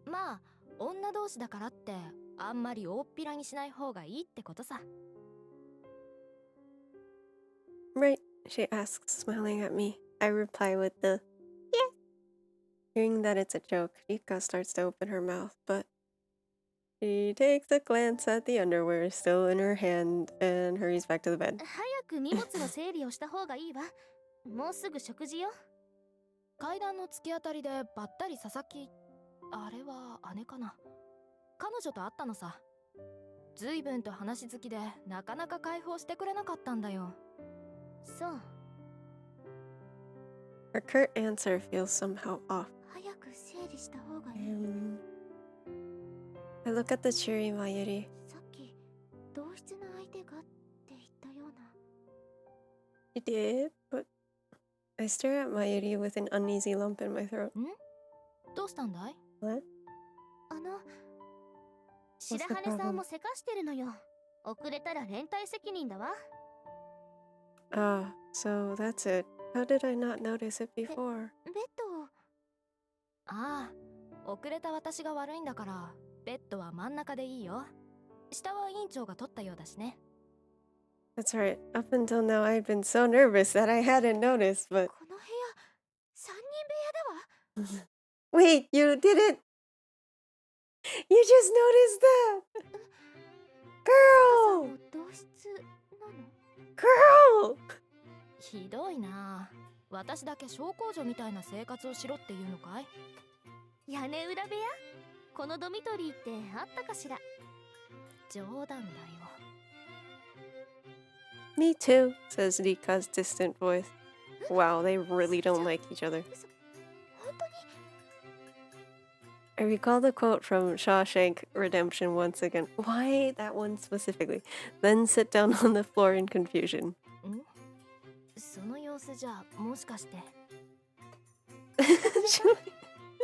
D: まあ、女同士だからってあんまり大っぴらにしない方がいいってことさ。
A: Right, she asks, smiling at me. I reply with the, yeah. Hearing that it's a joke, Rika starts to open her mouth, but she takes a glance at the underwear still in her hand and hurries back to the bed.
C: 早く荷物の整理をした方がいいわ。もうすぐ食事よ。
D: 階段の突き当たりでばったり佐々木、あれは姉かな、彼女と会ったのさ。随分と話好きでなかなか解放してくれなかったんだよ。
C: そう。
A: Her curt answer feels somehow off.
C: 早く整理した方がいい。
A: I look at the cheery Mayuri.
C: さっき同室の相手がって言ったような。
A: She did, but I stare at Mayuri with an uneasy lump in my throat.
D: どうしたんだい？
A: What?
C: 白羽さんもせかしてるのよ。遅れたら連帯責任だわ。
A: Ah, so that's it. How did I not notice it before?
C: ベッドを。
D: ああ、遅れた私が悪いんだから、ベッドは真ん中でいいよ。下は委員長が取ったようだしね。
A: That's right. Up until now, I'd been so nervous that I hadn't noticed, but
C: この部屋、三人部屋だわ。
A: wait, you didn't? You just noticed that?
C: さん
A: Girl!
C: も同室なの？
A: Girl!
D: ひどいな。私だけ小公女みたいな生活をしろっていうのかい？
C: 屋根裏部屋？このドミトリーってあったかしら？
D: 冗談だよ。
A: Me too, says Rika's distant voice. Wow, they really don't like each other.
C: 本当に？
A: I recall the quote from Shawshank Redemption once again. Why that one specifically? Then sit down on the floor in confusion.
D: その様子じゃ、もしかして。
A: She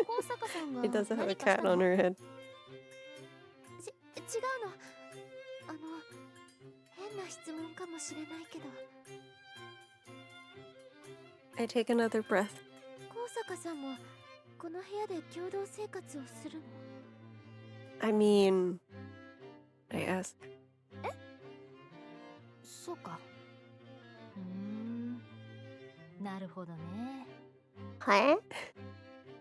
C: 高坂さんが
A: doesn't have a
C: 何かし
A: cat
C: たの？
A: on her head.
C: 違うの。変な質問かもしれないけど、
A: I take another breath.
C: 高坂さんもこの部屋で共同生活をするの？
A: I mean, I ask.
D: そうか。なるほどね。
A: Huh?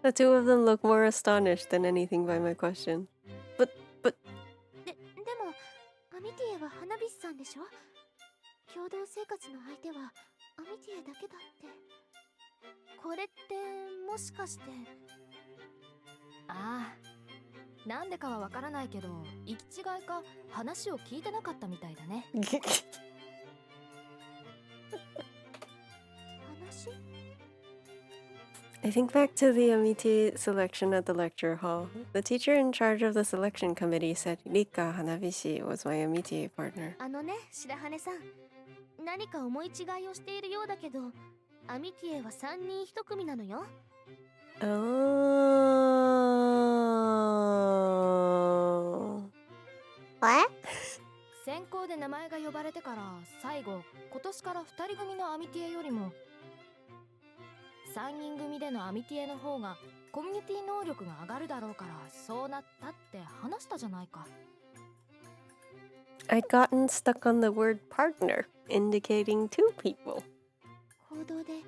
A: The two of them look more astonished than anything by my question.
C: でもアミティエは花火師さんでしょ？共同生活の相手はアミティエだけだって。これってもしかして？
D: ああ、なんでかはわからないけど、行き違いか話を聞いてなかったみたいだね。
C: 話？
A: I think back to the Amiti selection at the lecture hall. The teacher in charge of the selection committee said Rika Hanabishi was my Amiti partner.
C: ね、白羽さん。何か思い違いをしているようだけど、アミティエは3人1組なのよ。
A: Oh. What?
D: 選考で名前が呼ばれてから最後、今年から2人組のアミティエよりも3人組でのアミティエの方がコミュニティ能力が上がるだろうから、そうなったって話したじゃないか。
A: I'd gotten stuck on the word partner, indicating two people.
C: 報道で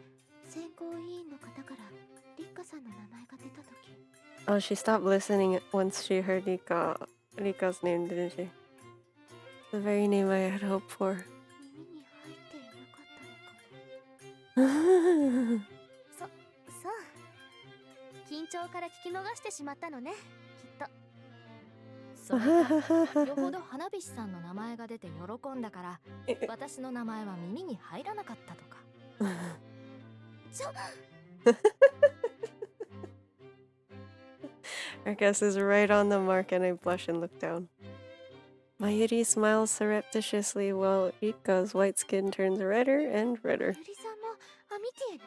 C: 選考委員の方からリッカさんの名前が出たとき、
A: Oh, she stopped listening once she heard Rika's name, didn't she? The very name I had hoped for.
C: 耳に入っていなかったのかも。そう。緊張から聞き逃してしまったのね、きっと。
D: それか、よほど花火師さんの名前が出て喜んだから私の名前は耳に入らなかったとか。
A: Our guess is right on the mark, and I blush and look down. Mayuri smiles surreptitiously while Rika's white skin turns redder and redder.
C: ゆりさんもアミティエに？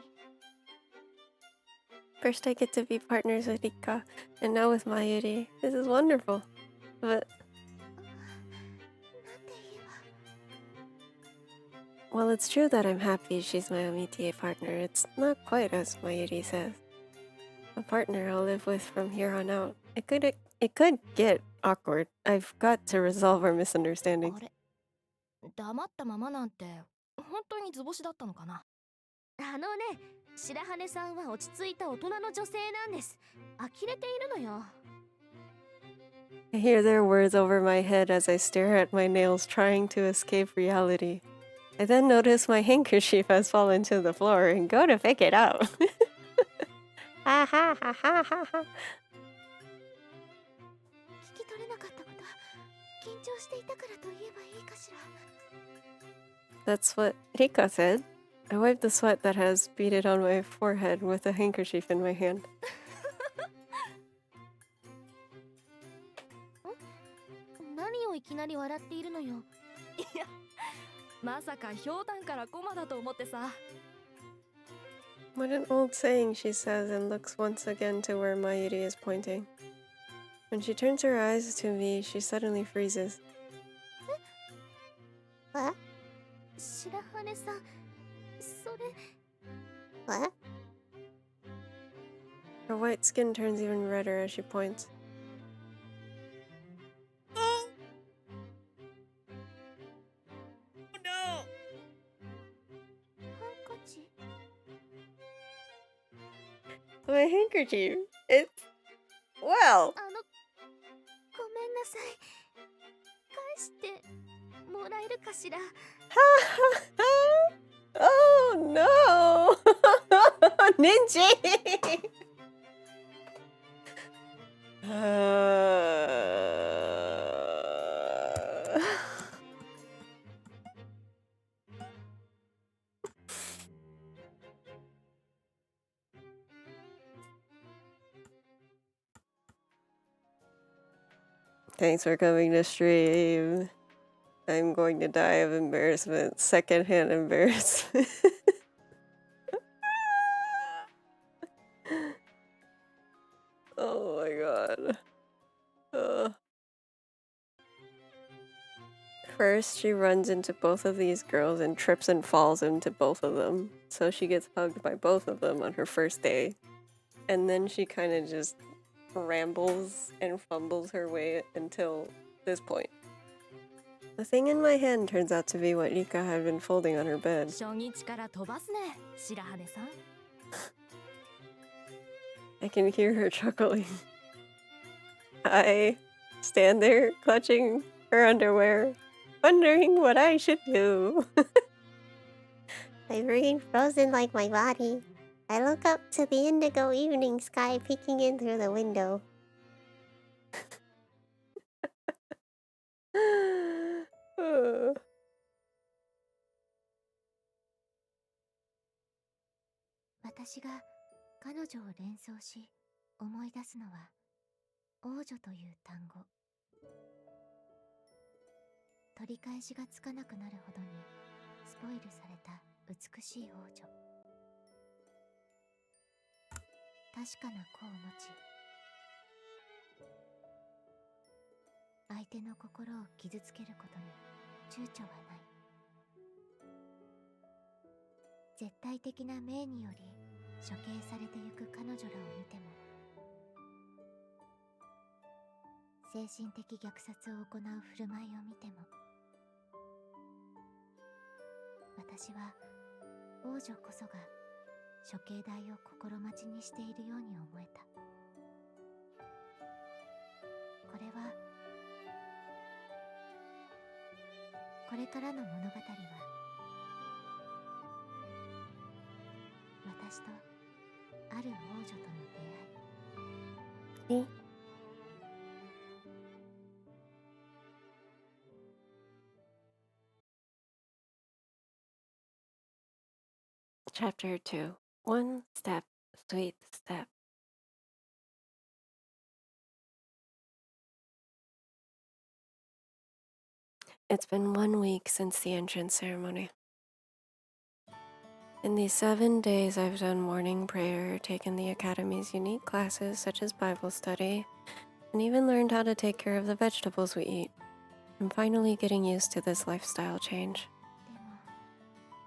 A: First, I get to be partners with Rika, and now with Mayuri. This is wonderful. But
C: なんて言えば。
A: while it's true that I'm happy she's my Amitié partner, it's not quite as Mayuri says. A partner I'll live with from here on out. It could get awkward. I've got to resolve our misunderstandings.
D: あれ、黙ったままなんて本当に図星だったのかな。
C: 白羽さんは落ち着いた大人の女性なんです。呆れているのよ。
A: I hear their words over my head as I stare at my nails, trying to escape reality. I then notice my handkerchief has fallen to the floor and go to pick it up. Ha ha ha ha ha ha.
C: 聞き取れなかったこと、緊張していたからと言えばいいかしら。
A: That's what Rika said. I wipe the sweat that has beaded on my forehead with a handkerchief in my hand.
C: 何をいきなり笑っているのよ。
D: いや、まさかひょうたんからコマだと思ってさ。
A: What an old saying, she says, and looks once again to where Mayuri is pointing. When she turns her eyes to me, she suddenly freezes.
E: What?
C: 白羽さん、それ。
E: What?
A: Her white skin turns even redder as she points.
C: ハンカチ。
A: My handkerchief. It's... well.
C: ごめんなさい。返してもらえるかしら。
A: Oh no! Ninja! Thanks for coming to stream. I'm going to die of embarrassment. Secondhand embarrassment. Oh my god. First, she runs into both of these girls and trips and falls into both of them. So she gets hugged by both of them on her first day. And then she kind of just rambles and fumbles her way until this point. The thing in my hand turns out to be what Rika had been folding on her bed.
D: 初日から飛ばすね、白羽さん。
A: I can hear her chuckling. I stand there clutching her underwear, wondering what I should do.
E: My brain frozen like my body. I look up to the indigo evening sky peeking in through the window.
C: 私が彼女を連想し思い出すのは王女という単語。取り返しがつかなくなるほどにスポイルされた美しい王女。確かな子を持ち、相手の心を傷つけることに躊躇はない。絶対的な命により処刑されてゆく彼女らを見ても、精神的虐殺を行う振る舞いを見ても、私は王女こそが処刑台を心待ちにしているように思えた。これはこれからの物語は私とある王女との出会い。
A: Chapter 2. One step, sweet step. It's been 1 week since the entrance ceremony. In these 7 days, I've done morning prayer, taken the Academy's unique classes such as Bible study, and even learned how to take care of the vegetables we eat. I'm finally getting used to this lifestyle change.
C: でも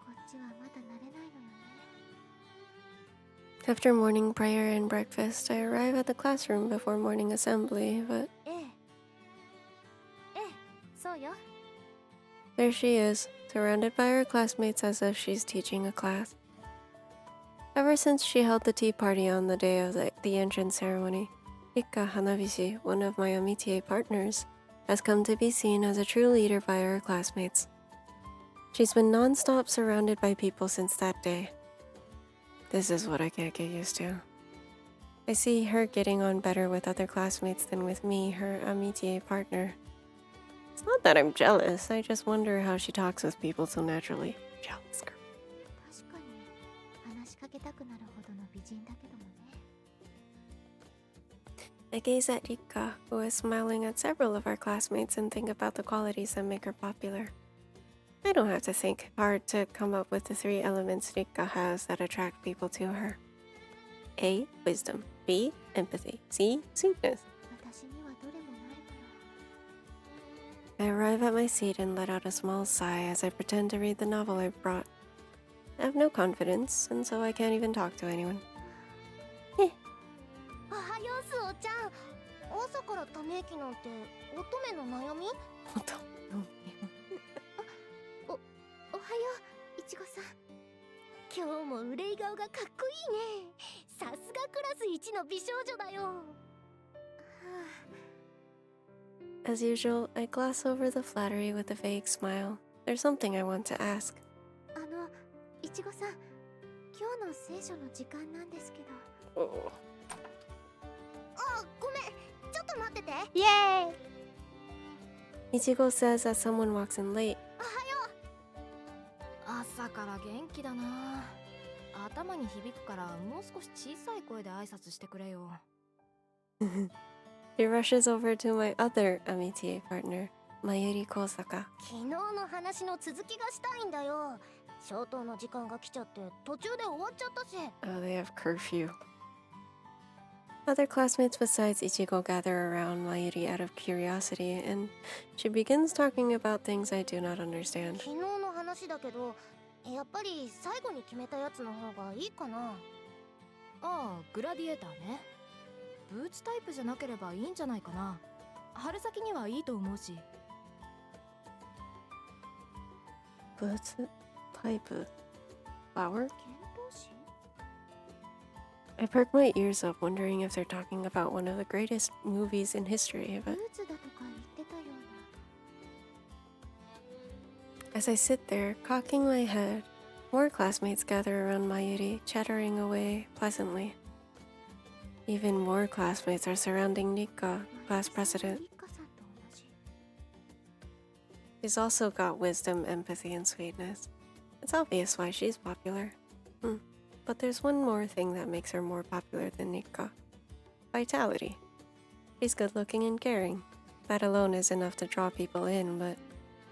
C: こっちはまだ慣れないのよね。
A: After morning prayer and breakfast, I arrive at the classroom before morning assembly, but
C: ええ、そうよ。
A: there she is, surrounded by her classmates as if she's teaching a class. Ever since she held the tea party on the day of the entrance ceremony, Rika Hanabishi, one of my amitié partners, has come to be seen as a true leader by her classmates. She's been non-stop surrounded by people since that day. This is what I can't get used to. I see her getting on better with other classmates than with me, her amitié partner. It's not that I'm jealous, I just wonder how she talks with people so naturally. Jealous girl.
C: 確かに話しかけたくなるほどの美人だけどもね。
A: I gaze at Rika, who is smiling at several of our classmates, and think about the qualities that make her popular. I don't have to think hard to come up with the 3 elements Rika has that attract people to her. A. Wisdom. B. Empathy. C. Sweetness.
C: 私にはどれもないから。
A: I arrive at my seat and let out a small sigh as I pretend to read the novel I've brought. I have no confidence, and so I can't even talk to anyone.
E: おはようスオちゃん。朝からため息なんて乙女の悩み？
C: おはよういちごさん。
E: 今日も憂い顔がかっこいいね。さすがクラス一の美少女だよ。
A: As usual, I gloss over the flattery with a vague smile. There's something I want to ask.
C: いちごさん、今日の聖書の時間なんですけど。
E: あ、ごめん。ちょっと待ってて。イエーイ。
A: Ichigo says as someone walks in late.
D: 朝から元気だな。頭に響くからもう少し小さい声で挨拶してくれよ。
A: He rushes over to my other amitié partner, Mayuri Kosaka.
E: 昨日の話の続きがしたいんだよ。消灯の時間が来ちゃって途中で終わっちゃったし。
A: Oh, they have curfew. Other classmates besides Ichigo gather around Mayuri out of curiosity, and she begins talking about things I do not understand.
E: 昨日の話だけど、やっぱり最後に決めたやつの方がいいかな。
D: ああ、グラディエーターね。ブーツタイプじゃなければいいんじゃないかな。春先にはいいと思うし。
A: Boots type flower?
C: 剣闘士？
A: I perk my ears up, wondering if they're talking about one of the greatest movies in history,
C: ブー
A: but
C: ツだとか言ってたような。
A: as I sit there, cocking my head, more classmates gather around Mayuri, chattering away pleasantly. Even more classmates are surrounding Nika, class president.
C: リカさんと同じ。
A: She's also got wisdom, empathy, and sweetness. It's obvious why she's popular. But there's one more thing that makes her more popular than Nika. Vitality. She's good looking and caring. That alone is enough to draw people in, but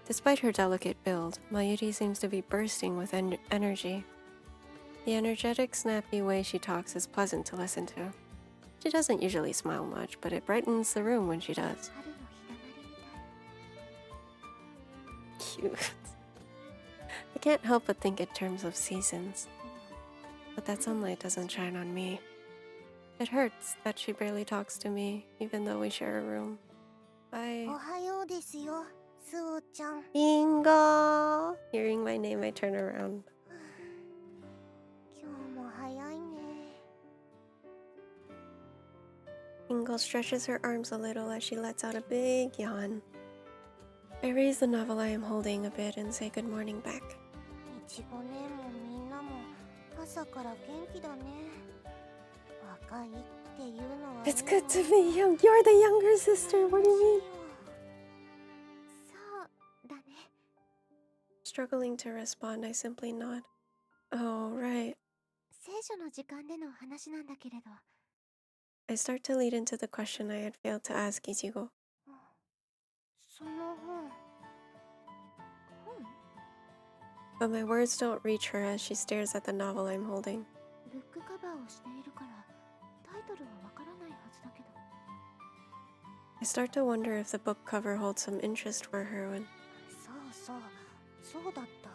A: despite her delicate build, Mayuri seems to be bursting with energy. The energetic, snappy way she talks is pleasant to listen to. She doesn't usually smile much, but it brightens the room when she does.
C: 春の日だまりみたい。
A: Cute. I can't help but think in terms of seasons. But that sunlight doesn't shine on me. It hurts that she barely talks to me, even though we share a room.
E: おはようですよ、スオちゃん。
A: Bingo! Hearing my name, I turn around.
E: 今日も早いね。
A: Bingo stretches her arms a little as she lets out a big yawn. I raise the novel I am holding a bit and say good morning back.
E: いちごねもみんなも朝から元気だね。若いっていうのは、ね、
A: It's good to be young. You're the younger sister. What do you mean?
C: そうだね。
A: Struggling to respond, I simply nod. Oh, right.
C: 聖書の時間での話なんだけれど。
A: I start to lead into the question I had failed to ask Ichigo.
E: その本。
A: But my words don't reach her as she stares at the novel I'm holding.
C: ブックカバーをしているからタイトルはわからないはずだけど。
A: I start to wonder if the book cover holds some interest for her when
E: そうだった。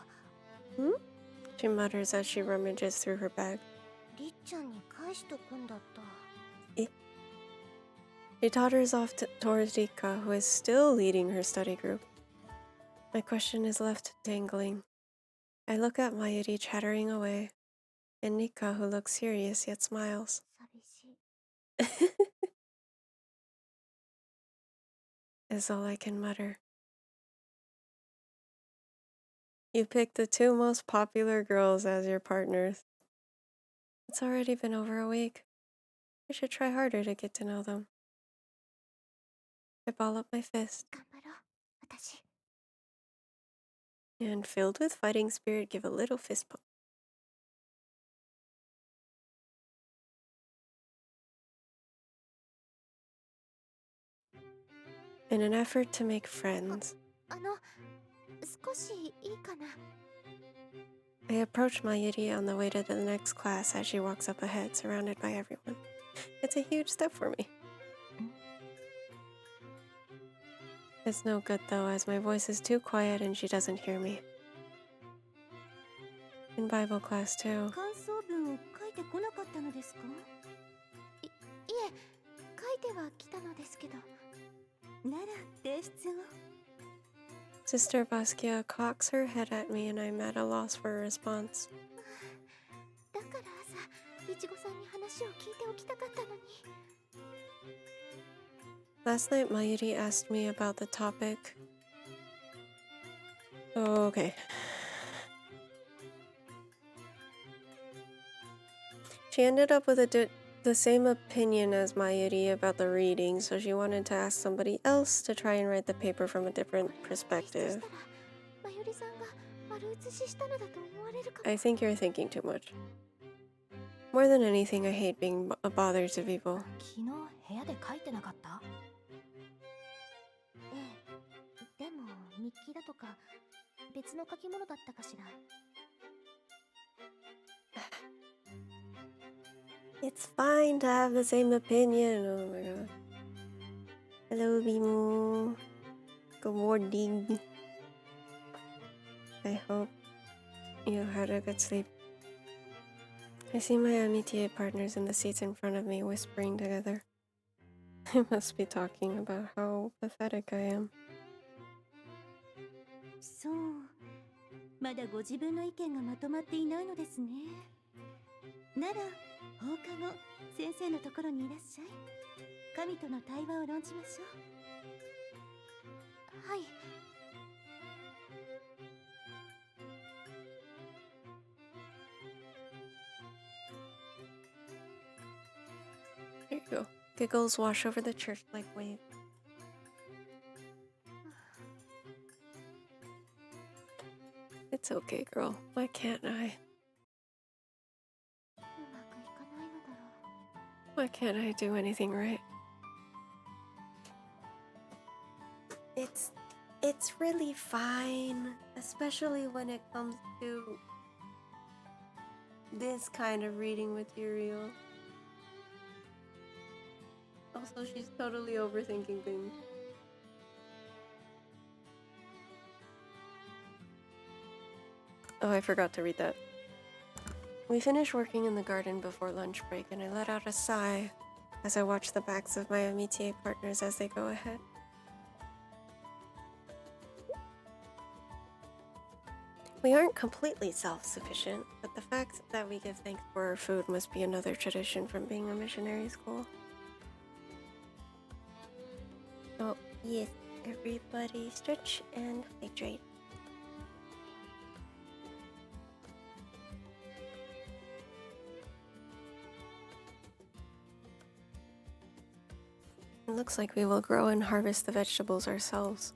A: she mutters as she rummages through her bag.
E: りっちゃんに返しとくんだった。
A: She totters off towards Rika, who is still leading her study group. My question is left dangling. I look at Mayuri chattering away. and Nika, who looks serious yet smiles.
C: 寂しい。
A: Is all I can mutter. You picked the two most popular girls as your partners. It's already been over a week. I should try harder to get to know them. I ball up my fist,
C: 頑張ろう。私。
A: and filled with fighting spirit, give a little fist pump. In an effort to make friends,
C: 少しいいかな。
A: I approach Mayuri on the way to the next class as she walks up ahead, surrounded by everyone. It's a huge step for me. It's no good though, as my voice is too quiet and she doesn't hear me. In Bible class too,
B: 感想文を書いてこなかったのですか？
C: いえ、書いてはきたのですけど。
B: なら提出を。
A: Sister Basquiat cocks her head at me and I'm at a loss for a response.
C: だから朝、いちごさんに話を聞いておきたかったのに。
A: Last night Mayuri asked me about the topic. Oh, okay. She ended up with the same opinion as Mayuri about the reading, so she wanted to ask somebody else to try and write the paper from a different
C: これを提出
A: perspective.
C: したら、まゆりさんが丸写ししたのだと思われるかも。
A: I think you're thinking too much. More than anything, I hate being a bother to people.
D: 昨日部屋で書いてなかった？
C: ええ。でも、日記だとか、別の書き物だったかしら。
A: It's fine to have the same opinion. Oh my god. Hello, Bimu. Good morning. I hope you had a good sleep. I see my amitié partners in the seats in front of me whispering together. They must be talking about how pathetic I am.
B: そう。まだご自分の意見がまとまっていないのですね。なら、放課後、先生のところにいらっしゃい。神との対話を論じましょう。
C: はい。
A: There you go. Giggles wash over the church like wave. It's okay, girl. Why can't I?
C: うまくいかないのだろう。
A: Why can't I do anything right? It's really fine, especially when it comes to this kind of reading material. Also, she's totally overthinking things. Oh, I forgot to read that. We finished working in the garden before lunch break, and I let out a sigh as I watch the backs of my amitié partners as they go ahead. We aren't completely self-sufficient, but the fact that we give thanks for our food must be another tradition from being a missionary school. Oh, yes, everybody stretch and hydrate. It looks like we will grow and harvest the vegetables ourselves.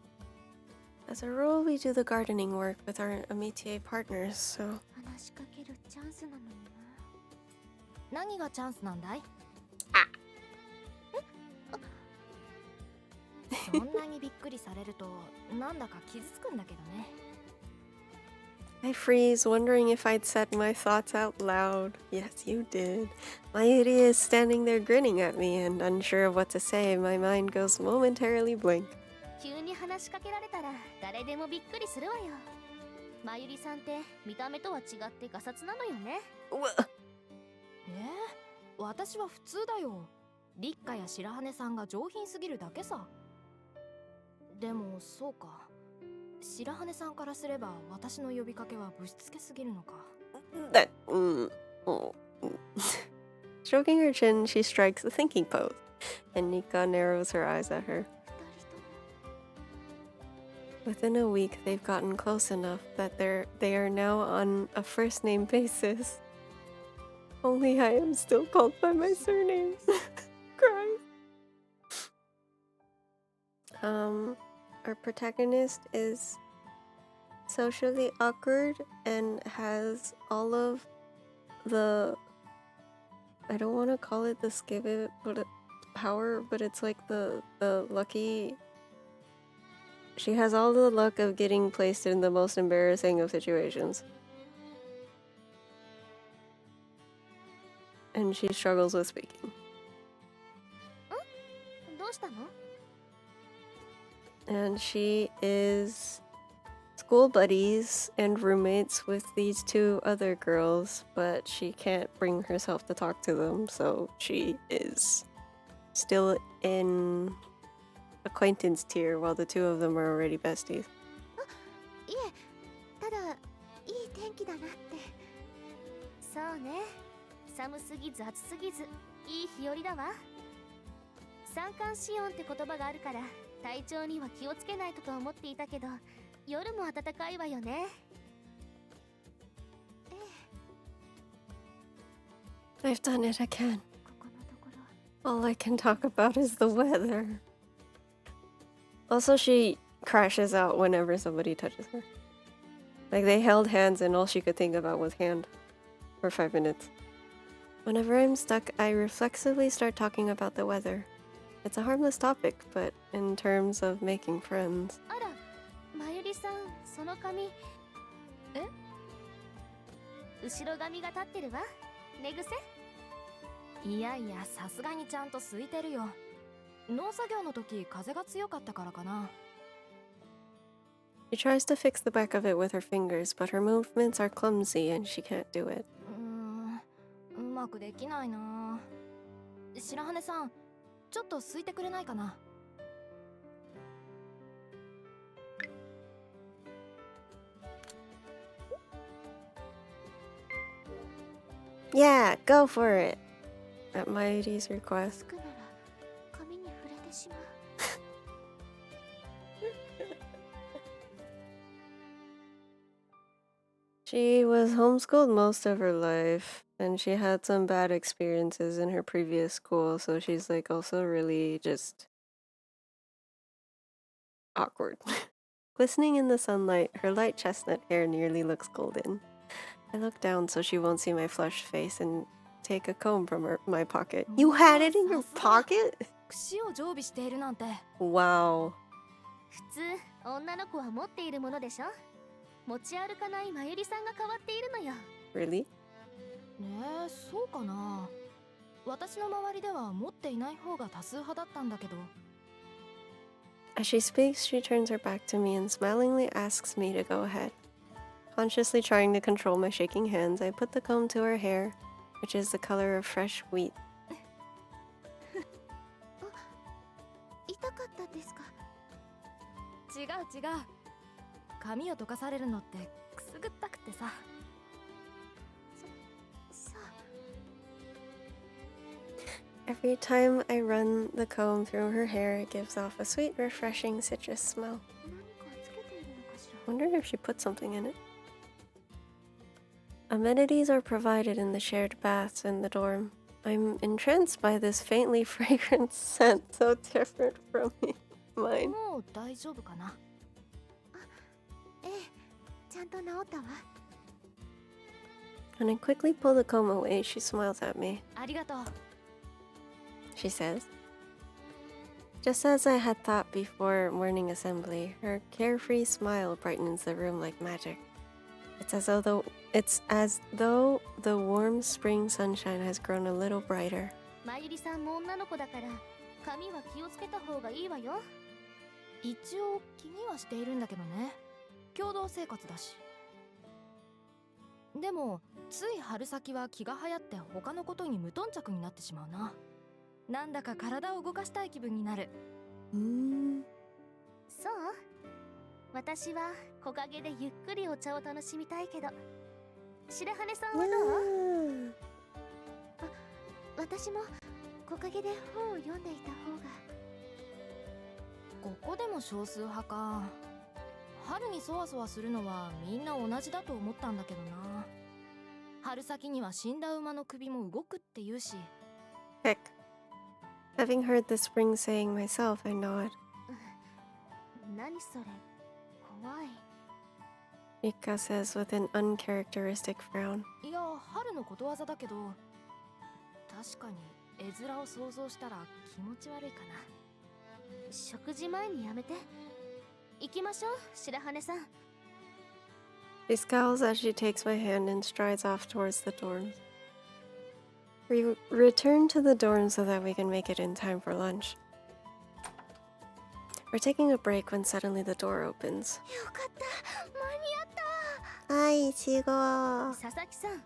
A: As a rule, we do the gardening work with our amitié partners, so...
C: 話しかけるチャンスなのにな。
D: 何がチャンスなんだい？そんなにびっくりされるとなんだか傷つくんだけどね。
A: I freeze, wondering if I'd said my thoughts out loud. Yes, you did. Mayuri is standing there grinning at me, and unsure of what to say, my mind goes momentarily blank.
C: 急に話しかけられたら誰でもびっくりするわよ。まゆりさんって見た目とは違ってガサツなのよね。
D: 私は普通だよ。立花や白羽さんが上品すぎるだけさ。でもそうか。白羽さんからすれば私の呼びかけはぶしつけすぎるのか。
A: Oh. Stroking her chin, she strikes the thinking pose, and Nika narrows her eyes at her.
C: 二人とも
A: Within a week, they've gotten close enough that they are now on a first name basis. Only I am still called by my surname. Cry. Our protagonist is socially awkward and has all of the, I don't want to call it the skibit but power, but it's like the lucky. She has all the luck of getting placed in the most embarrassing of situations. And she struggles with speaking.
C: どうしたの？
A: And she is school buddies and roommates with these two other girls, but she can't bring herself to talk to them, so she is still in acquaintance tier while the two of them are already besties.
C: いえ、ただいい天気だなって。
E: そうね。寒すぎず暑すぎずいい日和だわ。三寒四温って言葉があるから体調には気をつけないとと思っていたけど、夜も暖かいわよね。
A: I've done it again.
C: ここのところ
A: All I can talk about is the weather. Also, she crashes out whenever somebody touches her. Like, they held hands and all she could think about was hand for 5 minutes. Whenever I'm stuck, I reflexively start talking about the weather. It's a harmless topic, but in terms of making friends.
E: あら、まゆりさん、その髪。
D: え？
E: 後ろ髪が立ってるわ。寝癖？
D: いやいや、さすがにちゃんと空いてるよ。農作業の時風が強かったからかな。
A: She tries to fix the back of it with her fingers, but her movements are clumsy and she can't do it.
D: うまくできないな。白羽さん、ちょっと空いてくれないかな。
A: Yeah, go for it! At Mayuri's request.
C: つくなら髪に触れてしまう。
A: She was homeschooled most of her life, and she had some bad experiences in her previous school, so she's like also really just awkward. Glistening in the sunlight, her light chestnut hair nearly looks golden. I look down so she won't see my flushed face and take a comb from my pocket. You had it in your pocket?
D: 櫛を常備しているなんて。
A: Wow.
E: 普通、女の子は持っているものでしょ。持ち歩かないまゆりさんが変わっているのよ。
A: Really?
D: ねえ、そうかな。私の周りでは持っていない方が多数派だったんだけど。
A: As she speaks, she turns her back to me and smilingly asks me to go ahead. Consciously trying to control my shaking hands, I put the comb to her hair, which is the color of fresh wheat.
C: 痛かったですか？
D: 違う違う。髪を溶かされるのってくすぐったくてさ。
C: さあ、
A: Every time I run the comb through her hair, it gives off a sweet, refreshing citrus smell.
C: 何かつけているのかしら。
A: Wonder if she put something in it. Amenities are provided in the shared baths in the dorm. I'm entranced by this faintly fragrant scent, so different from mine.
D: もう大丈夫かな。
C: ええ、ちゃんと治ったわ。
A: When I quickly pull the comb away, she smiles at me.
D: ありがとう。
A: She says. Just as I had thought before morning assembly, her carefree smile brightens the room like magic. It's as though the warm spring sunshine has grown a little brighter.
E: まゆりさんも女の子だから髪は気をつけた方がいいわよ。
D: 一応気にはしているんだけどね。共同生活だし。でもつい春先は気が流行って他のことに無頓着になってしまうな。なんだか体を動かしたい気分になる。
E: そう？私は木陰でゆっくりお茶を楽しみたいけど。白羽さんはどう？
A: Yeah.
C: 私も木陰で本を読んでいた方が。
D: ここでも少数派か。春にそわそわするのはみんな同じだと思ったんだけどな。春先には死んだ馬の首も動くって言うし。
A: Heck. Having heard the spring saying myself, I nod.
E: 何それ、怖い。
A: Rika says with an uncharacteristic frown.
D: いや、春のことわざだけど、確かに絵面を想像したら気持ち悪いかな。
E: 食事前にやめて。行きましょう、白羽さん。
A: She scowls as she takes my hand and strides off towards the dorms. We return to the dorm so that we can make it in time for lunch. We're taking a break when suddenly the door opens.
E: よかった、間に合った。
A: Hi, Ichigo.
E: 佐々木さん、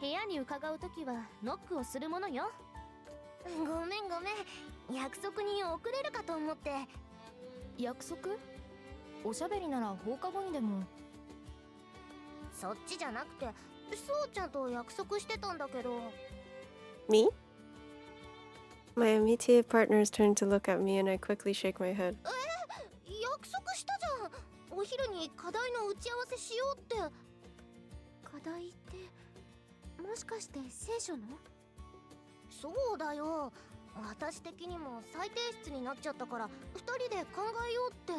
E: 部屋に伺うときはノックをするものよ。ごめんごめん、約束に遅れるかと思って。
D: 約束？おしゃべりなら放課後にでも。
E: そっちじゃなくて、そうちゃんと約束してたんだけど。
A: Me? My MBTA partners turn to look at me and I quickly shake my head.
E: 約束したじゃん。お昼に課題の打ち合わせしようって。
C: 課題ってもしかして聖書の？
E: そうだよ。私的にも再提出になっちゃったから2人で考えようって。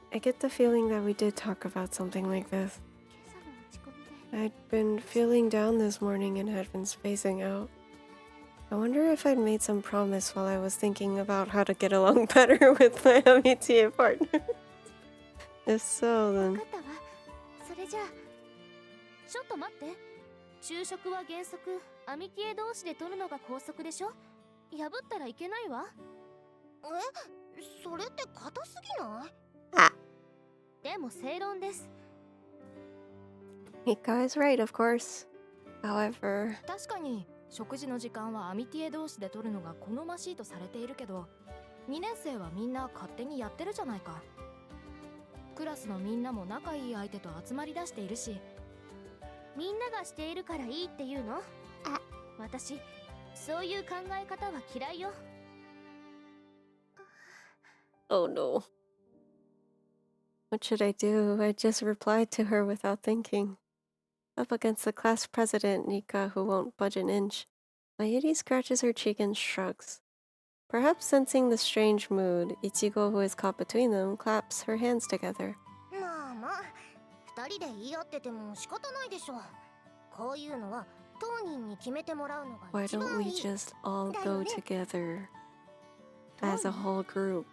A: I get the feeling that we did talk about something like this.
C: 今朝の打ち込みで。
A: I'd been feeling down this morning and had been spacing out. I wonder if I'd made some promise while I was thinking about how to get along better with my MBTA partner. If so,
C: 分
A: then
C: かったわ。それじゃあ
E: ちょっと待って。昼食は原則アミティエ同士で取るのが法則でしょ。破ったらいけないわ。え、それって硬すぎない？
A: あ。
E: でも正論です。
A: Mika is right, of course. However,
D: 確かに食事の時間はアミティエ同士で取るのが好ましいとされているけど、2年生はみんな勝手にやってるじゃないか。クラスのみんなも仲いい相手と集まりだしているし。
E: みんながしているからいいっていうの？私、そういう考え方は嫌いよ。
A: oh no. What should I do? I just replied to her without thinking. Up against the class president, Nika, who won't budge an inch. Mayuri scratches her cheek and shrugs. Perhaps sensing the strange mood, Ichigo, who is caught between them, claps her hands together.
E: まあまあ、2人で言い合ってても仕方ないでしょ。こういうのは当人に決めてもらうのが
A: Why
E: 一
A: don't
E: 番
A: we
E: いい。
A: just all go together as a whole group?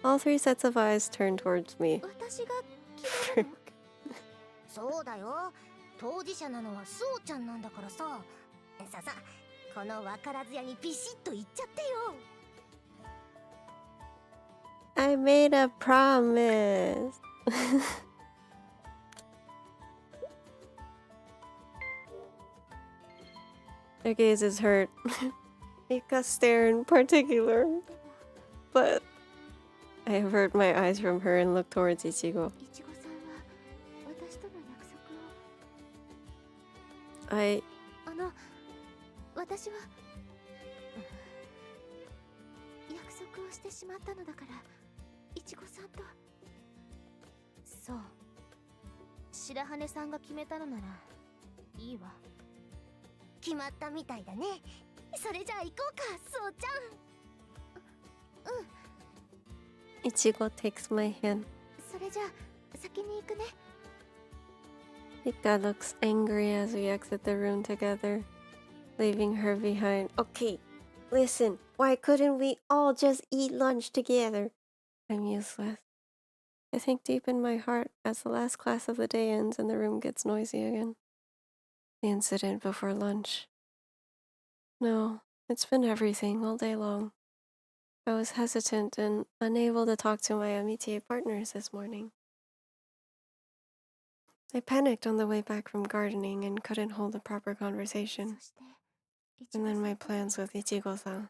A: All three sets of eyes turn towards me.
C: 私が決めるの？
E: そうだよ。当事者なのはスオちゃんなんだからさ。さ、このわからず屋にビシッと言っちゃってよ。
A: I made a promise. Their gaze is hurt. Mika's stare in particular. But I avert my eyes from her and look towards Ichigo.
C: いちごさんは私との約束を。
A: I
C: 私は約束をしてしまったのだから、いちごさんと。
E: そう。白羽さんが決めたのならいいわ。決まったみたいだね。それじゃあ行こうか、そうちゃん。
A: Ichigo takes my hand.
C: それじゃあ先に行くね。
A: Mika looks angry as we exit the room together, leaving her behind. Okay, listen, why couldn't we all just eat lunch together? I'm useless. I think deep in my heart as the last class of the day ends and the room gets noisy again. The incident before lunch. No, it's been everything all day long. I was hesitant and unable to talk to my MBTA partners this morning. I panicked on the way back from gardening and couldn't hold a proper
C: そ
A: conversation.
C: していち
A: And
C: ごさ
A: then
C: ん
A: my
C: と
A: plans with Ichigo-san.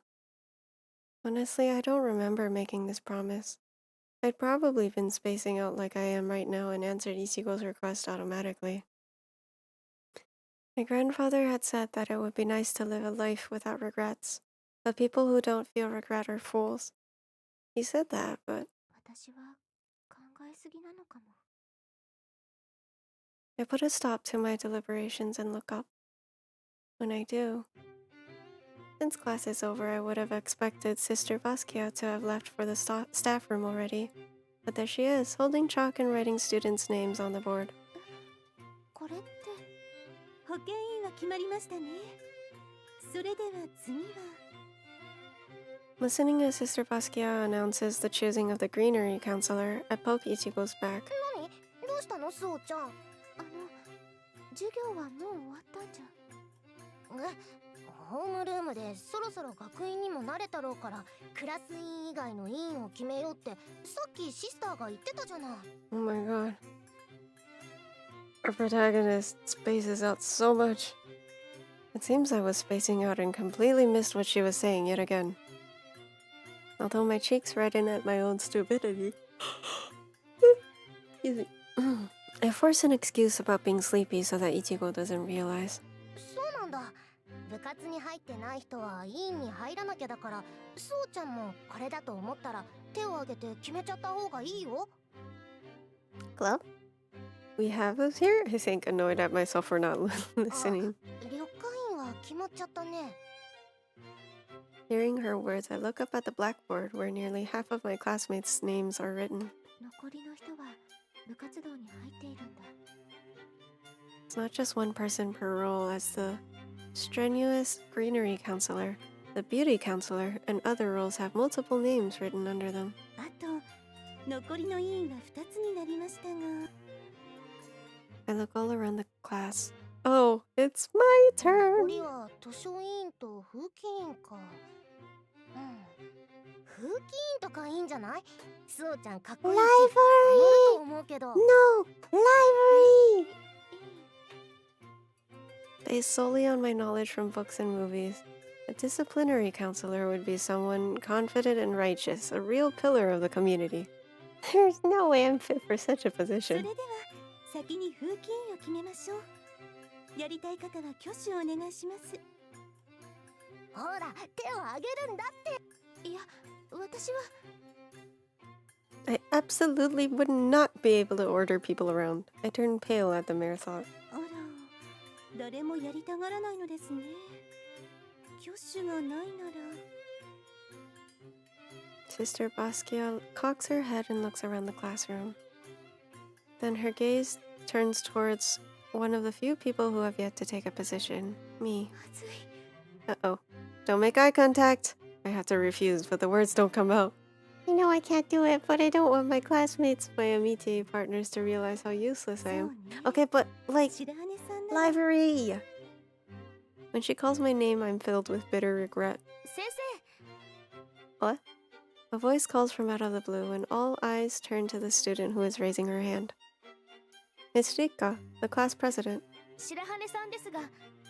A: Honestly, I don't remember making this promise. I'd probably been spacing out like I am right now and answered Ichigo's request automatically. My grandfather had said that it would be nice to live a life without regrets. But people who don't feel regret are fools. He said that, but
C: 私は考えすぎなのかも。
A: I put a stop to my deliberations and look up. When I do, since class is over, I would have expected Sister Basquiat to have left for the staff room already. But there she is, holding chalk and writing students' names on the board.
C: これって
B: 保健委員は決まりましたね。それでは次は。
A: Listening as Sister Basquiat announces the choosing of the greenery counselor, I poke Ichigo's back.
E: 何どうしたのスオちゃん。
C: 授業はもう終わったんじゃ。
E: ホームルームでそろそろ学院にも慣れたろうからクラス委員以外の委員を決めようってさっきシスターが言ってたじゃない。
A: Oh my god. Our protagonist spaces out so much. It seems I was spacing out and completely missed what she was saying yet again. Although my cheeks redden at my own stupidity. Excuse me. I force an excuse about being sleepy so that Ichigo doesn't realize.
E: そうなんだ。部活に入ってない人は委員に入らなきゃだからスオちゃんもこれだと思ったら手を挙げて決めちゃった方がいいよ。
A: Club? We have us here? I think, annoyed at myself for not listening.
E: 緑化委員は決まっちゃったね。
A: Hearing her words, I look up at the blackboard where nearly half of my classmates' names are written.
C: 残りの人は部活動に入っているんだ。
A: It's not just one person per role, as the strenuous greenery counselor, the beauty counselor, and other roles have multiple names written under them.
B: あと残りの委員は2つになりましたが。
A: I look all around the class. Oh, it's my
E: 残
A: turn!
E: りは図書委員と風紀委員か。風紀委員とかいいんじゃない？スオちゃんかっこいいし。ハマると思うけど。
A: No! Library! Based solely on my knowledge from books and movies, a disciplinary counselor would be someone confident and righteous, a real pillar of the community. There's no way I'm fit for such a
B: それ
A: position.
B: では先に風紀委員を決めましょう。やりたい方は挙手をお願いします。
E: ほら手を挙げるんだって。
C: いや、私は
A: I absolutely would not be able to order people around. I turned pale at the mere thought.
B: あら、誰もやりたがらないのですね。挙手がないなら。
A: Sister Basquiat cocks her head and looks around the classroom. Then her gaze turns towards one of the few people who have yet to take a position, me.
C: 暑い。
A: Uh-oh. Don't make eye contact! I have to refuse, but the words don't come out. I know I can't do it, but I don't want my classmates, my Amite partners, to realize how useless I
B: そう
A: am.
B: ね。
A: Okay, but, like,
B: 白羽さんなら。
A: library! When she calls my name, I'm filled with bitter regret.
E: 先生。
A: What? A voice calls from out of the blue, and all eyes turn to the student who is raising her hand. It's Rika, the class president.
E: 白羽さんですが、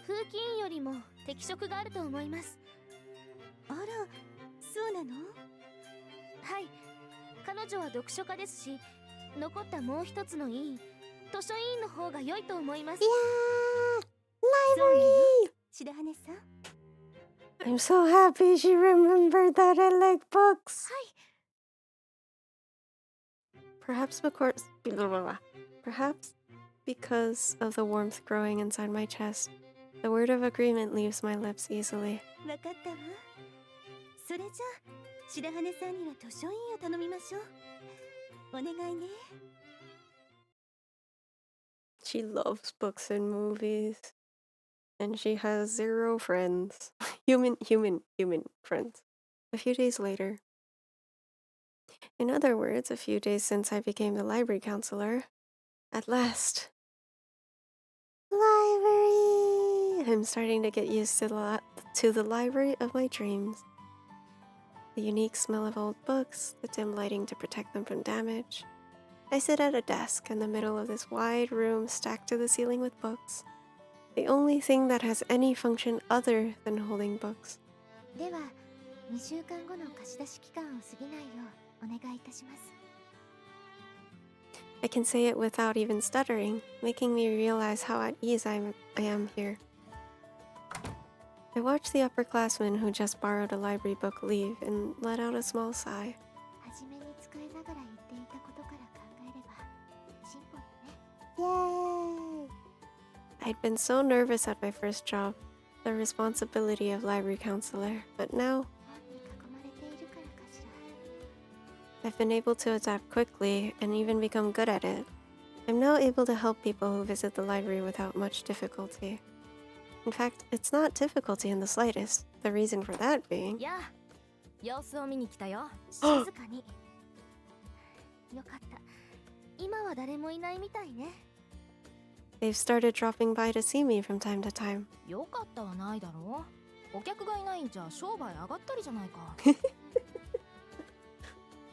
E: 風紀委員よりも適職があると思います。
B: あら、そうなの？
E: はい。彼女は読書家ですし、残ったもう一つの委員、図書委員の方が良いと思います。
A: Yeah!
B: そうなの？
A: Library!
B: 白羽さん。
A: I'm so happy she remembered that I like books. Perhaps because of the warmth growing inside my chest, the word of agreement leaves my lips easily.
B: わかったわ。それじゃあ、白羽さんには図書委員を頼みましょう。お願いね。
A: She loves books and movies. And she has 0 friends. Human friends. A few days later. In other words, a few days since I became the library counselor. At last. Library! I'm starting to get used to the library of my dreams. The unique smell of old books, the dim lighting to protect them from damage. I sit at a desk in the middle of this wide room stacked to the ceiling with books. The only thing that has any function other than holding books.
C: では、2週間後の貸し出し期間を過ぎないようお願いいたします。
A: I can say it without even stuttering, making me realize how at ease I am here. I watched the upperclassman who just borrowed a library book leave and let out a small sigh.
C: 初めに使いながら言っていたことから考えれば進歩だね。
A: I'd been so nervous at my first job, the responsibility of library counselor, but now
C: 本に囲まれているからかしら。
A: I've been able to adapt quickly and even become good at it. I'm now able to help people who visit the library without much difficulty. In fact, it's not difficulty in the slightest, the reason for that being
D: やあ、様子を見に来たよ。
E: 静かに。よかった。今は誰もいないみたいね。
A: they've started dropping by to see me from time to time.
D: よかったはないだろう。お客がいないんじゃ商売上がったりじゃないか。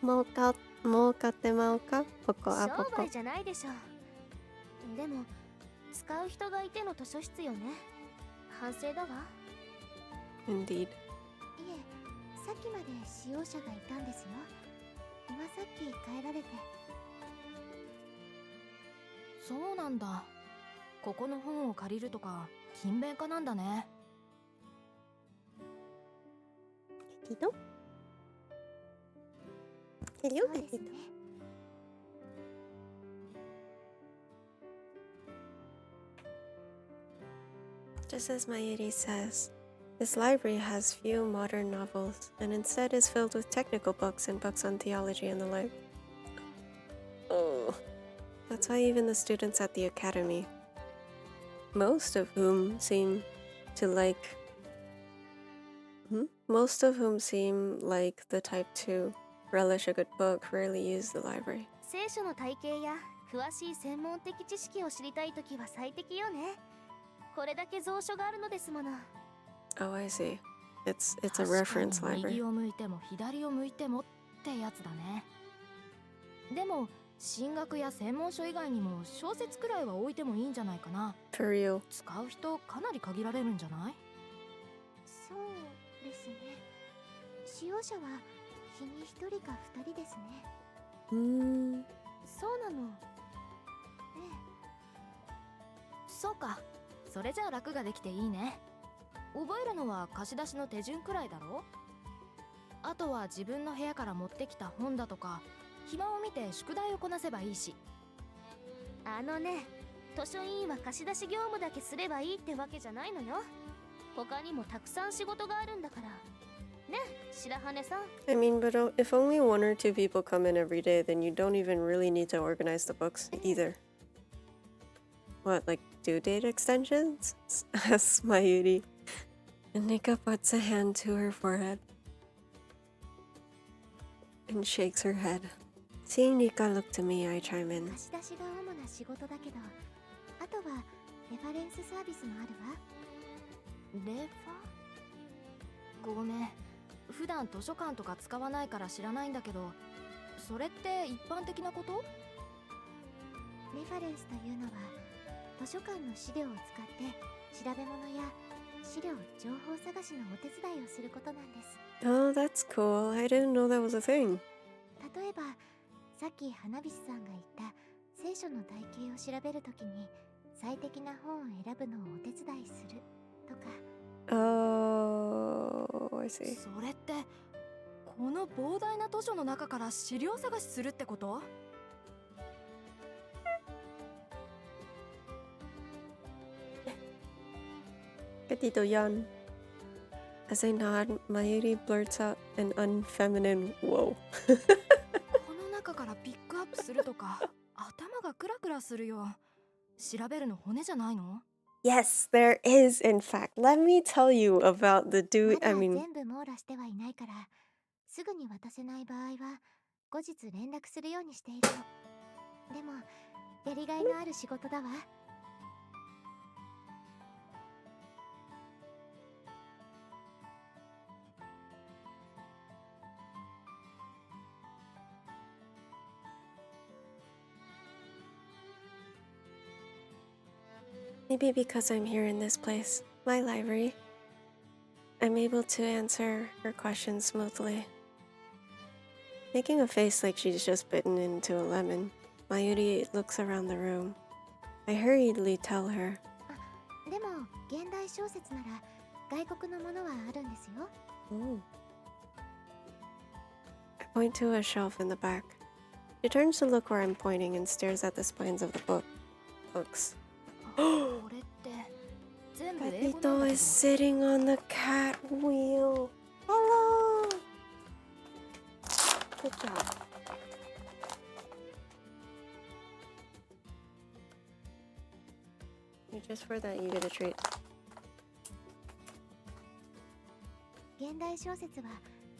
A: 儲かってまうかポコアポコ。
E: 商売じゃないでしょ。でも使う人がいての図書室よね。反省だわ。
A: Indeed.
C: いえ、さっきまで使用者がいたんですよ。今さっき帰られて。
D: そうなんだ。ここの本を借りるとか勤勉家なんだね。
A: Gatito?
C: そうですね。
A: Just as Mayuri says, this library has few modern novels and instead is filled with technical books and books on theology and the like. Oh, that's why even the students at the academy, most of whom seem the type to relish a good book, rarely use the library.
E: 聖書の体系や詳しい専門的知識を知りたいときは最適よね。これだけ蔵書があるのですもの。
A: Oh, I see. It's a
D: 確かに
A: reference library.
D: 右を向いても左を向いてもってやつだね。でも進学や専門書以外にも小説くらいは置いてもいいんじゃないかな。
A: For real.
D: 使う人かなり限られるんじゃない？
C: そうですね。使用者は日に1人か2人ですね。
E: そうなの。
D: そうか。それじゃあ楽ができていいね。覚えるのは貸し出しの手順くらいだろ。あとは自分の部屋から持ってきた本だとか暇を見て宿題をこなせばいいし。
E: あのね、図書委員は貸し出し業務だけすればいいってわけじゃないのよ。他にもたくさん仕事があるんだから。ね、白羽さん。
A: I mean, but if only one or two people come in every day, then you don't even really need to organize the books either. What, like due date extensions? Asks Mayuri. And Nika puts a hand to her forehead and shakes her head. Seeing Nika look to me, I chime in.
C: 貸し出しが主な仕事だけど、あとはレファレンスサービスもあるわ。
D: レファ？ごめん。普段図書館とか使わないから知らないんだけど、それって一般的なこと？
C: レファレンスというのは図書館の資料を使って調べ物や資料情報探しのお手伝いをすることなんです。
A: Oh, that's cool. I didn't know that was a thing.
C: 例えばさっき花火師さんが言った聖書の体系を調べるときに最適な本を選ぶのをお手伝いするとか。
A: Oh, I see.
D: それってこの膨大な図書の中から資料探しするってこと？
A: Gatito yan. As I nod, Mayuri blurts out an unfeminine whoa.
D: この中からピックアップするとか頭がクラクラするよ。調べるの骨じゃないの？
A: Yes, there is, in fact. Let me tell you about the
C: ま
A: dude.
C: だ
A: I mean,
C: 全部網羅してはいないからすぐに渡せない場合は後日連絡するようにしているの。でもやりがいのある仕事だわ。
A: maybe because I'm here in this place, my library, I'm able to answer her questions smoothly. Making a face like she's just bitten into a lemon, Mayuri looks around the room. I hurriedly tell her.
C: でも現代小説なら外国のものはあるんですよ。
A: Oh. I point to a shelf in the back. She turns to look where I'm pointing and stares at the spines of the books.
D: これって全部英語なんだけ
A: Pepito
D: ど
A: is sitting on the cat wheel. Hello! Good job. Just for that, you get a treat.
C: 現代小説は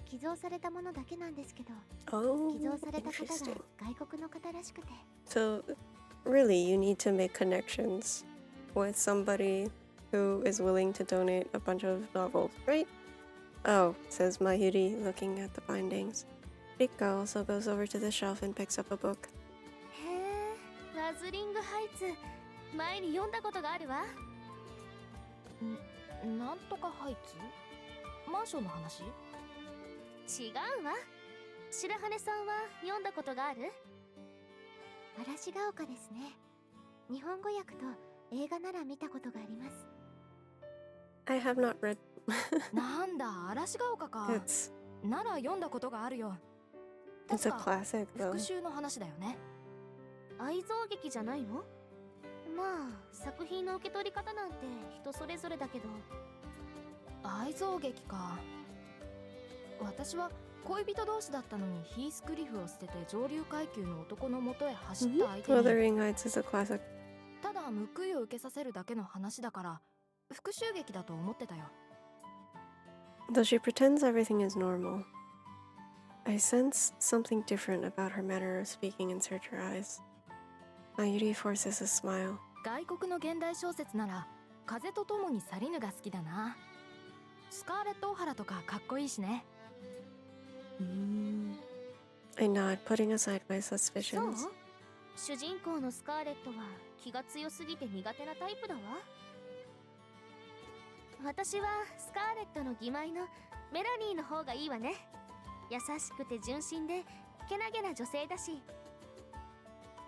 C: 寄贈されたものだけなんですけど、
A: Oh,
C: 寄贈された方が
A: interesting.
C: 外国の方らしくて。
A: So, really, you need to make connections with somebody who is willing to donate a bunch of novels, right? Oh, says Mayuri, looking at the bindings. Rika also goes over to the shelf and picks up a book.
E: へえ、ワズリングハイツ前に読んだことがあるわ。
D: なんとかハイツマンションの話？
E: 違うわ。白羽さんは読んだことがある？
C: 嵐が丘ですね。日本語訳と映画なら見たことがあります。
A: I have not read.
D: なんだ、嵐が丘か。
A: It's
D: なら読んだことがあるよ。
A: it's a
D: 確か
A: classic though.
D: 復讐の話だよね。
E: 愛憎劇じゃないの？まあ作品の受け取り方なんて人それぞれだけど。
D: 愛憎劇か。私は恋人同士だったのにヒースクリフを捨てて上流階級の男の元へ走った相手に、
A: Wuthering Heights is a classic.
D: ただ報いを受けさせるだけの話だから復讐劇だと思ってたよ。
A: Though she pretends everything is normal, I sense something different about her manner of speaking and search her eyes. Mayuri forces a smile.
D: 外国の現代小説なら風と共に去りぬが好きだな。スカーレット・オハラとかかっこいいしね。
A: I nod, putting aside my
E: そう？
A: suspicions.
E: 主人公のスカーレットは気が強すぎて苦手なタイプだわ。私はスカーレットの義妹のメラニーの方がいいわね。優しくて純真でけなげな女性だし。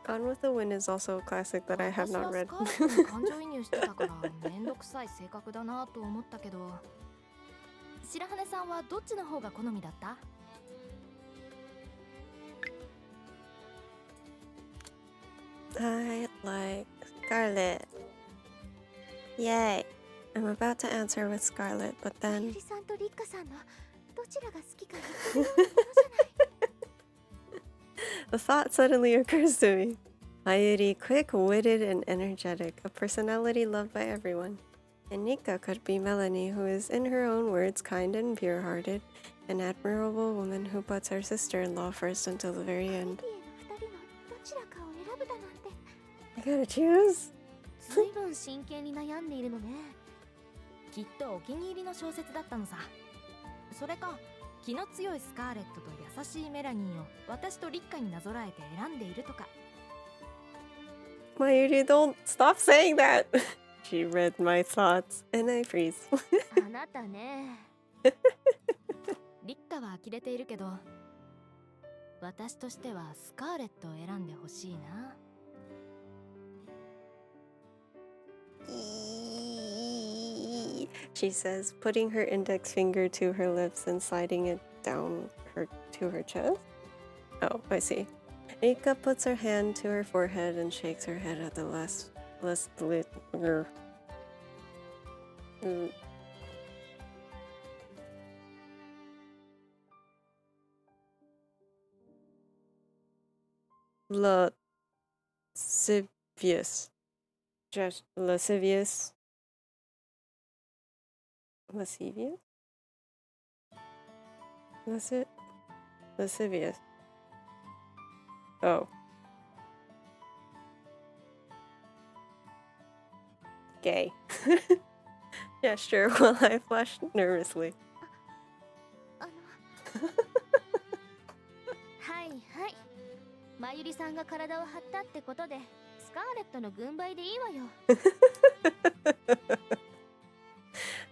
A: Gone with the Wind is also a classic that I have
D: 私
A: not
D: は
A: read.
D: スカーレットに感情移入してたからめんどくさい性格だなと思ったけど、白羽さんはどっちの方が好みだった？
A: I like Scarlet. Yay. I'm about to answer with Scarlet, but
C: ゆ
A: then
C: りさんとリッカさんのどちらが好きか言ってるようなものじゃない。
A: the thought suddenly occurs to me. Mayuri, quick-witted and energetic, a personality loved by everyone. And Nika could be Melanie, who is, in her own words, kind and pure-hearted, an admirable woman who puts her sister-in-law first until the very
C: リ
A: end.
C: ピエの2人のどちらかを選ぶだなんて。
A: I gotta choose.
E: ずいぶん真剣に悩んでいるのね。
D: きっとお気に入りの小説だったのさ。それか気の強いスカーレットと優しいメラニーを私とリッカになぞらえて選んでいるとか。
A: Mayuri, don't stop saying that. She read my thoughts, and I freeze.
E: あなたね。
D: リッカは呆れているけど、私としてはスカーレットを選んでほしいな。
A: She says, putting her index finger to her lips and sliding it down to her chest. Oh, I see. Rika puts her hand to her forehead and shakes her head at the last lit. Lascivious. Just lascivious. Lascivious? Lascivious. Oh. Gay. Gesture while I flush nervously.
C: あの
E: はいはい。まゆりさんが体を張ったってことで、スカーレットの軍配でいいわよ。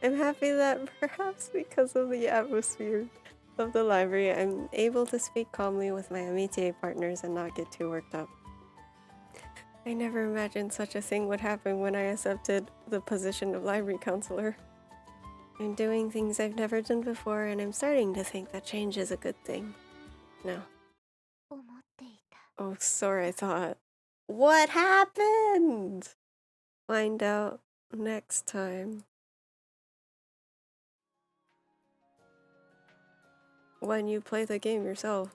A: I'm happy that perhaps because of the atmosphere of the library, I'm able to speak calmly with my amitié partners and not get too worked up. I never imagined such a thing would happen when I accepted the position of library counselor. I'm doing things I've never done before, and I'm starting to think that change is a good thing. No.
C: 思っていた。
A: Oh, sorry, I thought. What happened? Find out next time. When you play the game yourself.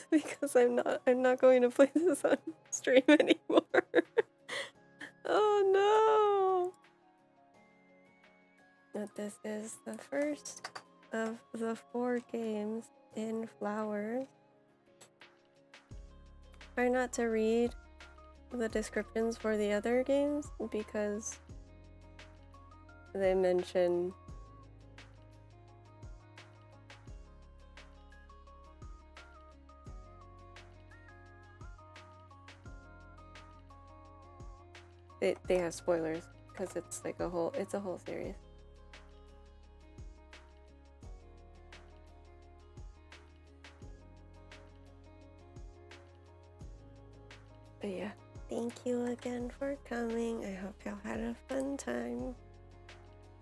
A: Because I'm not going to play this on stream anymore. Oh no! But this is the first of the 4 games in Flowers. Try not to read the descriptions for the other games because they mention they have spoilers because it's like a whole series. But yeah, thank you again for coming. I hope y'all had a fun time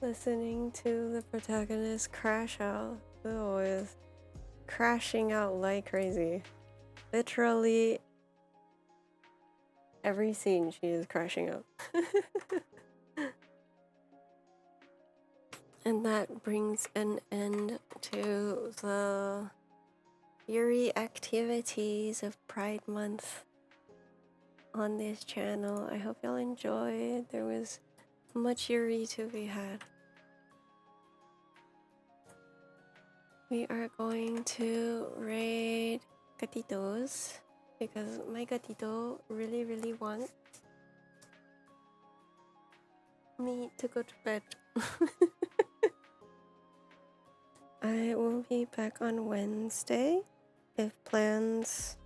A: listening to the protagonist crash out. Oh, is crashing out like crazy. Literally every scene she is crashing out. And that brings an end to the Yuri activities of Pride Month on this channel. I hope y'all enjoyed. There was much Yuri to be had. We are going to raid Gatitos because my Gatito really wants me to go to bed. I will be back on Wednesday if plans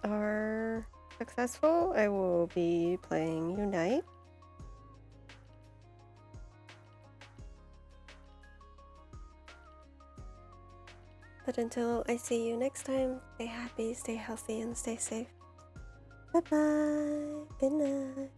A: are successful. I will be playing Unite. But until I see you next time, stay happy, stay healthy, and stay safe. Bye bye. Good night.